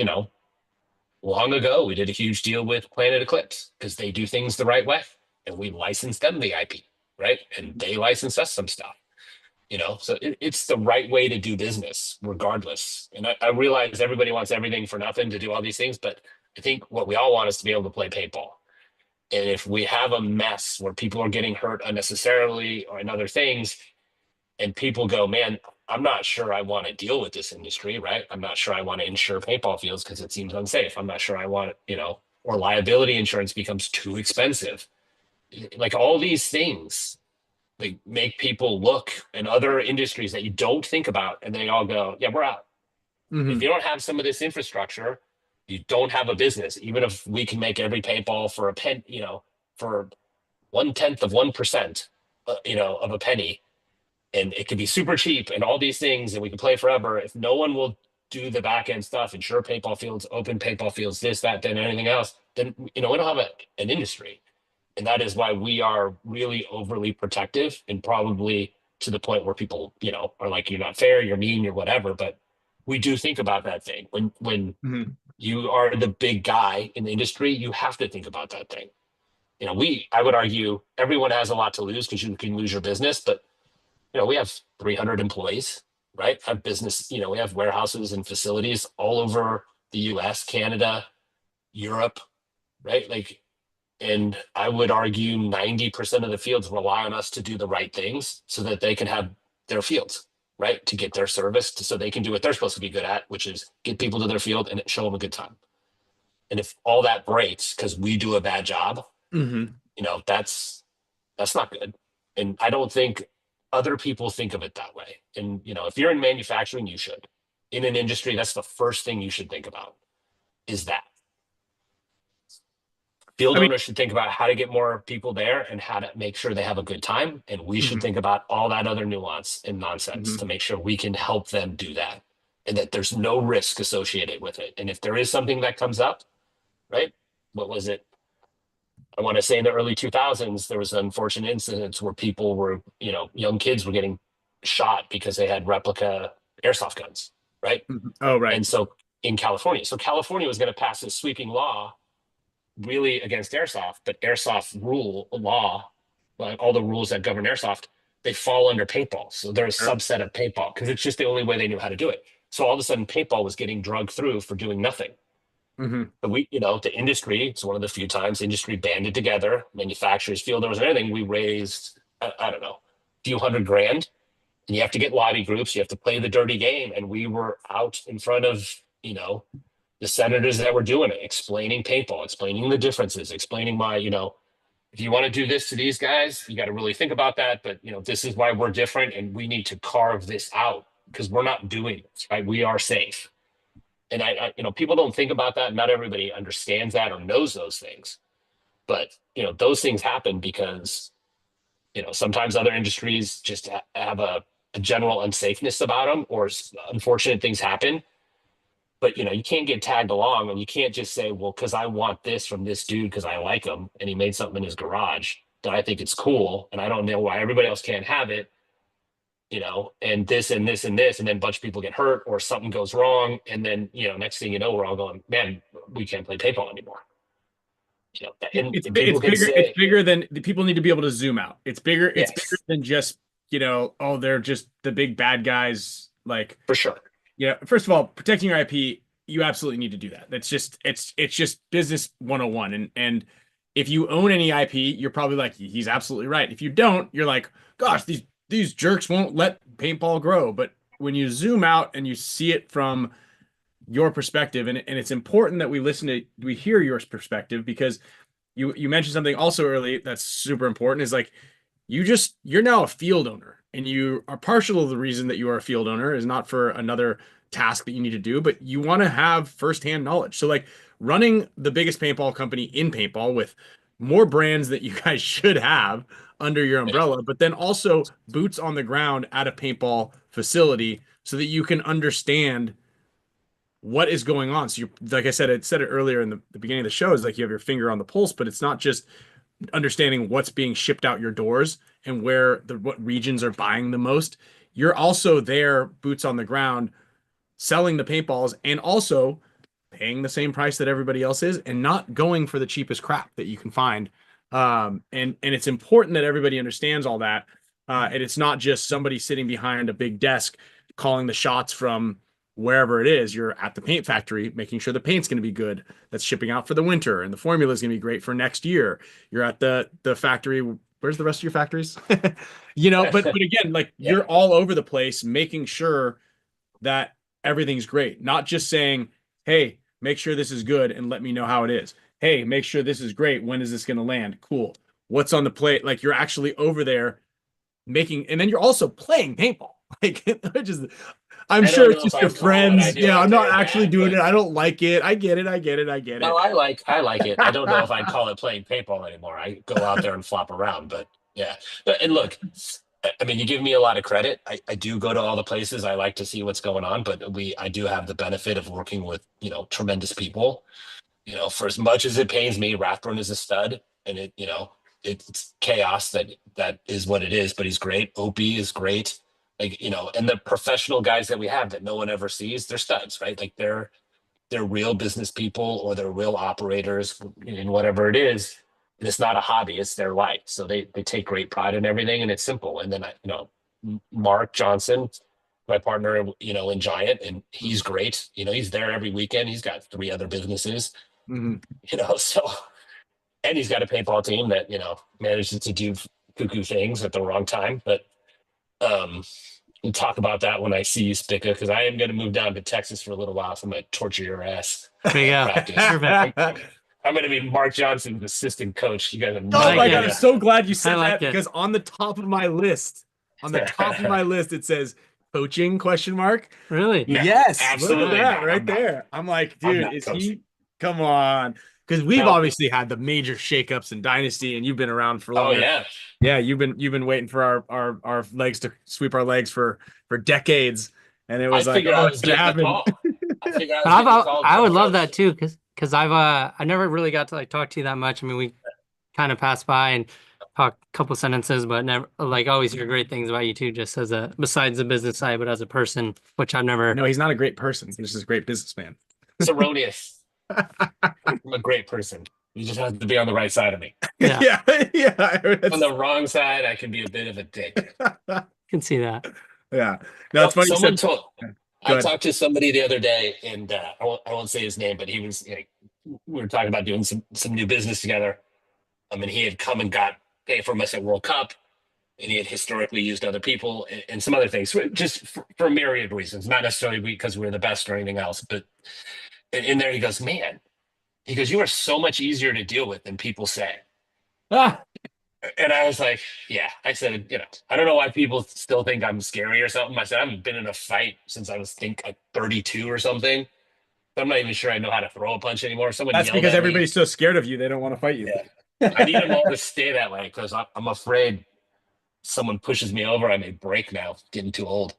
long ago, we did a huge deal with Planet Eclipse because they do things the right way. And we licensed them the IP, right? And they licensed us some stuff. So it's the right way to do business regardless. And I realize everybody wants everything for nothing to do all these things, but I think what we all want is to be able to play paintball. And if we have a mess where people are getting hurt unnecessarily or in other things, and people go, man, I'm not sure I want to deal with this industry, right? I'm not sure I want to insure paintball fields because it seems unsafe. I'm not sure I want, or liability insurance becomes too expensive. Like all these things, they make people look in other industries that you don't think about, and they all go, yeah, we're out. If you don't have some of this infrastructure, you don't have a business. Even if we can make every paintball for a pen, for 1/10 of 1%, of a penny, and it can be super cheap and all these things, and we can play forever. If no one will do the back end stuff, insure paintball fields, open paintball fields, this, that, then anything else, then we don't have an industry. And that is why we are really overly protective, and probably to the point where people, are like, you're not fair, you're mean, you're whatever. But we do think about that thing. When you are the big guy in the industry, you have to think about that thing. I would argue everyone has a lot to lose because you can lose your business, but we have 300 employees, right? Have business, we have warehouses and facilities all over the US, Canada, Europe, right? Like, and I would argue 90% of the fields rely on us to do the right things so that they can have their fields, right? To get their service so they can do what they're supposed to be good at, which is get people to their field and show them a good time. And if all that breaks because we do a bad job, that's not good. And I don't think other people think of it that way. And, if you're in manufacturing, you should. In an industry, that's the first thing you should think about is that. Field owners should think about how to get more people there and how to make sure they have a good time. And we should think about all that other nuance and nonsense to make sure we can help them do that and that there's no risk associated with it. And if there is something that comes up, right? What was it? I want to say in the early 2000s, there was unfortunate incidents where people were, young kids were getting shot because they had replica airsoft guns, right? Oh, right. And so in California, California was going to pass this sweeping law really against airsoft, but airsoft law, like all the rules that govern airsoft, they fall under paintball. So they're a subset of paintball because it's just the only way they knew how to do it. So all of a sudden, paintball was getting drugged through for doing nothing. But we, the industry, it's one of the few times industry banded together, manufacturers, field owners, and everything. We raised, I don't know, a few $100,000. And you have to get lobby groups, you have to play the dirty game. And we were out in front of, the senators that were doing it, explaining paintball, explaining the differences, explaining why, if you want to do this to these guys, you got to really think about that. But, this is why we're different and we need to carve this out because we're not doing this, right? We are safe. And I people don't think about that. Not everybody understands that or knows those things. But, those things happen because, sometimes other industries just have a general unsafeness about them or unfortunate things happen. But, you can't get tagged along and you can't just say, well, because I want this from this dude because I like him and he made something in his garage that I think it's cool. And I don't know why everybody else can't have it, and this and this and this. And then a bunch of people get hurt or something goes wrong. And then, next thing you know, we're all going, man, we can't play paintball anymore. And It's bigger than the people need to be able to zoom out. It's bigger. Yes. It's bigger than just, oh, they're just the big bad guys. Like, For sure. First of all, protecting your IP, you absolutely need to do that. That's just, it's just business 101. And if you own any IP, you're probably like, he's absolutely right. If you don't, you're like, gosh, these jerks won't let paintball grow. But when you zoom out and you see it from your perspective, and it's important that we hear your perspective, because you mentioned something also early that's super important, is like, you're now a field owner, and you are partial of the reason that you are a field owner is not for another task that you need to do, but you want to have firsthand knowledge. So like running the biggest paintball company in paintball with more brands that you guys should have under your umbrella, but then also boots on the ground at a paintball facility so that you can understand what is going on. So like I said it earlier in the beginning of the show, is like you have your finger on the pulse, but it's not just understanding what's being shipped out your doors and what regions are buying the most. You're also there, boots on the ground, selling the paintballs and also paying the same price that everybody else is and not going for the cheapest crap that you can find. And it's important that everybody understands all that. And it's not just somebody sitting behind a big desk calling the shots from wherever it is. You're at the paint factory, making sure the paint's going to be good. That's shipping out for the winter, and the formula is going to be great for next year. You're at the factory. Where's the rest of your factories? But again, like you're all over the place, making sure that everything's great. Not just saying, hey, make sure this is good and let me know how it is. Hey, make sure this is great. When is this going to land? Cool. What's on the plate? Like you're actually over there making, and then you're also playing paintball. Like, which is, I'm sure it's just your friends. Yeah, I'm not actually doing it. I don't like it. I get it. No, I like it. I don't know if I'd call it playing paintball anymore. I go out there and flop around, but yeah. And look, I mean, you give me a lot of credit. I do go to all the places. I like to see what's going on, but I do have the benefit of working with, tremendous people. For as much as it pains me, Rathburn is a stud, and it's chaos that is what it is, but he's great. Opie is great. Like, and the professional guys that we have that no one ever sees, they're studs, right? Like they're real business people or they're real operators in whatever it is. And it's not a hobby, it's their life. So they take great pride in everything, and it's simple. And then Mark Johnson, my partner, in Giant, and he's great. He's there every weekend. He's got 3 other businesses, so, and he's got a paintball team that, manages to do cuckoo things at the wrong time. But we'll talk about that when I see you, Spicka, because I am going to move down to Texas for a little while. So I'm going to torture your ass. Yeah. I'm going to be Mark Johnson's assistant coach. You guys have Oh my God, I'm so glad you said like that, because on the top of my list, it says coaching ? Really? No, Yes, absolutely look at that not. right I'm not. there. I'm like, I'm dude, not is coaching. he? Come on, because we've No. obviously had the major shakeups in Dynasty, and you've been around for Oh longer. yeah. You've been waiting for our legs to sweep our legs for decades, and it was I like, figured oh, I it's was gonna getting the happen. call. I figured But I was getting the call I would to love coach. that too, because I never really got to talk to you that much. I mean, we kind of passed by, and talk a couple sentences, but never like always hear great things about you too, just as a besides the business side, but as a person, which I've never. No, he's not a great person. He's just a great businessman. It's erroneous. I'm a great person. You just have to be on the right side of me. Yeah. yeah. On the wrong side, I can be a bit of a dick. Can see that. Yeah. No, it's funny. Someone told. Go I ahead. talked to somebody the other day, and I won't say his name, but he was like, we were talking about doing some new business together. I mean, he had come and got paid for us at World Cup, and he had historically used other people and some other things, just for myriad reasons, not necessarily because we're the best or anything else. But in there, he goes, man, he goes, you are so much easier to deal with than people say. Ah, And I was like, yeah, I said, you know, I don't know why people still think I'm scary or something. I said, I haven't been in a fight since I was like 32 or something. I'm not even sure I know how to throw a punch anymore. Someone that's yelled because at everybody's so scared of you. They don't want to fight you. Yeah. I need them all to stay that way because I'm afraid someone pushes me over. I may break now, getting too old.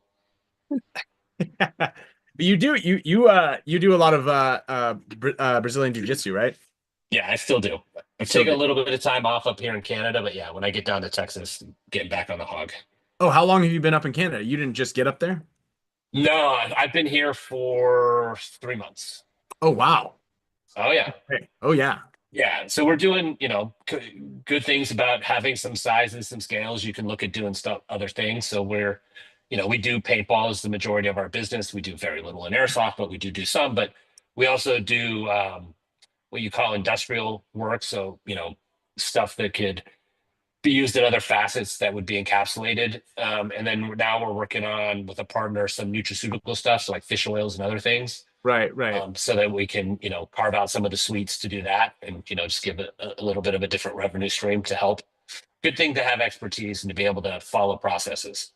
But you do you do a lot of Brazilian jiu-jitsu, right? Yeah, I still do. I've Still taken a do. little bit of time off up here in Canada, but yeah, when I get down to Texas, getting back on the hog. Oh, how long have you been up in Canada? You didn't just get up there? No, I've been here for 3 months. Oh, wow. Oh yeah. Okay. Oh, yeah. Yeah, so we're doing, you know, good things about having some sizes, some scales. You can look at doing stuff, other things. So we're, you know, we do paintball as the majority of our business. We do very little in airsoft, but we do some. But we also do what you call industrial work. So, you know, stuff that could be used in other facets that would be encapsulated. And then now we're working on with a partner some nutraceutical stuff, so like fish oils and other things. Right, right. So that we can, you know, carve out some of the sweets to do that and, you know, just give it a little bit of a different revenue stream to help. Good thing to have expertise and to be able to follow processes,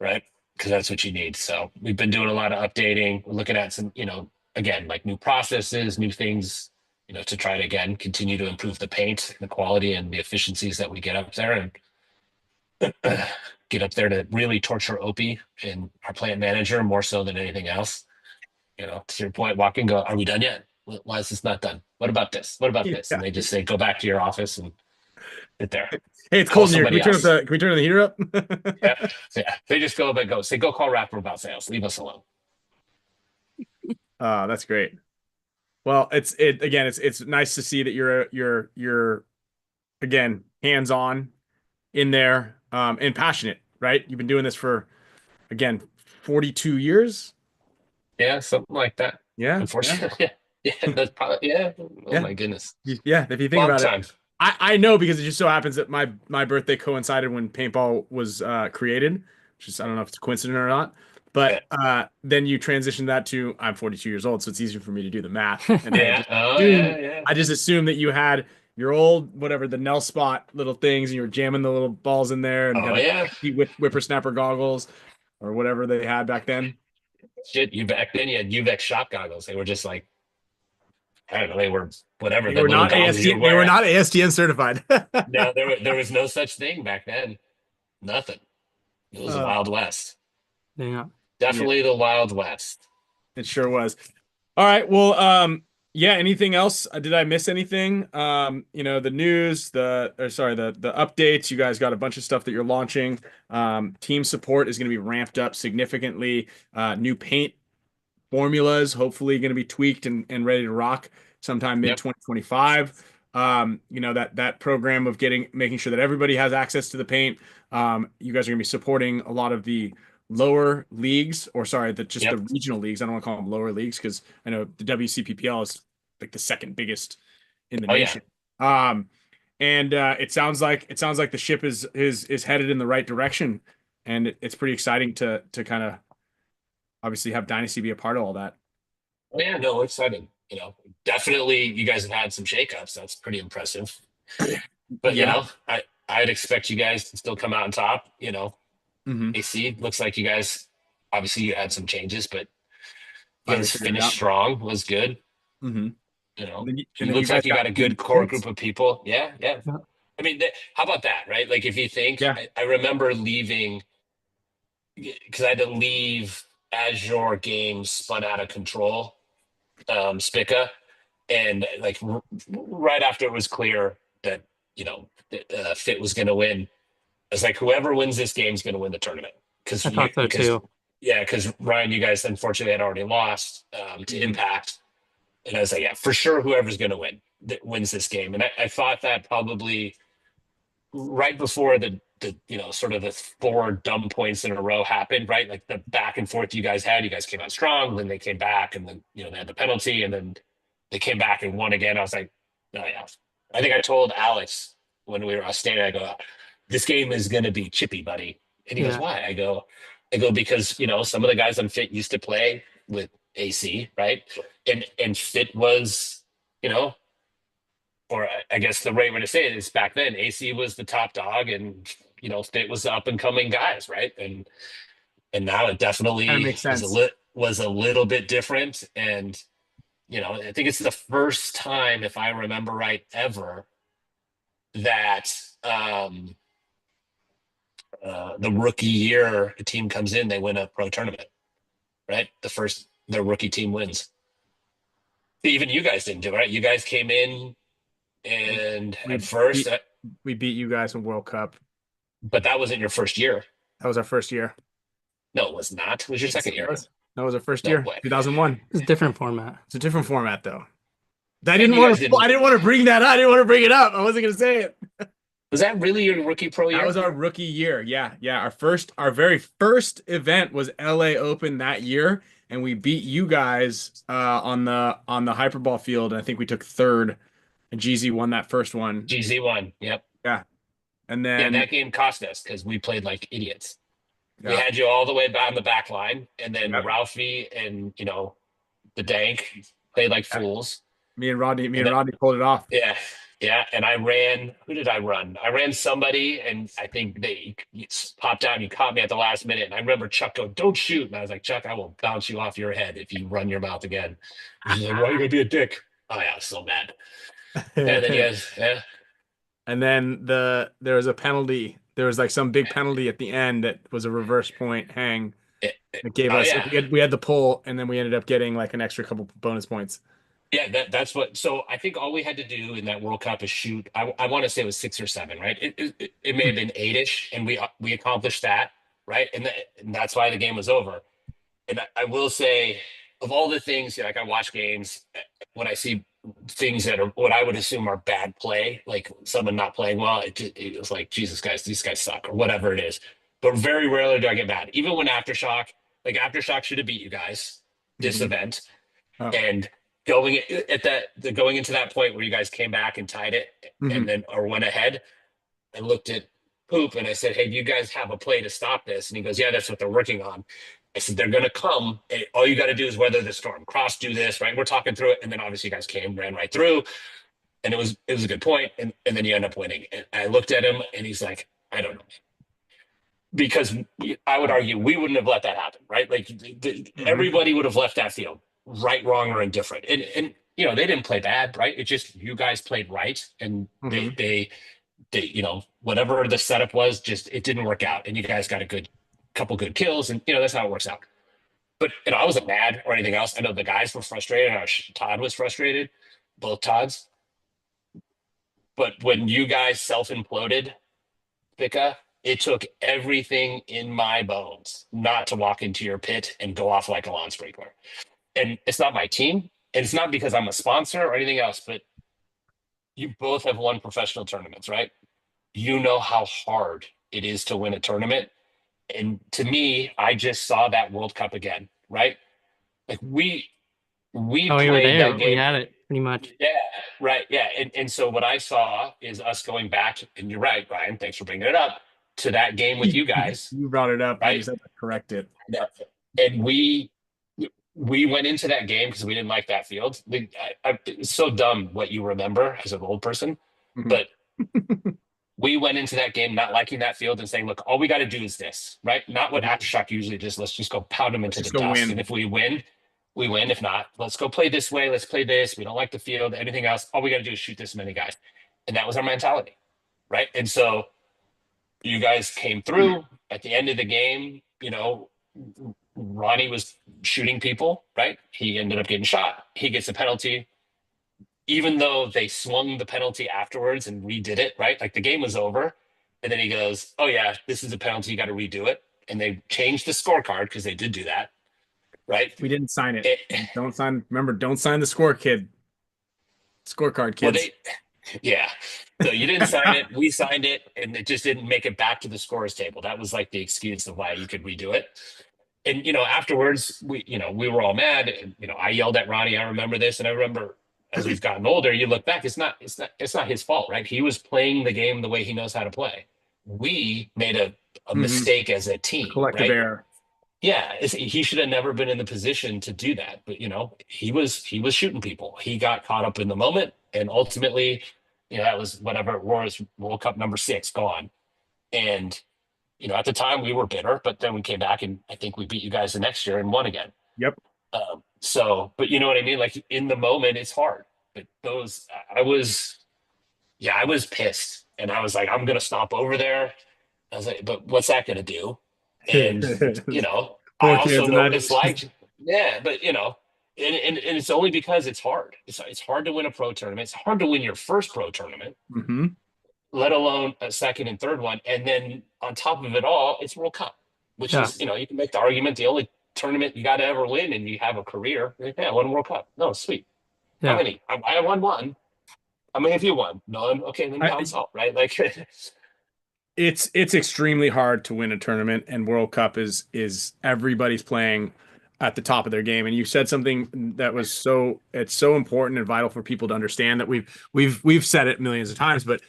right? Because that's what you need. So we've been doing a lot of updating. We're looking at some, you know, again, like new processes, new things, you know, to try to, again, continue to improve the paint, the quality and the efficiencies that we get up there and get up there to really torture Opie and our plant manager more so than anything else. You know, to your point, walk in, go, are we done yet? Why is this not done? What about this? What about this? And they just say, go back to your office and sit there. Hey, it's Call cold in here. somebody else. Can we turn the heater up? Yeah. Yeah. They just go, but say, go call Rapper about sales. Leave us alone. That's great. Well, it's nice to see that you're again hands-on in there and passionate, right? You've been doing this for again 42 years. Yeah, something like that. Yeah. Unfortunately. Yeah. That's probably, yeah. Oh Yeah. my goodness. Yeah, if you think Long about time. it. I know because it just so happens that my birthday coincided when paintball was created. Which is, I don't know if it's a coincidence or not. But then you transition that to I'm 42 years old, so it's easier for me to do the math. And Yeah. I just assumed that you had your old whatever the Nell spot little things, and you were jamming the little balls in there, and had whippersnapper goggles or whatever they had back then. Shit, you back then you had UVEX shop goggles. They were just like, I don't know, they were whatever. They were not ASTM. They were not ASTM certified. No, there was no such thing back then. Nothing. It was the Wild West. Yeah. Definitely the Wild West. It sure was. All right. Well, yeah, anything else? Did I miss anything? You know, the news, the updates. You guys got a bunch of stuff that you're launching. Team support is going to be ramped up significantly. New paint formulas, hopefully going to be tweaked and ready to rock sometime mid 2025. You know, that program of making sure that everybody has access to the paint. You guys are going to be supporting a lot of the lower leagues, or sorry, the regional leagues. I don't want to call them lower leagues because I know the WCPPL is like the second biggest in the nation. Yeah. And it sounds like the ship is headed in the right direction, and it's pretty exciting to kind of obviously have Dynasty be a part of all that. Oh yeah, no, exciting. You know, definitely you guys have had some shakeups. That's pretty impressive. But you know, I'd expect you guys to still come out on top, you know. AC looks like you guys obviously you had some changes, but you guys finished strong, was good. You know, it looks like you got a good core group of people. Yeah. I mean, how about that, right? Like if you think, I remember leaving because I had to leave as your game spun out of control, Spicka, and like right after it was clear that Fit was going to win. It's like whoever wins this game is going to win the tournament. I thought so too. Yeah, because Ryan, you guys unfortunately had already lost to Impact, and I was like, yeah, for sure, whoever's going to win that wins this game. And I thought that probably right before the sort of the 4 dumb points in a row happened, right? Like the back and forth you guys came out strong, then they came back, and then they had the penalty, and then they came back and won again. I was like, oh yeah. I think I told Alex when we were standing, I go, this game is going to be chippy, buddy. And he goes, why? I go because some of the guys on Fit used to play with AC, right? And Fit was, or I guess the right way to say it is back then AC was the top dog, and Fit was the up and coming guys, right? And now it definitely makes sense. was a little bit different. And I think it's the first time, if I remember right, ever that the rookie year a team comes in, they win a pro tournament, right? Their rookie team wins. Even you guys didn't do it, right? You guys came in and we beat you guys in World Cup. But that wasn't your first year. That was our first year. No, it was not. It was your second year. That was our first year, 2001. It's a different format. It's a different format, though. I didn't want to bring that up. I didn't want to bring it up. I wasn't going to say it. Was that really your rookie pro year? That was our rookie year. Yeah. Our very first event was LA Open that year, and we beat you guys on the hyperball field. And I think we took third, and GZ won that first one. GZ won. Yep. Yeah. And then that game cost us because we played like idiots. Yeah. We had you all the way down the back line, and then Ralphie and the Dank played like fools. Me and Rodney pulled it off. Yeah. And I ran. Who did I run? I ran somebody, and I think they popped out and you caught me at the last minute. And I remember Chuck go, "Don't shoot!" And I was like, "Chuck, I will bounce you off your head if you run your mouth again." He's like, "Why are you gonna be a dick?" Oh yeah, I was so mad. And then you guys, yeah. And then there was a penalty. There was like some big penalty at the end that was a reverse point hang. It gave us we had the pull, and then we ended up getting like an extra couple bonus points. Yeah, that's what. So I think all we had to do in that World Cup is shoot. I want to say it was 6 or 7, right? It may have been 8ish, and we accomplished that, right? And that's why the game was over. And I will say, of all the things, like I watch games, when I see things that are what I would assume are bad play, like someone not playing well, it was like, Jesus, guys, these guys suck, or whatever it is. But very rarely do I get mad. Even when Aftershock should have beat you guys this event, and going into that point where you guys came back and tied it, and then or went ahead, I looked at Poop and I said, "Hey, do you guys have a play to stop this?" And he goes, "Yeah, that's what they're working on." I said, "They're going to come, and all you got to do is weather the storm. Cross, do this, right?" We're talking through it, and then obviously you guys ran right through, and it was a good point, and then you end up winning. And I looked at him, and he's like, "I don't know," because I would argue we wouldn't have let that happen, right? Like everybody would have left that field, right, wrong, or indifferent, and they didn't play bad, right? It just you guys played right, and they whatever the setup was, just it didn't work out, and you guys got a couple good kills, and that's how it works out. But I wasn't mad or anything else. I know the guys were frustrated. Todd was frustrated, both Todds. But when you guys self-imploded, Spicka, it took everything in my bones not to walk into your pit and go off like a lawn sprinkler. And it's not my team, and it's not because I'm a sponsor or anything else, but you both have won professional tournaments, right? You know how hard it is to win a tournament. And to me, I just saw that World Cup again, right? Like we played were there. That game. We had it pretty much. Yeah, right. Yeah. And so what I saw is us going back, and you're right, Brian, thanks for bringing it up, to that game with you guys. You brought it up. Right? I just had to correct it. And we went into that game because we didn't like that field. It's so dumb what you remember as an old person, but we went into that game not liking that field and saying, look, all we got to do is this, right? Not what Aftershock usually does. Let's just go pound them into the dust. And if we win, we win. If not, let's go play this way. Let's play this. We don't like the field. Anything else, all we got to do is shoot this many guys. And that was our mentality, right? And so you guys came through at the end of the game. Ronnie was shooting people, right? He ended up getting shot. He gets a penalty. even though they swung the penalty afterwards and redid it, right? Like the game was over. And then he goes, oh, yeah, this is a penalty. You got to redo it. And they changed the scorecard because they did do that, right? We didn't sign it. It- Don't sign. Remember, don't sign the scorecard, well, kids. yeah. So you didn't sign it. We signed it. And it just didn't make it back to the scores table. That was like the excuse of why you could redo it. And, afterwards, we were all mad. And, I yelled at Ronnie. I remember this. And I remember as we've gotten older, you look back, it's not his fault, right? He was playing the game the way he knows how to play. We made a mistake as a team. Collective right? error. Yeah, he should have never been in the position to do that. But he was shooting people. He got caught up in the moment, and ultimately, that was whatever it was, World Cup number 6 gone. And at the time we were bitter, but then we came back and I think we beat you guys the next year and won again. Yep. But you know what I mean? Like in the moment, it's hard. But I was pissed, and I was like, I'm gonna stop over there. I was like, but what's that gonna do? And I also know what it's like. Yeah, but and it's only because it's hard. It's hard to win a pro tournament. It's hard to win your first pro tournament, let alone a second and third one. And then on top of it all, it's World Cup, which is you can make the argument the only tournament you got to ever win, and you have a career. Yeah, I won World Cup. No, sweet. Yeah. How many? I won one. How many have you won? None. Okay, then pound salt, right? Like. It's extremely hard to win a tournament, and World Cup is everybody's playing at the top of their game. And you said something that was so important and vital for people to understand that we've said it millions of times, but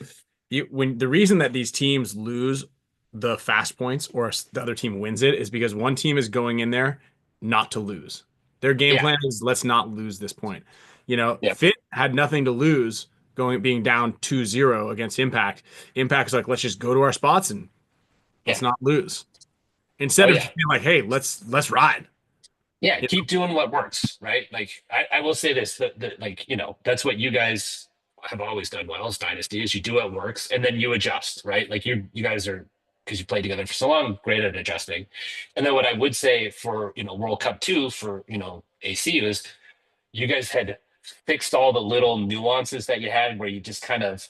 when the reason that these teams lose the fast points or the other team wins it is because one team is going in there not to lose. Their game plan is let's not lose this point. Fit had nothing to lose being down 2-0 against Impact. Impact is like, let's just go to our spots and let's not lose. Instead of being like, hey, let's ride. Yeah, keep doing what works, right? Like I will say this, that that's what you guys have always done well as Dynasty is you do what works and then you adjust, right? Like you guys are, because you played together for so long, great at adjusting. And then what I would say for World Cup 2 for AC was you guys had fixed all the little nuances that you had where you just kind of,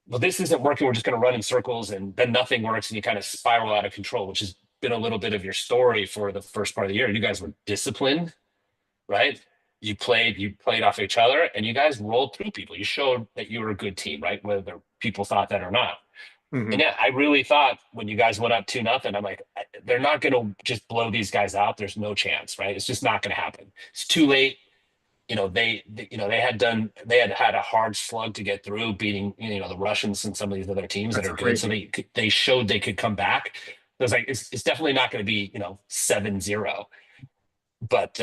well, this isn't working, we're just going to run in circles, and then nothing works and you kind of spiral out of control, which has been a little bit of your story for the first part of the year. You guys were disciplined, right? You played off each other and you guys rolled through people. You showed that you were a good team, right? Whether people thought that or not. And yeah, I really thought when you guys went up 2-0, I'm like, they're not going to just blow these guys out. There's no chance, right? It's just not going to happen. It's too late. They had a hard slug to get through, beating the Russians and some of these other teams that are good. So they showed they could come back. I was like, it's definitely not going to be 7-0, but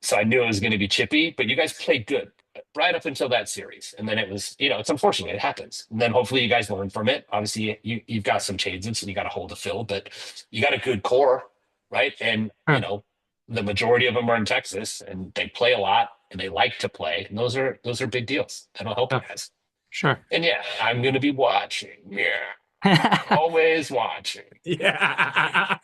so I knew it was going to be chippy. But you guys played good right up until that series, and then it was it's unfortunate, it happens. And then hopefully you guys learn from it. Obviously, you've got some changes and you got to hold the fill, but you got a good core, right? And the majority of them are in Texas, and they play a lot, and they like to play. And those are big deals. That'll help you guys. Sure. And yeah, I'm going to be watching. Yeah, always watching. Yeah.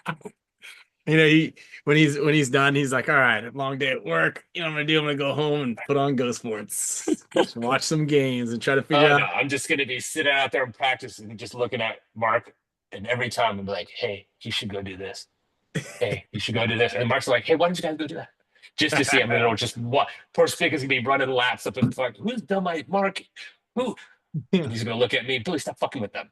When he's done, he's like, all right, long day at work. I'm going to do? I'm going to go home and put on Go Sports, just watch some games and try to figure out. No, I'm just going to be sitting out there and practicing and just looking at Mark. And every time I'm like, hey, you should go do this. Hey, you should go do this. And Mark's like, hey, why don't you guys go do that? Just to see him. Just what poor Spicka's gonna be running laps up in front. Who's done my Mark? Who? And he's gonna look at me. Billy, stop fucking with them.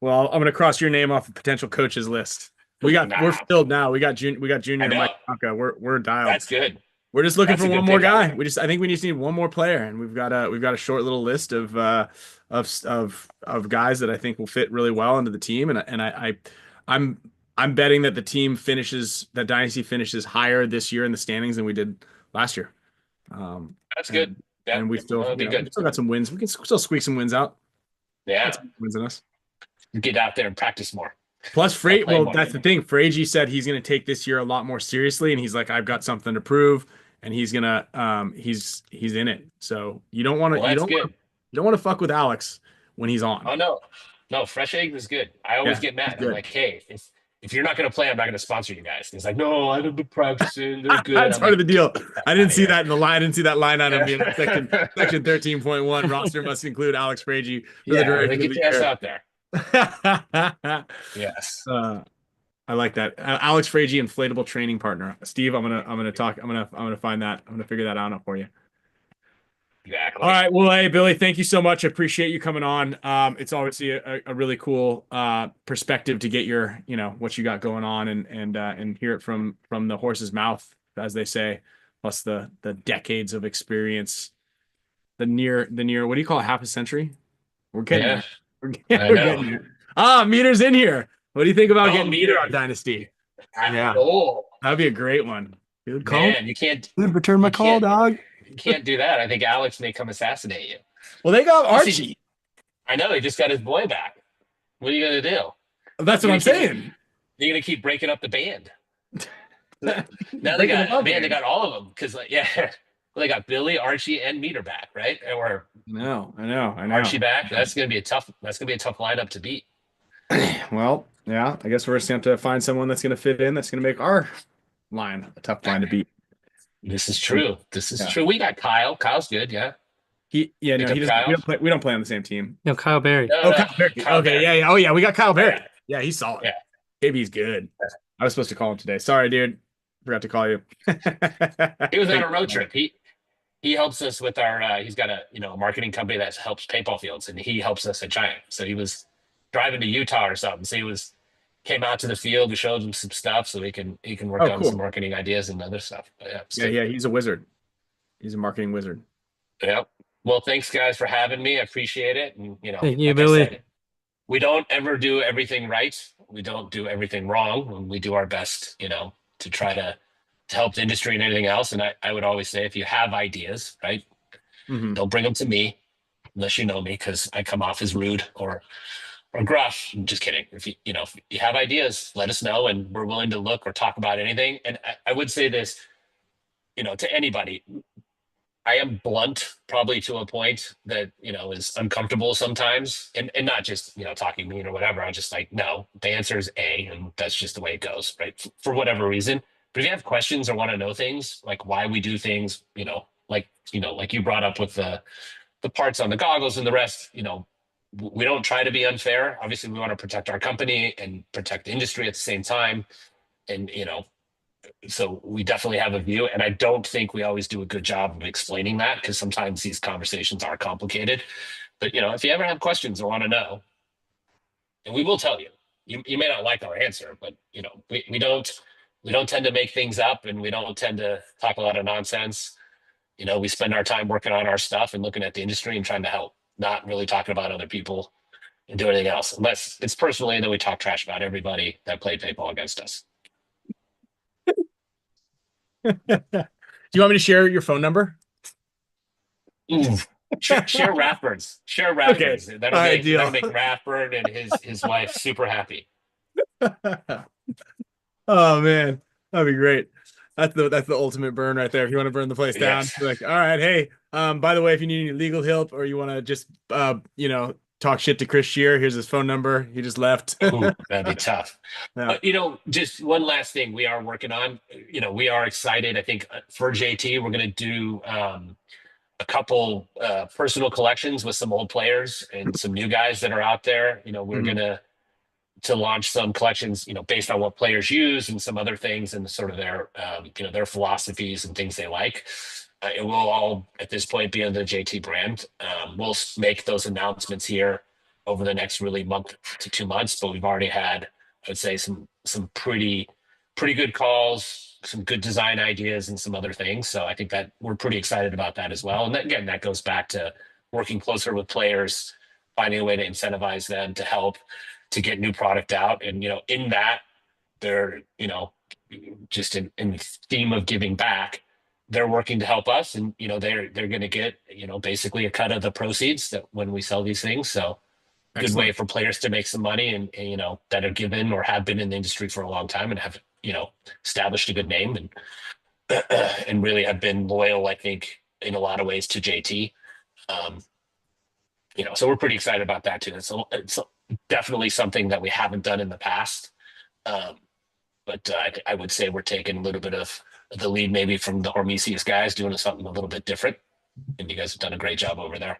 Well, I'm gonna cross your name off the potential coaches list. We're filled now. We got Junior and Mike Tonka. We're dialed. That's good. We're just looking for one more guy. I think we just need one more player, and we've got a short little list of guys that I think will fit really well into the team. And I'm betting that that Dynasty finishes higher this year in the standings than we did last year. That's good. And we still got some wins. We can still squeak some wins out. Yeah, wins in us. Get out there and practice more. Plus, FRAIGE. Well, that's the thing. FRAIGE said he's going to take this year a lot more seriously, and he's like, I've got something to prove, and he's gonna he's in it. So you don't want to fuck with Alex when he's on. Oh no, fresh eggs is good. I always get mad. I'm like, hey, if you're not going to play, I'm not going to sponsor you guys. He's like, no, I've been practicing. They're good. That's I'm part of like, the deal. I didn't see here. that in the line. I didn't see that line item Yeah. being section 13.1. Roster must include Alex FRAIGE for the Yeah, duration like, of get the your ass year. out there. Yes. I like that. Alex FRAIGE, inflatable training partner. Steve, I'm gonna find that. I'm gonna figure that out for you. Exactly. All right. Well, hey, Billy, thank you so much. I appreciate you coming on. It's obviously a really cool perspective to get your, what you got going on and hear it from the horse's mouth, as they say, plus the decades of experience, the near, what do you call it? Half a century? We're getting Yeah, there. I We're know. getting there. Meter's in here. What do you think about Oh, getting Meter. Meter on Dynasty? Yeah. Oh, That'd be a great one. Good call. man, you can't Return my you call, can't- dog. you can't do that. I think Alex may come assassinate you. Well, they got Plus, Archie. I know he just got his boy back. What are you gonna do? That's what I'm saying. You're gonna keep breaking up the band. Now they Breaking them got up, they got all of them because well, they got Billy, Archie, and Meter back, right? Or No, I know. Archie back. That's gonna be a tough lineup to beat. Well, yeah, I guess we're just gonna have to find someone that's gonna fit in, that's gonna make our line a tough line to beat. This is true. True. We got Kyle. Kyle's good. Yeah. He doesn't. Kyle? We don't play on the same team. No, Kyle Berry. No, Oh, no, Kyle Berry. Kyle Okay, Berry. yeah. Oh, yeah. We got Kyle Berry. Yeah, he's solid. Yeah. Maybe he's good. I was supposed to call him today. Sorry, dude. Forgot to call you. He was on a road trip. He helps us with our. He's got a marketing company that helps paintball fields, and he helps us at Giant. So he was driving to Utah or something. So he came out to the field. We showed him some stuff so he can work on cool. some marketing ideas and other stuff. But Yeah. He's a wizard. He's a marketing wizard. Yeah. Well, thanks guys for having me. I appreciate it. And Thank you, like I Billy. said, we don't ever do everything right. We don't do everything wrong. And we do our best, to try to help the industry and anything else. And I would always say, if you have ideas, right, don't bring them to me unless you know me, because I come off as rude or gruff. I'm just kidding. If you have ideas, let us know, and we're willing to look or talk about anything. And I would say this, to anybody. I am blunt, probably to a point that is uncomfortable sometimes, and not just talking mean or whatever. I'm just like, no, the answer is A, and that's just the way it goes, right? For whatever reason. But if you have questions or want to know things like why we do things, like you brought up with the parts on the goggles and the rest, we don't try to be unfair. Obviously, we want to protect our company and protect the industry at the same time, and so we definitely have a view, and I don't think we always do a good job of explaining that, because sometimes these conversations are complicated. But if you ever have questions or want to know, and we will tell you. You may not like our answer, but we don't tend to make things up, and we don't tend to talk a lot of nonsense. We spend our time working on our stuff and looking at the industry and trying to help, not really talking about other people and do anything else, unless it's personally that we talk trash about everybody that played paintball against us. Do you want me to share your phone number? Ooh. Share Rathburn's. Share Rathburn's. Okay. That'll make Rathburn and his wife super happy. Oh man, that'd be great. That's the ultimate burn right there. If you want to burn the place down, Yes. be like, all right, hey, by the way, if you need any legal help or you want to just talk shit to Chris Shear, here's his phone number. He just left. Ooh, that'd be tough. Yeah. Just one last thing we are working on. We are excited. I think for JT, we're going to do a couple personal collections with some old players and some new guys that are out there. We're going to launch some collections, based on what players use and some other things and sort of their, their philosophies and things they like. It will all, at this point, be under the JT brand. We'll make those announcements here over the next really month to 2 months, but we've already had, I would say, some pretty good calls, some good design ideas, and some other things. So I think that we're pretty excited about that as well. And again, that goes back to working closer with players, finding a way to incentivize them to help to get new product out. And in that, they're just in the theme of giving back, they're working to help us, and they're going to get basically a cut of the proceeds that when we sell these things. So good way for players to make some money, and that are given or have been in the industry for a long time and have established a good name and and really have been loyal, I think, in a lot of ways to JT. So we're pretty excited about that too. It's definitely something that we haven't done in the past. But I would say we're taking a little bit of the lead maybe from the HORMESIS guys, doing something a little bit different. And you guys have done a great job over there.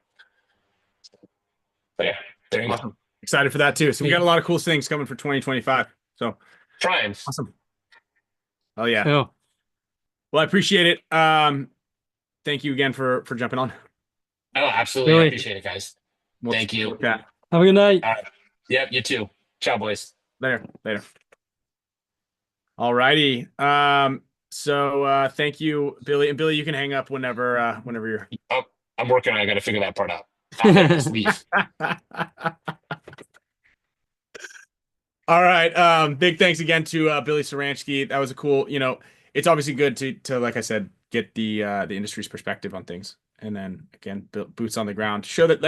But yeah, there you go. Excited for that too. So we got a lot of cool things coming for 2025. So Trying. awesome. Oh yeah. Cool. Well, I appreciate it. Thank you again for jumping on. Oh, absolutely. Really? I appreciate it, guys. Thank you. Okay. Have a good night. Yep, you too. Ciao, boys. Later. All righty. So thank you, Billy. And Billy, you can hang up whenever you're. Oh, I'm working on it. I got to figure that part out. Just leave. All right. Big thanks again to Billy Ceranski. That was a cool, it's obviously good to like I said, get the industry's perspective on things. And then again, boots on the ground to show that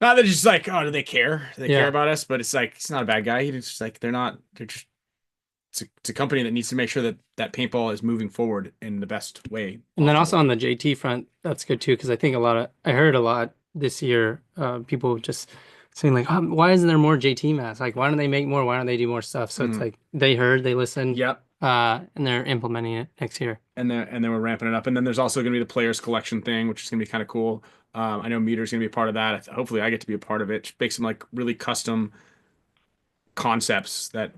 not that it's just like, oh, do they care? Do they care about us? But it's like, he's not a bad guy. He's just like, it's a company that needs to make sure that paintball is moving forward in the best way. And then also on the JT front, that's good too, because I think I heard a lot this year, people just saying like, oh, why isn't there more JT masks? Like, why don't they make more? Why don't they do more stuff? So it's like they heard, they listened. Yep. And they're implementing it next year. And then we're ramping it up. And then there's also going to be the players collection thing, which is going to be kind of cool. I know Meter's going to be a part of that. Hopefully I get to be a part of it. Make some like really custom concepts that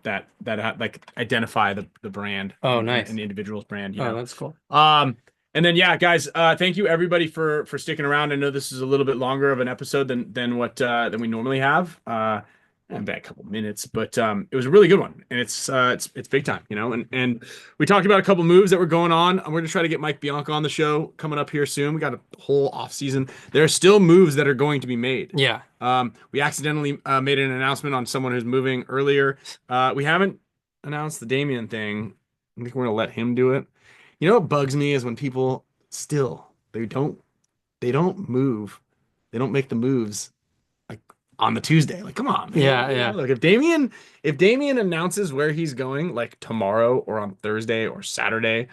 like identify the brand. Oh, nice. And the individual's brand. That's cool. And then yeah, guys, thank you everybody for sticking around. I know this is a little bit longer of an episode than we normally have. About a couple minutes, but it was a really good one, and it's big time, and we talked about a couple moves that were going on. We're gonna try to get Mike Bianca on the show coming up here soon. We got a whole off season. There are still moves that are going to be made. Yeah. We accidentally made an announcement on someone who's moving earlier. We haven't announced the Damien thing. I think we're gonna let him do it. What bugs me is when people they don't move, they don't make the moves like on the Tuesday. Like, come on, man. Yeah. Look, if Damien announces where he's going like tomorrow or on Thursday or Saturday,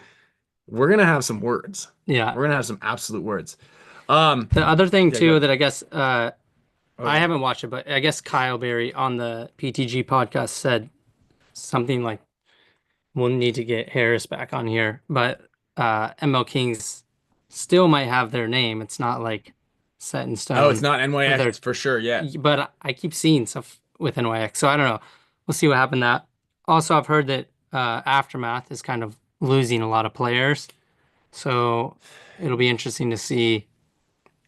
we're gonna have some words. Yeah. We're gonna have some absolute words. The other thing too that I guess I haven't watched it, but I guess Kyle Berry on the PTG podcast said something like, we'll need to get Harris back on here, but ML Kings still might have their name. It's not like set in stone. Oh, it's not NYX for sure. Yeah. But I keep seeing stuff with NYX, so I don't know. We'll see what happened. That also, I've heard that Aftermath is kind of losing a lot of players, so it'll be interesting to see.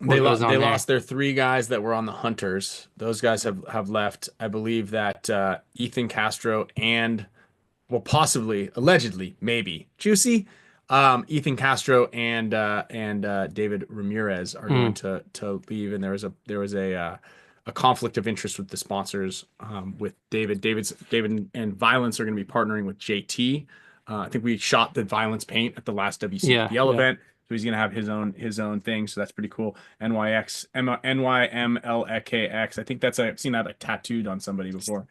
They lost their 3 guys that were on the Hunters. Those guys have left. I believe that Ethan Castro and, well, possibly, allegedly, maybe Juicy, Ethan Castro and David Ramirez are going to leave, and there was a conflict of interest with the sponsors. With David and Violence are going to be partnering with JT. I think we shot the Violence paint at the last WCPL event, so he's going to have his own thing. So that's pretty cool. NYMLKX. I think I've seen that like tattooed on somebody before.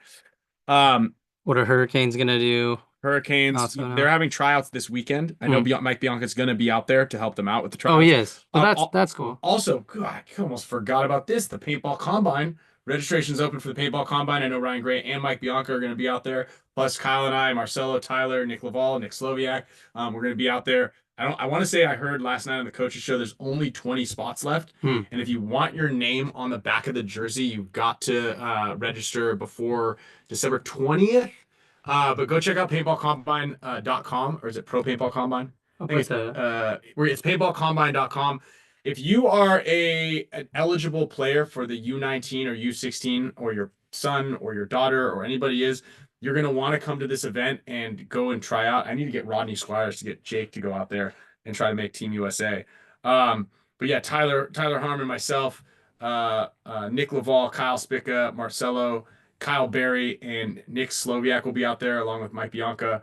What are Hurricanes gonna do? Hurricanes, they're having tryouts this weekend. I know Mike Bianca's going to be out there to help them out with the tryouts. Oh, he is. Well, that's cool. Also, God, I almost forgot about this. The Paintball Combine. Registration's open for the Paintball Combine. I know Ryan Gray and Mike Bianca are going to be out there. Plus Kyle and I, Marcelo, Tyler, Nick Laval, Nick SLOWIAK. We're going to be out there. I want to say I heard last night on the coaches show there's only 20 spots left. And if you want your name on the back of the jersey, you've got to register before December 20th. But go check out paintballcombine.com, or is it Pro Paintball Combine? I think it's paintballcombine.com. If you are an eligible player for the U19 or U16, or your son or your daughter or anybody is, you're going to want to come to this event and go and try out. I need to get Rodney Squires to get Jake to go out there and try to make Team USA. But yeah, Tyler Harmon, myself, Nick Laval, Kyle Spicka, Marcelo, Kyle Berry, and Nick SLOWIAK will be out there along with Mike Bianca.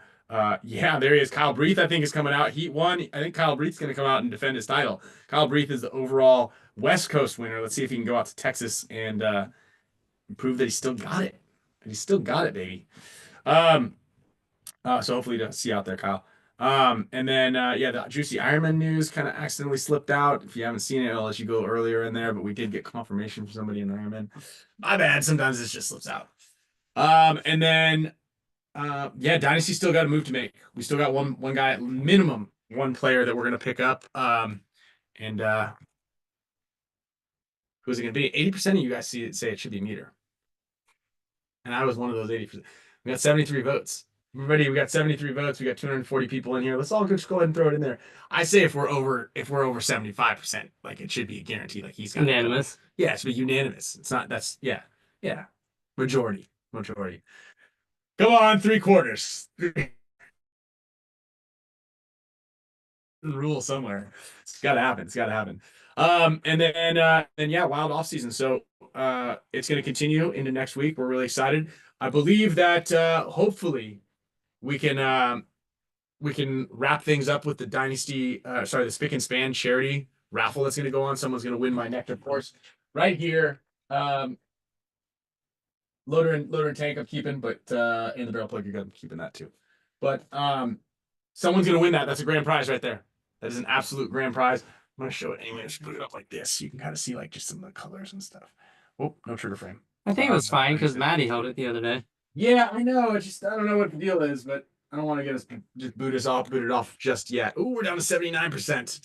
Yeah, there he is. Kyle Breath, I think, is coming out. Heat 1. I think Kyle Breath's going to come out and defend his title. Kyle Breath is the overall West Coast winner. Let's see if he can go out to Texas and prove that he still got it. He's still got it, baby. So hopefully to see you out there, Kyle. And then yeah, the Juicy Ironman news kind of accidentally slipped out. If you haven't seen it, I'll let you go earlier in there, but we did get confirmation from somebody in Ironman. My bad. Sometimes this just slips out. And then yeah, Dynasty still got a move to make. We still got one guy, minimum one player that we're gonna pick up. And who's it gonna be? 80% of you guys say it should be Meter. And I was one of those 80%. We got 73 votes. Everybody, we got 73 votes. We got 240 people in here. Let's all just go ahead and throw it in there. I say if we're over 75%, like it should be a guarantee. Like he's got Unanimous. Yeah, it should be unanimous. It's not yeah. Majority. Come on, 3/4. Rule somewhere. It's gotta happen. And then yeah, wild off season. So it's gonna continue into next week. We're really excited. I believe that hopefully we can wrap things up with the Dynasty, the Spicka Span charity raffle that's gonna go on. Someone's gonna win my NECTR course right here. Loader and tank I'm keeping, but and the barrel plug I'm keeping that too. But someone's gonna win that. That's a grand prize right there. That is an absolute grand prize. I'm gonna show it anyway. Just put it up like this so you can kind of see like just some of the colors and stuff. Oh, no trigger frame. I think it was fine because Maddie held it the other day. Yeah, I know. It's just I don't know what the deal is, but I don't want to get us just boot it off just yet. Ooh, we're down to 79%.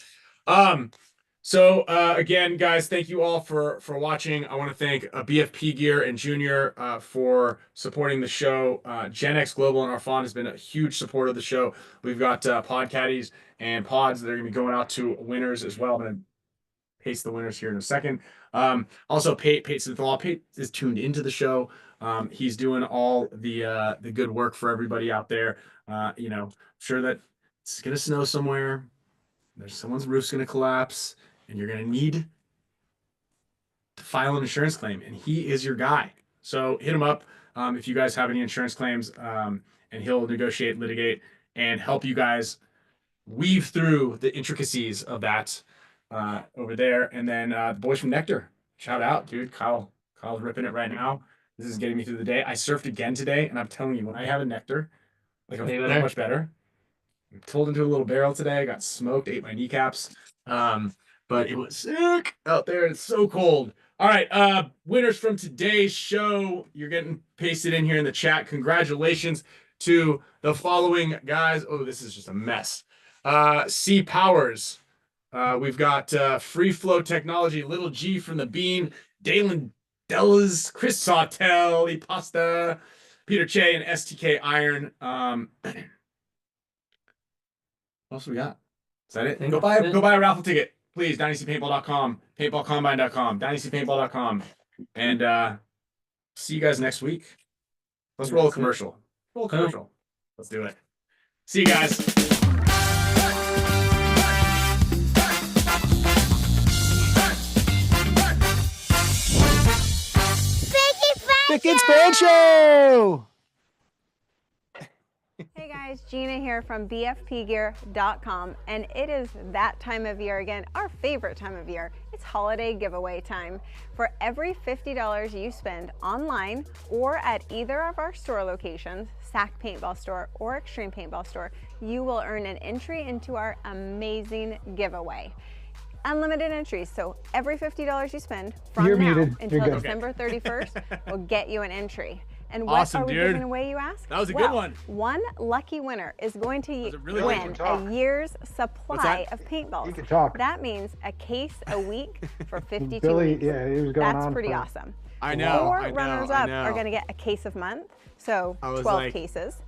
So again, guys, thank you all for watching. I want to thank BFP Gear and Junior for supporting the show. Gen X Global and Arfon has been a huge support of the show. We've got pod caddies and pods that are going to be going out to winners as well. I'm going to paste the winners here in a second. Also, Pate's the law. Pate is tuned into the show. He's doing all the good work for everybody out there. You know, sure that it's going to snow somewhere. There's someone's roof's going to collapse. And you're going to need to file an insurance claim. And he is your guy. So hit him up if you guys have any insurance claims. And he'll negotiate, litigate, and help you guys weave through the intricacies of that over there. And then the boys from NECTR. Shout out, dude. Kyle's ripping it right now. This is getting me through the day. I surfed again today. And I'm telling you, when I have a NECTR, like, I feel much better. I pulled into a little barrel today. Got smoked, ate my kneecaps. But it was sick out there. It's so cold. All right, winners from today's show. You're getting pasted in here in the chat. Congratulations to the following guys. Oh, this is just a mess. C Powers. We've got Free Flow Technology, Little G from the Bean, Dalen Dellas, Chris Sawtell, Pasta, Peter Che, and STK Iron. What else we got? Is that it? Go buy a raffle ticket. Please, dynastypaintball.com, paintballcombine.com, dynastypaintball.com. And see you guys next week. Let's roll a commercial. Let's do it. See you guys. Spicka Span Show! Hey guys, Gina here from BFPgear.com, and it is that time of year again, our favorite time of year. It's holiday giveaway time. For every $50 you spend online or at either of our store locations, SAC Paintball Store or Extreme Paintball Store, you will earn an entry into our amazing giveaway. Unlimited entries, so every $50 you spend from now until December 31st will get you an entry. And what are we giving away, you ask? That was a good one. One lucky winner is going to win a year's supply of paintballs. You can talk. That means a case a week for 52 Billy, weeks. yeah, he was going That's on pretty for... awesome. I know. Four runners-up are going to get a case of month, so 12 cases.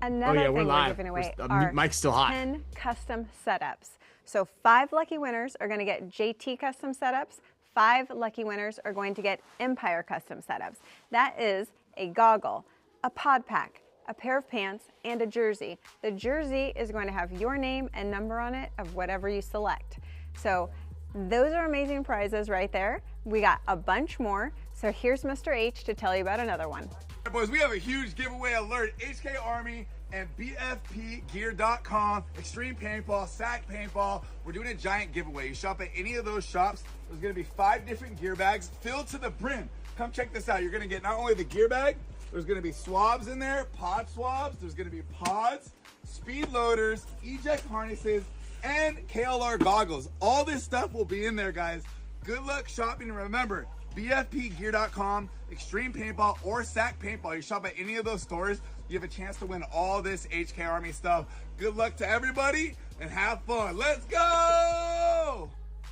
Another thing we're giving away are Mike's still hot. 10 custom setups. So 5 lucky winners are going to get JT custom setups. 5 lucky winners are going to get Empire custom setups. That is a goggle, a pod pack, a pair of pants, and a jersey. The jersey is going to have your name and number on it of whatever you select. So those are amazing prizes right there. We got a bunch more. So here's Mr. H to tell you about another one. Right, boys, we have a huge giveaway alert. HK Army and BFPgear.com, Extreme Paintball, SAC Paintball. We're doing a giant giveaway. You shop at any of those shops, there's gonna be 5 different gear bags filled to the brim. Come check this out. You're gonna get not only the gear bag, there's gonna be swabs in there, pod swabs, there's gonna be pods, speed loaders, eject harnesses, and KLR goggles. All this stuff will be in there, guys. Good luck shopping, and remember, BFPgear.com, Extreme Paintball, or SAC Paintball. You shop at any of those stores, you have a chance to win all this HK Army stuff. Good luck to everybody and have fun. Let's go!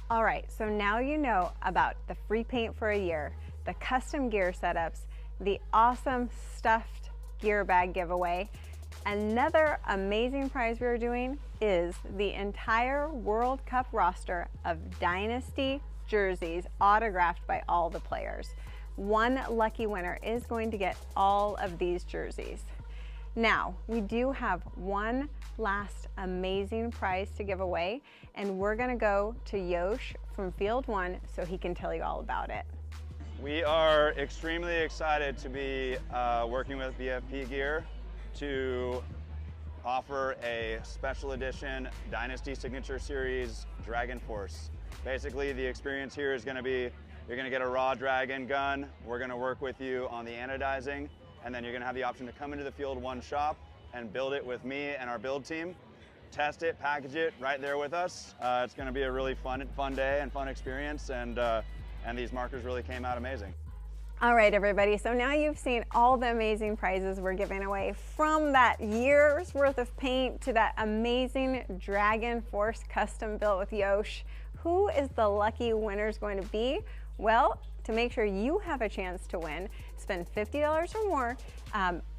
All right, so now you know about the free paint for a year, the custom gear setups, the awesome stuffed gear bag giveaway. Another amazing prize we are doing is the entire World Cup roster of Dynasty jerseys autographed by all the players. One lucky winner is going to get all of these jerseys. Now, we do have one last amazing prize to give away, and we're gonna go to Yosh from Field 1 so he can tell you all about it. We are extremely excited to be working with BFP Gear to offer a special edition Dynasty Signature Series Dragon Force. Basically, the experience here is gonna be, you're gonna get a raw dragon gun, we're gonna work with you on the anodizing, and then you're gonna have the option to come into the Field 1 shop and build it with me and our build team. Test it, package it right there with us. It's gonna be a really fun day and fun experience, and these markers really came out amazing. All right, everybody, so now you've seen all the amazing prizes we're giving away, from that year's worth of paint to that amazing Dragon Force custom built with Yosh. Who is the lucky winners going to be? Well, to make sure you have a chance to win, spend $50 or more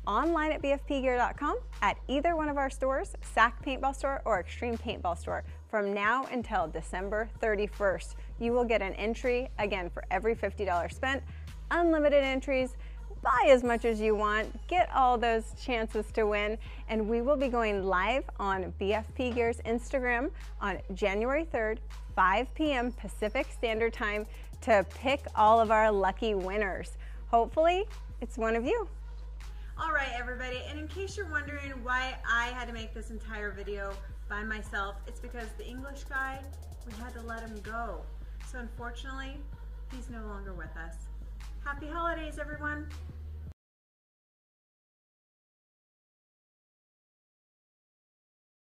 online at bfpgear.com, at either one of our stores, SAC Paintball Store or Extreme Paintball Store, from now until December 31st. You will get an entry, again, for every $50 spent, unlimited entries, buy as much as you want, get all those chances to win, and we will be going live on BFP Gear's Instagram on January 3rd, 5 p.m. Pacific Standard Time, to pick all of our lucky winners. Hopefully, it's one of you. All right, everybody, and in case you're wondering why I had to make this entire video by myself, it's because the English guy, we had to let him go. So unfortunately, he's no longer with us. Happy holidays, everyone.